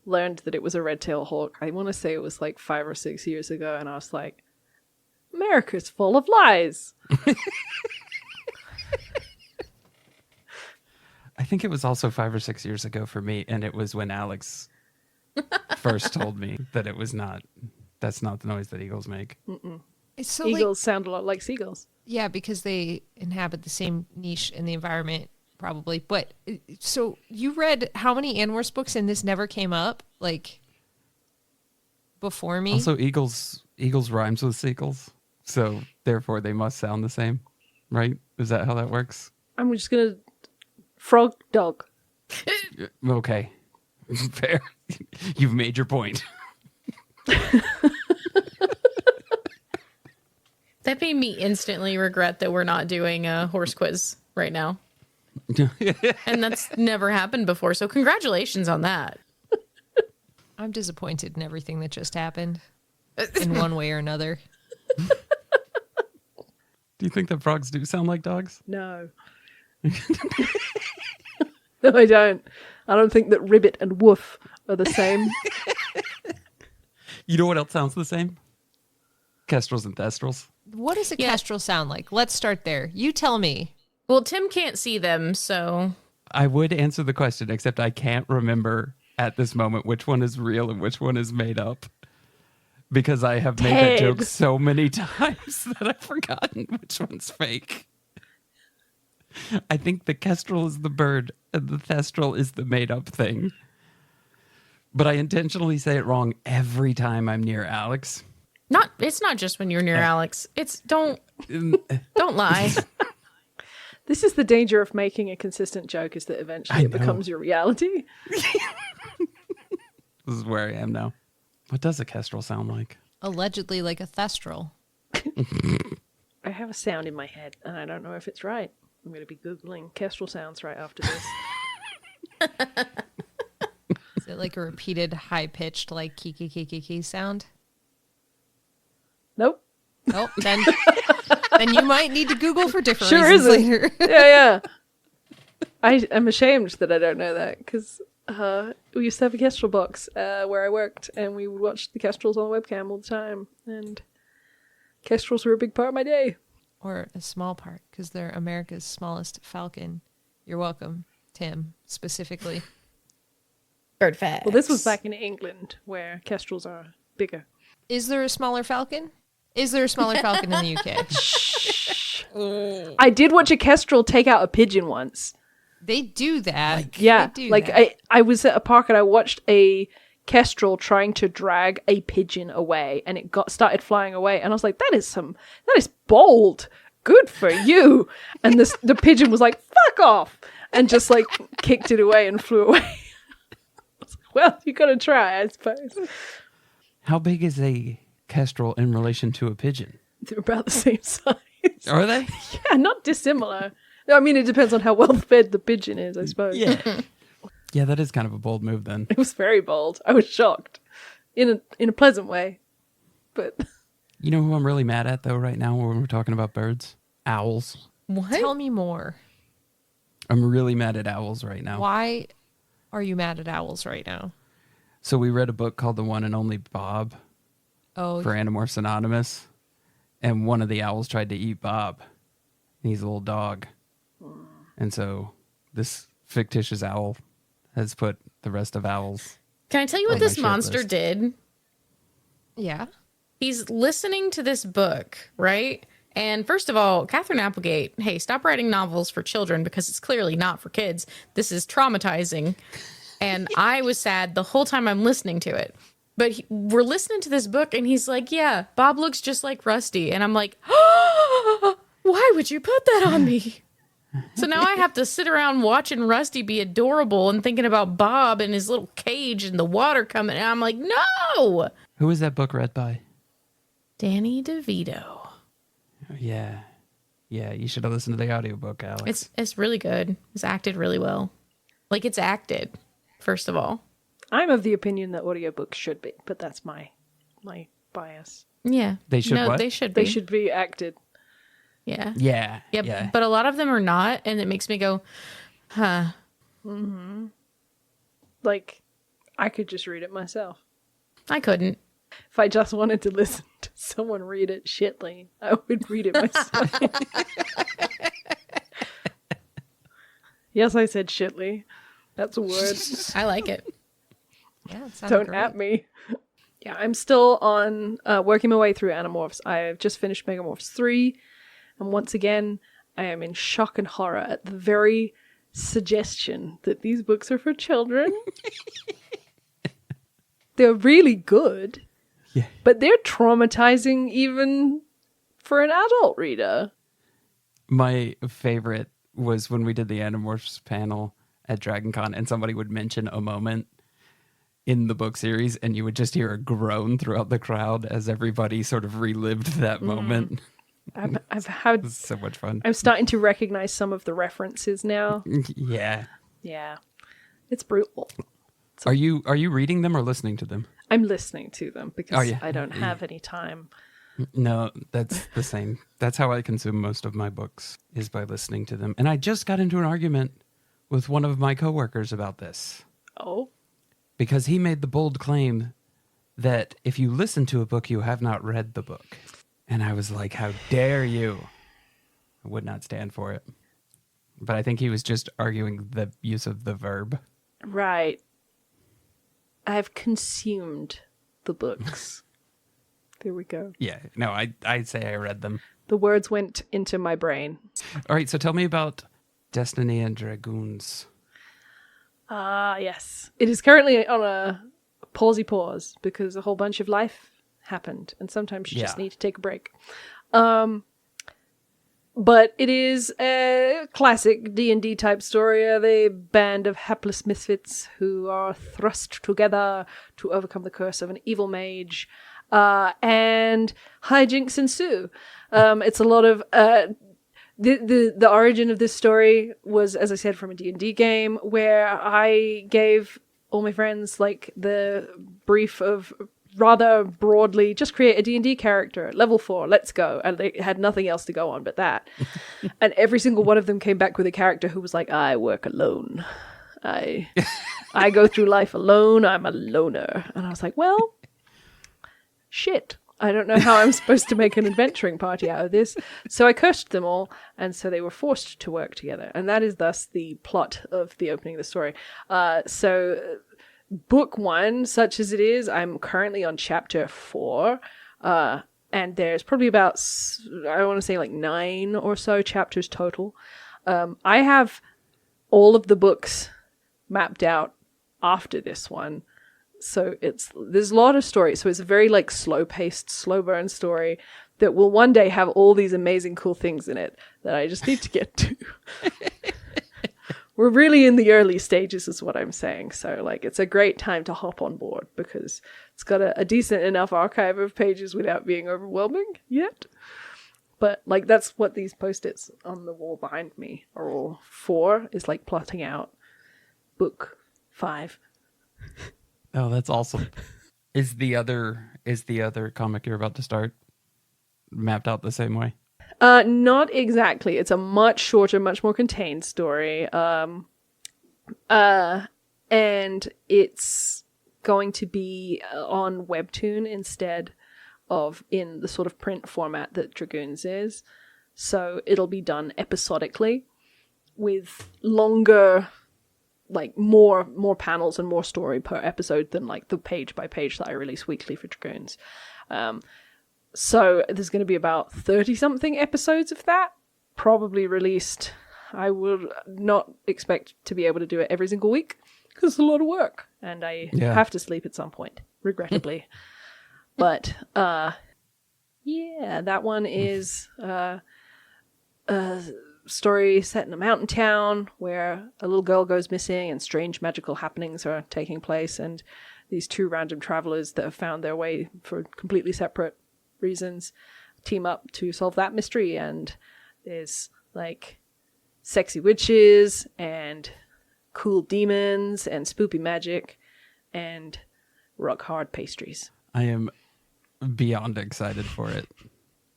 learned that it was a red-tailed hawk. I want to say it was like 5 or 6 years ago, and I was like, America's full of lies. I think it was also 5 or 6 years ago for me, and it was when Alex first told me that it was not. That's not the noise that eagles make. It's so Eagles sound a lot like seagulls. yeah, because they inhabit the same niche in the environment, probably. But so you read how many Anwurst books and this never came up, like before me? Also, eagles rhymes with seagulls, so therefore they must sound the same, right? Is that how that works? I'm just gonna frog dog. Okay, fair. You've made your point. That made me instantly regret that we're not doing a horse quiz right now. And that's never happened before. So congratulations on that. I'm disappointed in everything that just happened in one way or another. Do you think that frogs do sound like dogs? No. No, I don't. I don't think that ribbit and woof are the same. You know what else sounds the same? Kestrels and thestrals. What does a Yeah. kestrel sound like? Let's start there. You tell me. Well, Tim can't see them, so I would answer the question, except I can't remember at this moment which one is real and which one is made up. Because I have made that joke Ted. so many times that I've forgotten which one's fake. I think the kestrel is the bird and the thestral is the made up thing. But I intentionally say it wrong every time I'm near Alex. It's not just when you're near Alex. It's don't lie. This is the danger of making a consistent joke, is that eventually it becomes your reality. This is where I am now. What does a kestrel sound like? Allegedly like a thestral. I have a sound in my head, and I don't know if it's right. I'm going to be Googling kestrel sounds right after this. Is it like a repeated high-pitched, like kiki sound? Nope. Nope. Then you might need to Google for different Sure reasons isn't. later. Yeah. I am ashamed that I don't know that, because we used to have a kestrel box where I worked, and we would watch the kestrels on the webcam all the time, and kestrels were a big part of my day. Or a small part, because they're America's smallest falcon. You're welcome, Tim, specifically. Bird facts. Well, this was back in England, where kestrels are bigger. Is there a smaller falcon? Is there a smaller falcon in the UK? I did watch a kestrel take out a pigeon once. They do that. Yeah, They do like that. I was at a park and I watched a kestrel trying to drag a pigeon away, and it started flying away, and I was like, that is bold. Good for you. And the pigeon was like, fuck off, and just like kicked it away and flew away. I was like, well, you gotta try, I suppose. How big is a kestrel in relation to a pigeon? They're about the same size. Are they? Yeah, not dissimilar. I mean, it depends on how well fed the pigeon is, I suppose. Yeah. Yeah, that is kind of a bold move then. It was very bold. I was shocked in a pleasant way. But You know who I'm really mad at though right now when we're talking about birds? Owls. What? Tell me more. I'm really mad at owls right now. Why are you mad at owls right now? So we read a book called The One and Only Bob Oh, for Animorphs Anonymous, and one of the owls tried to eat Bob. He's a little dog. And so this fictitious owl has put the rest of owls. Can I tell you what On my this shit monster list. did? yeah. He's listening to this book, right? And first of all, Catherine Applegate, hey, stop writing novels for children because it's clearly not for kids. This is traumatizing. And I was sad the whole time I'm listening to it. But we're listening to this book and he's like, yeah, Bob looks just like Rusty. And I'm like, oh, why would you put that on me? So now I have to sit around watching Rusty be adorable and thinking about Bob and his little cage and the water coming. And I'm like, no. Who is that book read by? Danny DeVito. Yeah. Yeah, you should have listened to the audiobook, Alex. It's really good. It's acted really well. Like it's acted, first of all. I'm of the opinion that audiobooks should be, but that's my bias. Yeah. They should No, what? they should be. They should be acted. Yeah. Yeah. Yep. Yeah. But a lot of them are not, and it makes me go, huh. Like, I could just read it myself. I couldn't. If I just wanted to listen to someone read it shitly, I would read it myself. Yes, I said shitly. That's a word. I like it. Yeah, it sounded Don't great. at me. Yeah, I'm still on working my way through Animorphs. I've just finished Megamorphs 3, and once again, I am in shock and horror at the very suggestion that these books are for children. They're really good, Yeah. but they're traumatizing even for an adult reader. My favorite was when we did the Animorphs panel at DragonCon and somebody would mention a moment in the book series and you would just hear a groan throughout the crowd as everybody sort of relived that moment. I've had. It's so much fun. I'm starting to recognize some of the references now. Yeah. Yeah, it's brutal. Are you reading them or listening to them? I'm listening to them because Oh, yeah. I don't have any time. No, that's the same. That's how I consume most of my books, is by listening to them. And I just got into an argument with one of my coworkers about this Oh, because he made the bold claim that if you listen to a book, you have not read the book. And I was like, how dare you? I would not stand for it. But I think he was just arguing the use of the verb. right. I've consumed the books. There we go. Yeah, no, I'd say I read them. The words went into my brain. All right, so tell me about Destiny and Dragoons. Ah, yes. It is currently on a pausey pause because a whole bunch of life happened, and sometimes you just Yeah. need to take a break. But it is a classic D&D type story of a band of hapless misfits who are thrust together to overcome the curse of an evil mage, and hijinks ensue. It's a lot of the origin of this story was, as I said, from a D&D game where I gave all my friends like the brief of rather broadly, just create a D&D character at level 4, let's go. And they had nothing else to go on but that. And every single one of them came back with a character who was like, I work alone. I go through life alone. I'm a loner. And I was like, well, shit. I don't know how I'm supposed to make an adventuring party out of this. So I cursed them all, and so they were forced to work together. And that is thus the plot of the opening of the story. So book 1, such as it is, I'm currently on chapter 4, and there's probably about, I want to say like 9 or so chapters total. I have all of the books mapped out after this one. So there's a lot of stories. So it's a very like slow paced, slow burn story that will one day have all these amazing cool things in it that I just need to get to. We're really in the early stages is what I'm saying. So like it's a great time to hop on board because it's got a decent enough archive of pages without being overwhelming yet. But like that's what these post-its on the wall behind me are all for, is like plotting out book 5. Oh, that's awesome. Is the other comic you're about to start mapped out the same way? Not exactly. It's a much shorter, much more contained story. And it's going to be on Webtoon instead of in the sort of print format that Dragoons is. So it'll be done episodically with longer, like more panels and more story per episode than like the page by page that I release weekly for Dragoons. So there's going to be about 30 something episodes of that, probably released. I would not expect to be able to do it every single week because it's a lot of work and I have to sleep at some point, regrettably. But yeah, that one is a story set in a mountain town where a little girl goes missing and strange magical happenings are taking place, and these 2 random travelers that have found their way for completely separate reasons team up to solve that mystery. And there's like sexy witches and cool demons and spoopy magic and rock hard pastries. I am beyond excited for it.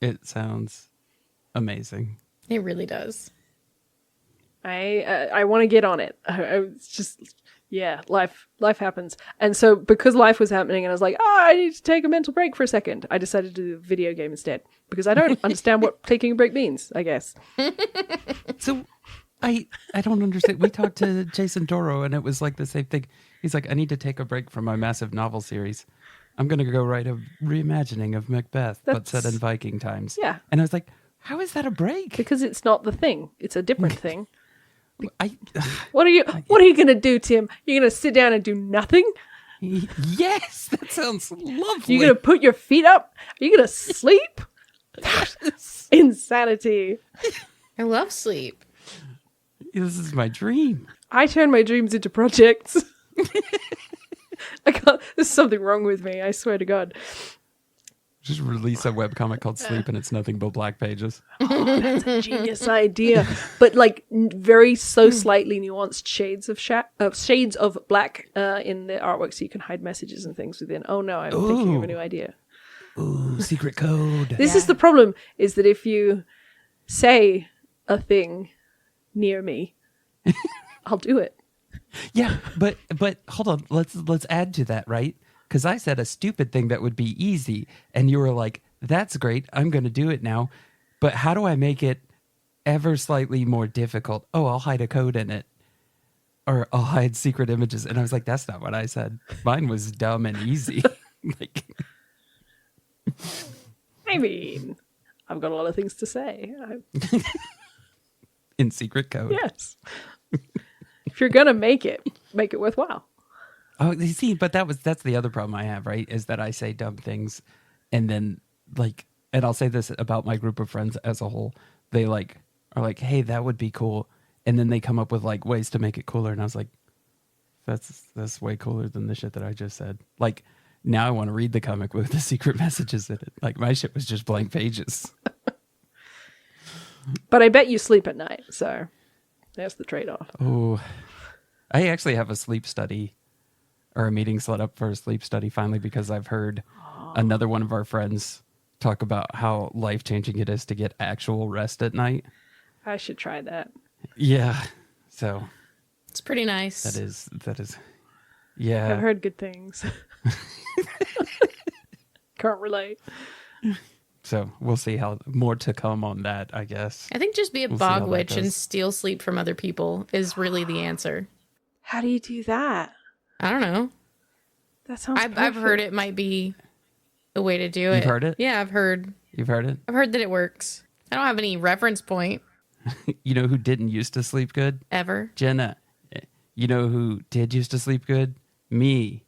It sounds amazing. It really does. I want to get on it. It's just, yeah, life happens. And so because life was happening and I was like, I need to take a mental break for a second, I decided to do a video game instead because I don't understand what taking a break means, I guess. So I don't understand. We talked to Jason Doro and it was like the same thing. He's like, I need to take a break from my massive novel series. I'm going to go write a reimagining of Macbeth, but set in Viking times. Yeah. And I was like, how is that a break? Because it's not the thing. It's a different thing. What are you going to do, Tim? You're going to sit down and do nothing? Yes, that sounds lovely. You're going to put your feet up? Are you going to sleep? Insanity. I love sleep. This is my dream. I turn my dreams into projects. I can't. There's something wrong with me. I swear to God. Just release a webcomic called Sleep, and it's nothing but black pages. Oh, that's a genius idea. But like very so slightly nuanced shades of black in the artwork, so you can hide messages and things within. Oh no, I'm thinking of a new idea. Ooh, secret code. This is the problem: is that if you say a thing near me, I'll do it. Yeah, but hold on. Let's add to that, right? Because I said a stupid thing that would be easy, and you were like, "That's great. I'm going to do it now." But how do I make it ever slightly more difficult? Oh, I'll hide a code in it, or I'll hide secret images. And I was like, "That's not what I said. Mine was dumb and easy." Like, I mean, I've got a lot of things to say. in secret code. Yes. If you're gonna make it worthwhile. Oh, you see, but that's the other problem I have, right? Is that I say dumb things And then like, and I'll say this about my group of friends as a whole, they like are like, hey, that would be cool. And then they come up with like ways to make it cooler. And I was like, that's way cooler than the shit that I just said. Like, now I want to read the comic with the secret messages in it. Like, my shit was just blank pages. But I bet you sleep at night, so that's the trade-off. Oh, I actually have a sleep study or a meeting set up for a sleep study finally, because I've heard another one of our friends talk about how life-changing it is to get actual rest at night. I should try that. Yeah. So It's pretty nice. that is, yeah. I've heard good things. Can't relate. So we'll see how more to come on that, I guess. I think just be a We'll see how bog that witch and goes. steal sleep from other people is really the answer. How do you do that? I don't know. That sounds I've heard it might be a way to do it. You've heard it? Yeah, I've heard You've heard it? that it works. I don't have any reference point You know who didn't used to sleep good? ever. Jenna. You know who did used to sleep good? Me.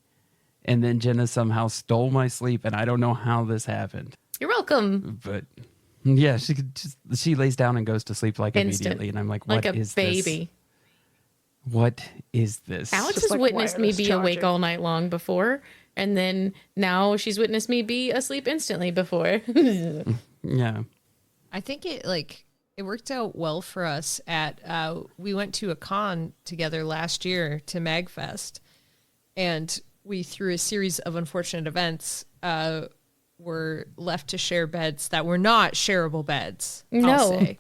And then Jenna somehow stole my sleep, and I don't know how this happened. You're welcome. But yeah, she lays down and goes to sleep like Instant. immediately, and I'm like, Like what a is baby. this? What is this? Alex Just has like witnessed me wireless be awake charging. all night long before, and then now she's witnessed me be asleep instantly before. Yeah. I think it worked out well for us at we went to a con together last year to MagFest, and we, through a series of unfortunate events, were left to share beds that were not shareable beds. I'll No. say.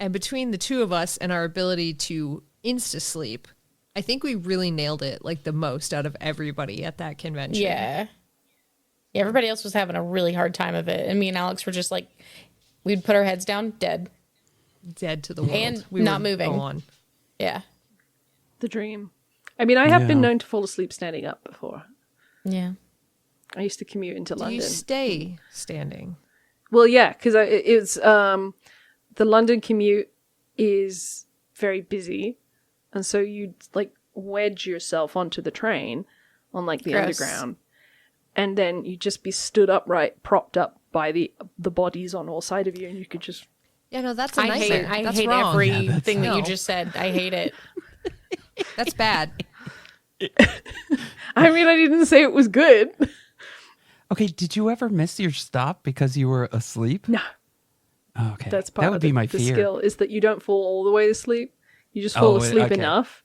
And between the two of us and our ability to insta sleep, I think we really nailed it, like the most out of everybody at that convention. Yeah. Everybody else was having a really hard time of it. And me and Alex were just like, we'd put our heads down, dead. Dead to the world. And not were moving. gone. Yeah. The dream. I mean, I have been Yeah. known to fall asleep standing up before. Yeah. I used to commute into Do London. you stay standing? Well, yeah, because it's the London commute is very busy, and so you like wedge yourself onto the train on like the Gross. underground, and then you just be stood upright, propped up by the bodies on all sides of you, and you could just. Yeah, no, that's a I nightmare. hate That's wrong. everything that you No. just said. I hate it. That's bad. I mean, I didn't say it was good. Okay, did you ever miss your stop because you were asleep? No, Oh, okay. that's part that of would be my the fear. skill is that you don't fall all the way asleep. You just fall Oh, asleep okay. enough,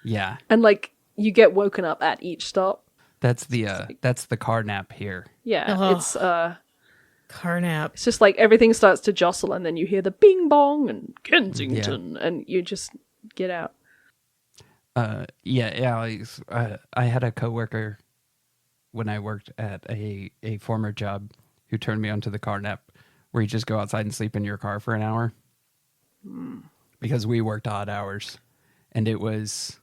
Yeah. and like you get woken up at each stop. That's the car nap here. Yeah, Ugh. Carnap. it's just like everything starts to jostle, and then you hear the bing bong and Kensington, and you just get out. Yeah, Alex, I had a coworker when I worked at a former job who turned me onto the car nap, where you just go outside and sleep in your car for an hour. Because we worked odd hours, and it was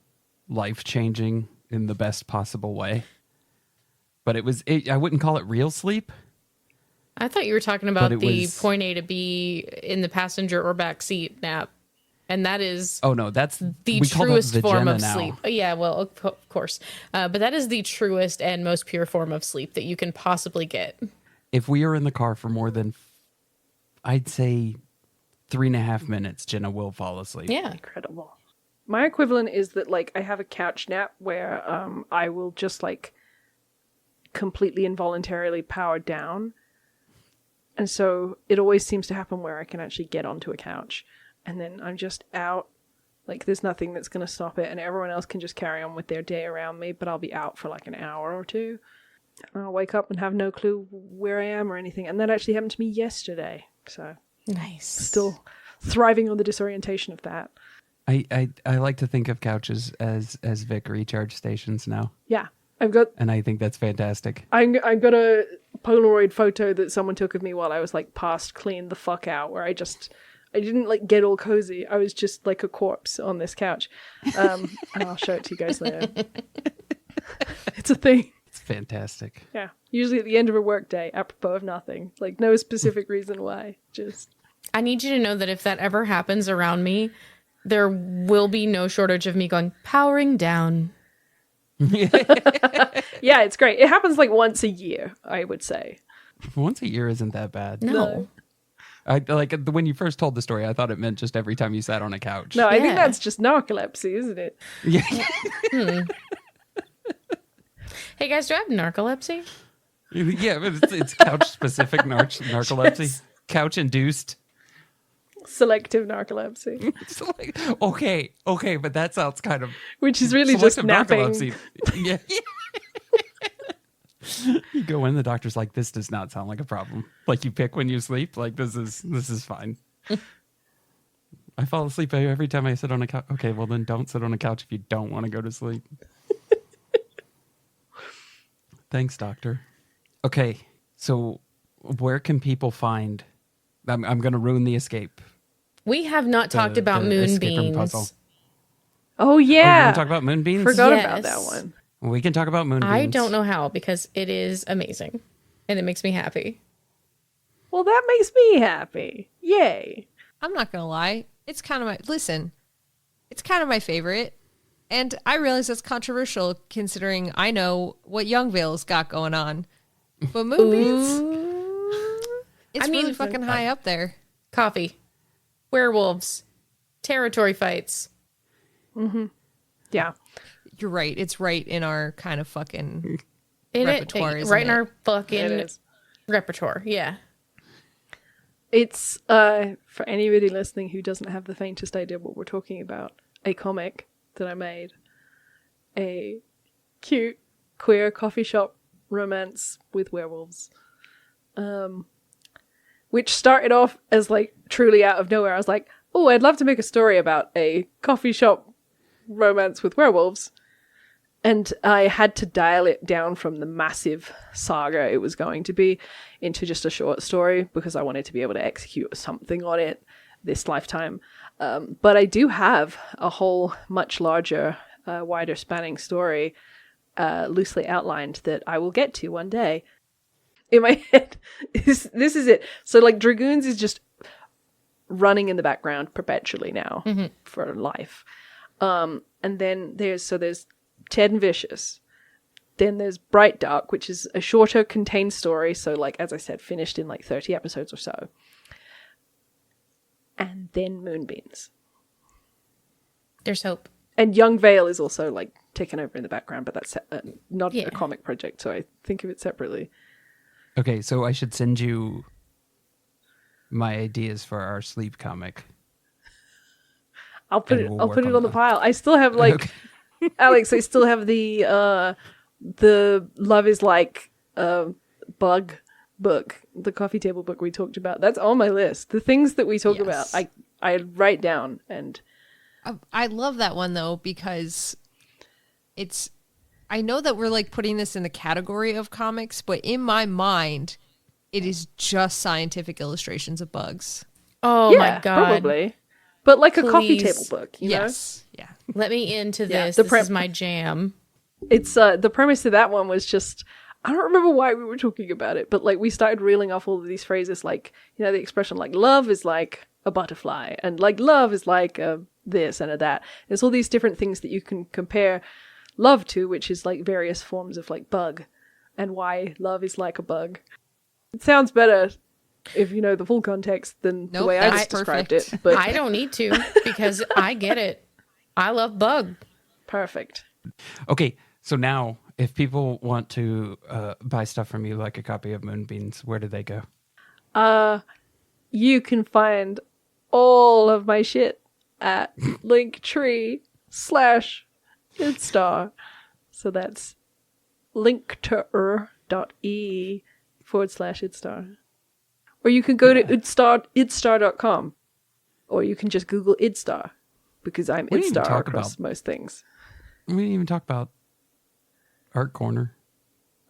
life-changing in the best possible way. But I wouldn't call it real sleep. I thought you were talking But about it the was- point A to B in the passenger or back seat nap. And that is Oh no, that's the we call that truest the form Jenna of now. sleep. Yeah, well, of course. But that is the truest and most pure form of sleep that you can possibly get. If we are in the car for more than, I'd say, 3.5 minutes, Jenna will fall asleep. Yeah. Incredible. My equivalent is that like I have a couch nap where I will just like completely involuntarily power down, and so it always seems to happen where I can actually get onto a couch, and then I'm just out. Like there's nothing that's going to stop it, and everyone else can just carry on with their day around me, but I'll be out for like an hour or two. And I'll wake up and have no clue where I am or anything. And that actually happened to me yesterday. So Nice. still thriving on the disorientation of that. I like to think of couches as Vic recharge stations now, Yeah. I've got and I think that's fantastic. I got a Polaroid photo that someone took of me while I was like past clean the fuck out, where I didn't like get all cozy. I was just like a corpse on this couch. And I'll show it to you guys later. It's a thing. It's fantastic. Yeah. Usually at the end of a work day, apropos of nothing. Like no specific reason why. Just I need you to know that if that ever happens around me, there will be no shortage of me going, powering down. yeah, Yeah, it's great. It happens like once a year, I would say. Once a year isn't that bad. No. I like when you first told the story, I thought it meant just every time you sat on a couch. No, I think Yeah. that's just narcolepsy, isn't it? Yeah. Hey guys, do I have narcolepsy? Yeah, but it's couch specific narcolepsy. Yes. Couch induced. Selective narcolepsy, It's like, okay, but that sounds kind of which is really just selective napping. narcolepsy. Yeah. You go in, the doctor's like, this does not sound like a problem. Like you pick when you sleep, like this is fine. I fall asleep every time I sit on a couch. Okay, well then don't sit on a couch if you don't want to go to sleep. Thanks, doctor. Okay, so where can people find? I'm going to ruin the escape. We have not talked about the escape room moonbeams. puzzle. Oh Oh, you yeah, want to talk about moonbeams? forgot Yes. about that one. We can talk about moonbeams. I don't know how because it is amazing and it makes me happy. Well, that makes me happy. Yay! I'm not gonna lie. It's kind of my favorite. And I realize that's controversial considering I know what Youngvale's got going on. But Moonbeams, it's I mean, really fucking high up there. Coffee, werewolves, territory fights. Yeah, You're right. It's right in our kind of fucking In repertoire, it, isn't right in it? our it fucking is. repertoire. Yeah. It's for anybody listening who doesn't have the faintest idea what we're talking about. A comic that I made, a cute queer coffee shop romance with werewolves, which started off as like truly out of nowhere. I was like, oh, I'd love to make a story about a coffee shop romance with werewolves. And I had to dial it down from the massive saga it was going to be into just a short story because I wanted to be able to execute something on it this lifetime. But I do have a whole much larger, wider spanning story loosely outlined that I will get to one day. In my head, this is it. So like Dragoons is just running in the background perpetually now for life. And then there's Ted and Vicious. Then there's Bright Dark, which is a shorter contained story. So like, as I said, finished in like 30 episodes or so. And then Moonbeams. There's hope. And Young Vale is also like taken over in the background, but that's not Yeah. a comic project. So I think of it separately. Okay, so I should send you my ideas for our sleep comic. I'll put And it. we'll I'll work put it on on the that. pile. I still have like Okay. Alex. I still have the Love is Like bug book, the coffee table book we talked about. That's on my list. The things that we talk about, Yes. I write down and I love that one though because I know that we're like putting this in the category of comics, but in my mind, it is just scientific illustrations of bugs. Oh yeah, my god. probably. But like a coffee Please. table book, you know? Yes. Yeah. Let me into Yeah, this. the This is my jam. It's the premise of that one was just I don't remember why we were talking about it, but like we started reeling off all of these phrases like, you know, the expression like love is like a butterfly and like love is like a this and a that. There's all these different things that you can compare love to, which is like various forms of like bug and why love is like a bug. It sounds better if you know the full context than the Nope, way I that's just described perfect. it. But I don't need to because I get it. I love bug. perfect. Okay, so now if people want to buy stuff from you, like a copy of Moonbeams, where do they go? You can find all of my shit at linktree/idstar. So that's linktr.ee/idstar. Or you can go to idstar.com. Or you can just Google idstar. Because I'm We didn't even idstar talk across about- most things. We didn't even talk about Art Corner.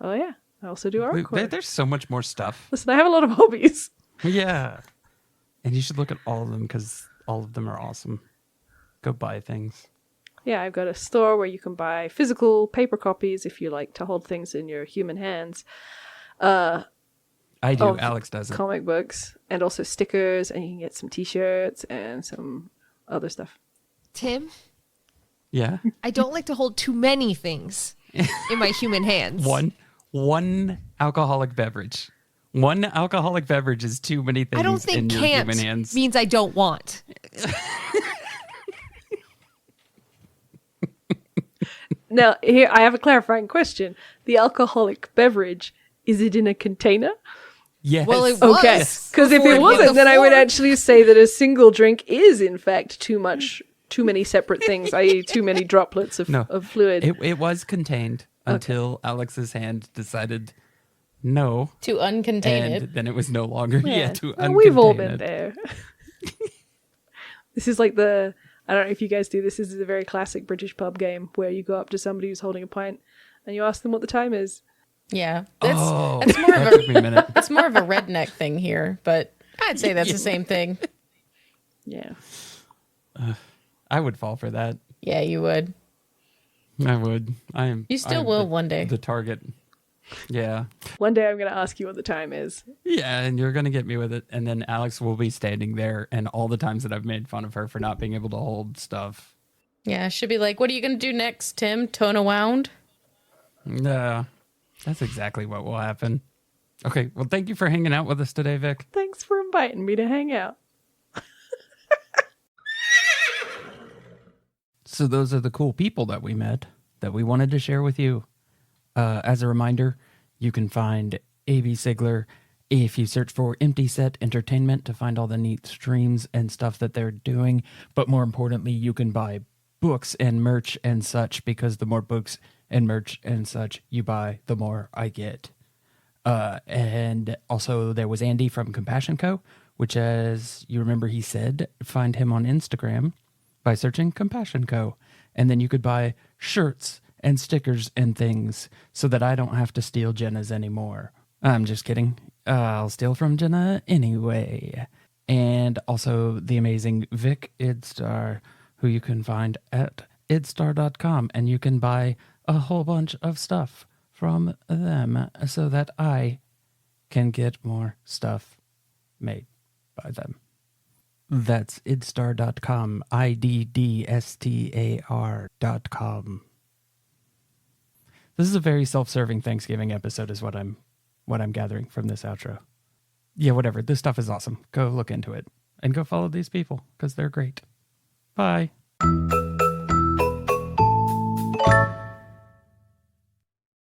Oh yeah. I also do art corner. There's so much more stuff. Listen, I have a lot of hobbies. Yeah. And you should look at all of them because all of them are awesome. Go buy things. Yeah, I've got a store where you can buy physical paper copies if you like to hold things in your human hands. I do. Of Alex doesn't. Comic books and also stickers, and you can get some t-shirts and some other stuff. Tim, Yeah. I don't like to hold too many things. in my human hands. One alcoholic beverage. One alcoholic beverage is too many things I don't think in your can't human hands. means I don't want. Now, here I have a clarifying question. The alcoholic beverage, is it in a container? Yes. Well, it was. Okay. Because if before it it hit wasn't, the then I would floor. actually say that a single drink is, in fact, too many separate things, i.e. too many droplets of fluid. It was contained until Alex's hand decided no. To uncontain And it. then it was no longer. Yeah, to Well, uncontain we've all been it. there. This is like I don't know if you guys do this. This is a very classic British pub game where you go up to somebody who's holding a pint and you ask them what the time is. Yeah. That more of took me a minute. It's more of a redneck thing here, but I'd say that's the same thing. Yeah. I would fall for that. Yeah, you would. I would. You still will one day. The target. Yeah. One day I'm going to ask you what the time is. Yeah, and you're going to get me with it. And then Alex will be standing there, and all the times that I've made fun of her for not being able to hold stuff. Yeah, she'll be like, what are you going to do next, Tim? Tone a wound? No, that's exactly what will happen. Okay, well, thank you for hanging out with us today, Vic. Thanks for inviting me to hang out. So those are the cool people that we met that we wanted to share with you. As a reminder, you can find A.B. Sigler if you search for Empty Set Entertainment to find all the neat streams and stuff that they're doing. But more importantly, you can buy books and merch and such, because the more books and merch and such you buy, the more I get. And also there was Andy from Compassion Co., which, as you remember, he said, find him on Instagram by searching Compassion Co. And then you could buy shirts and stickers and things so that I don't have to steal Jenna's anymore. I'm just kidding. I'll steal from Jenna anyway. And also the amazing Vic Idstar, who you can find at idstar.com, and you can buy a whole bunch of stuff from them so that I can get more stuff made by them. That's idstar.com, IDDSTAR.com. This is a very self-serving Thanksgiving episode is what I'm gathering from this outro. Yeah, whatever. This stuff is awesome. Go look into it and go follow these people because they're great. Bye.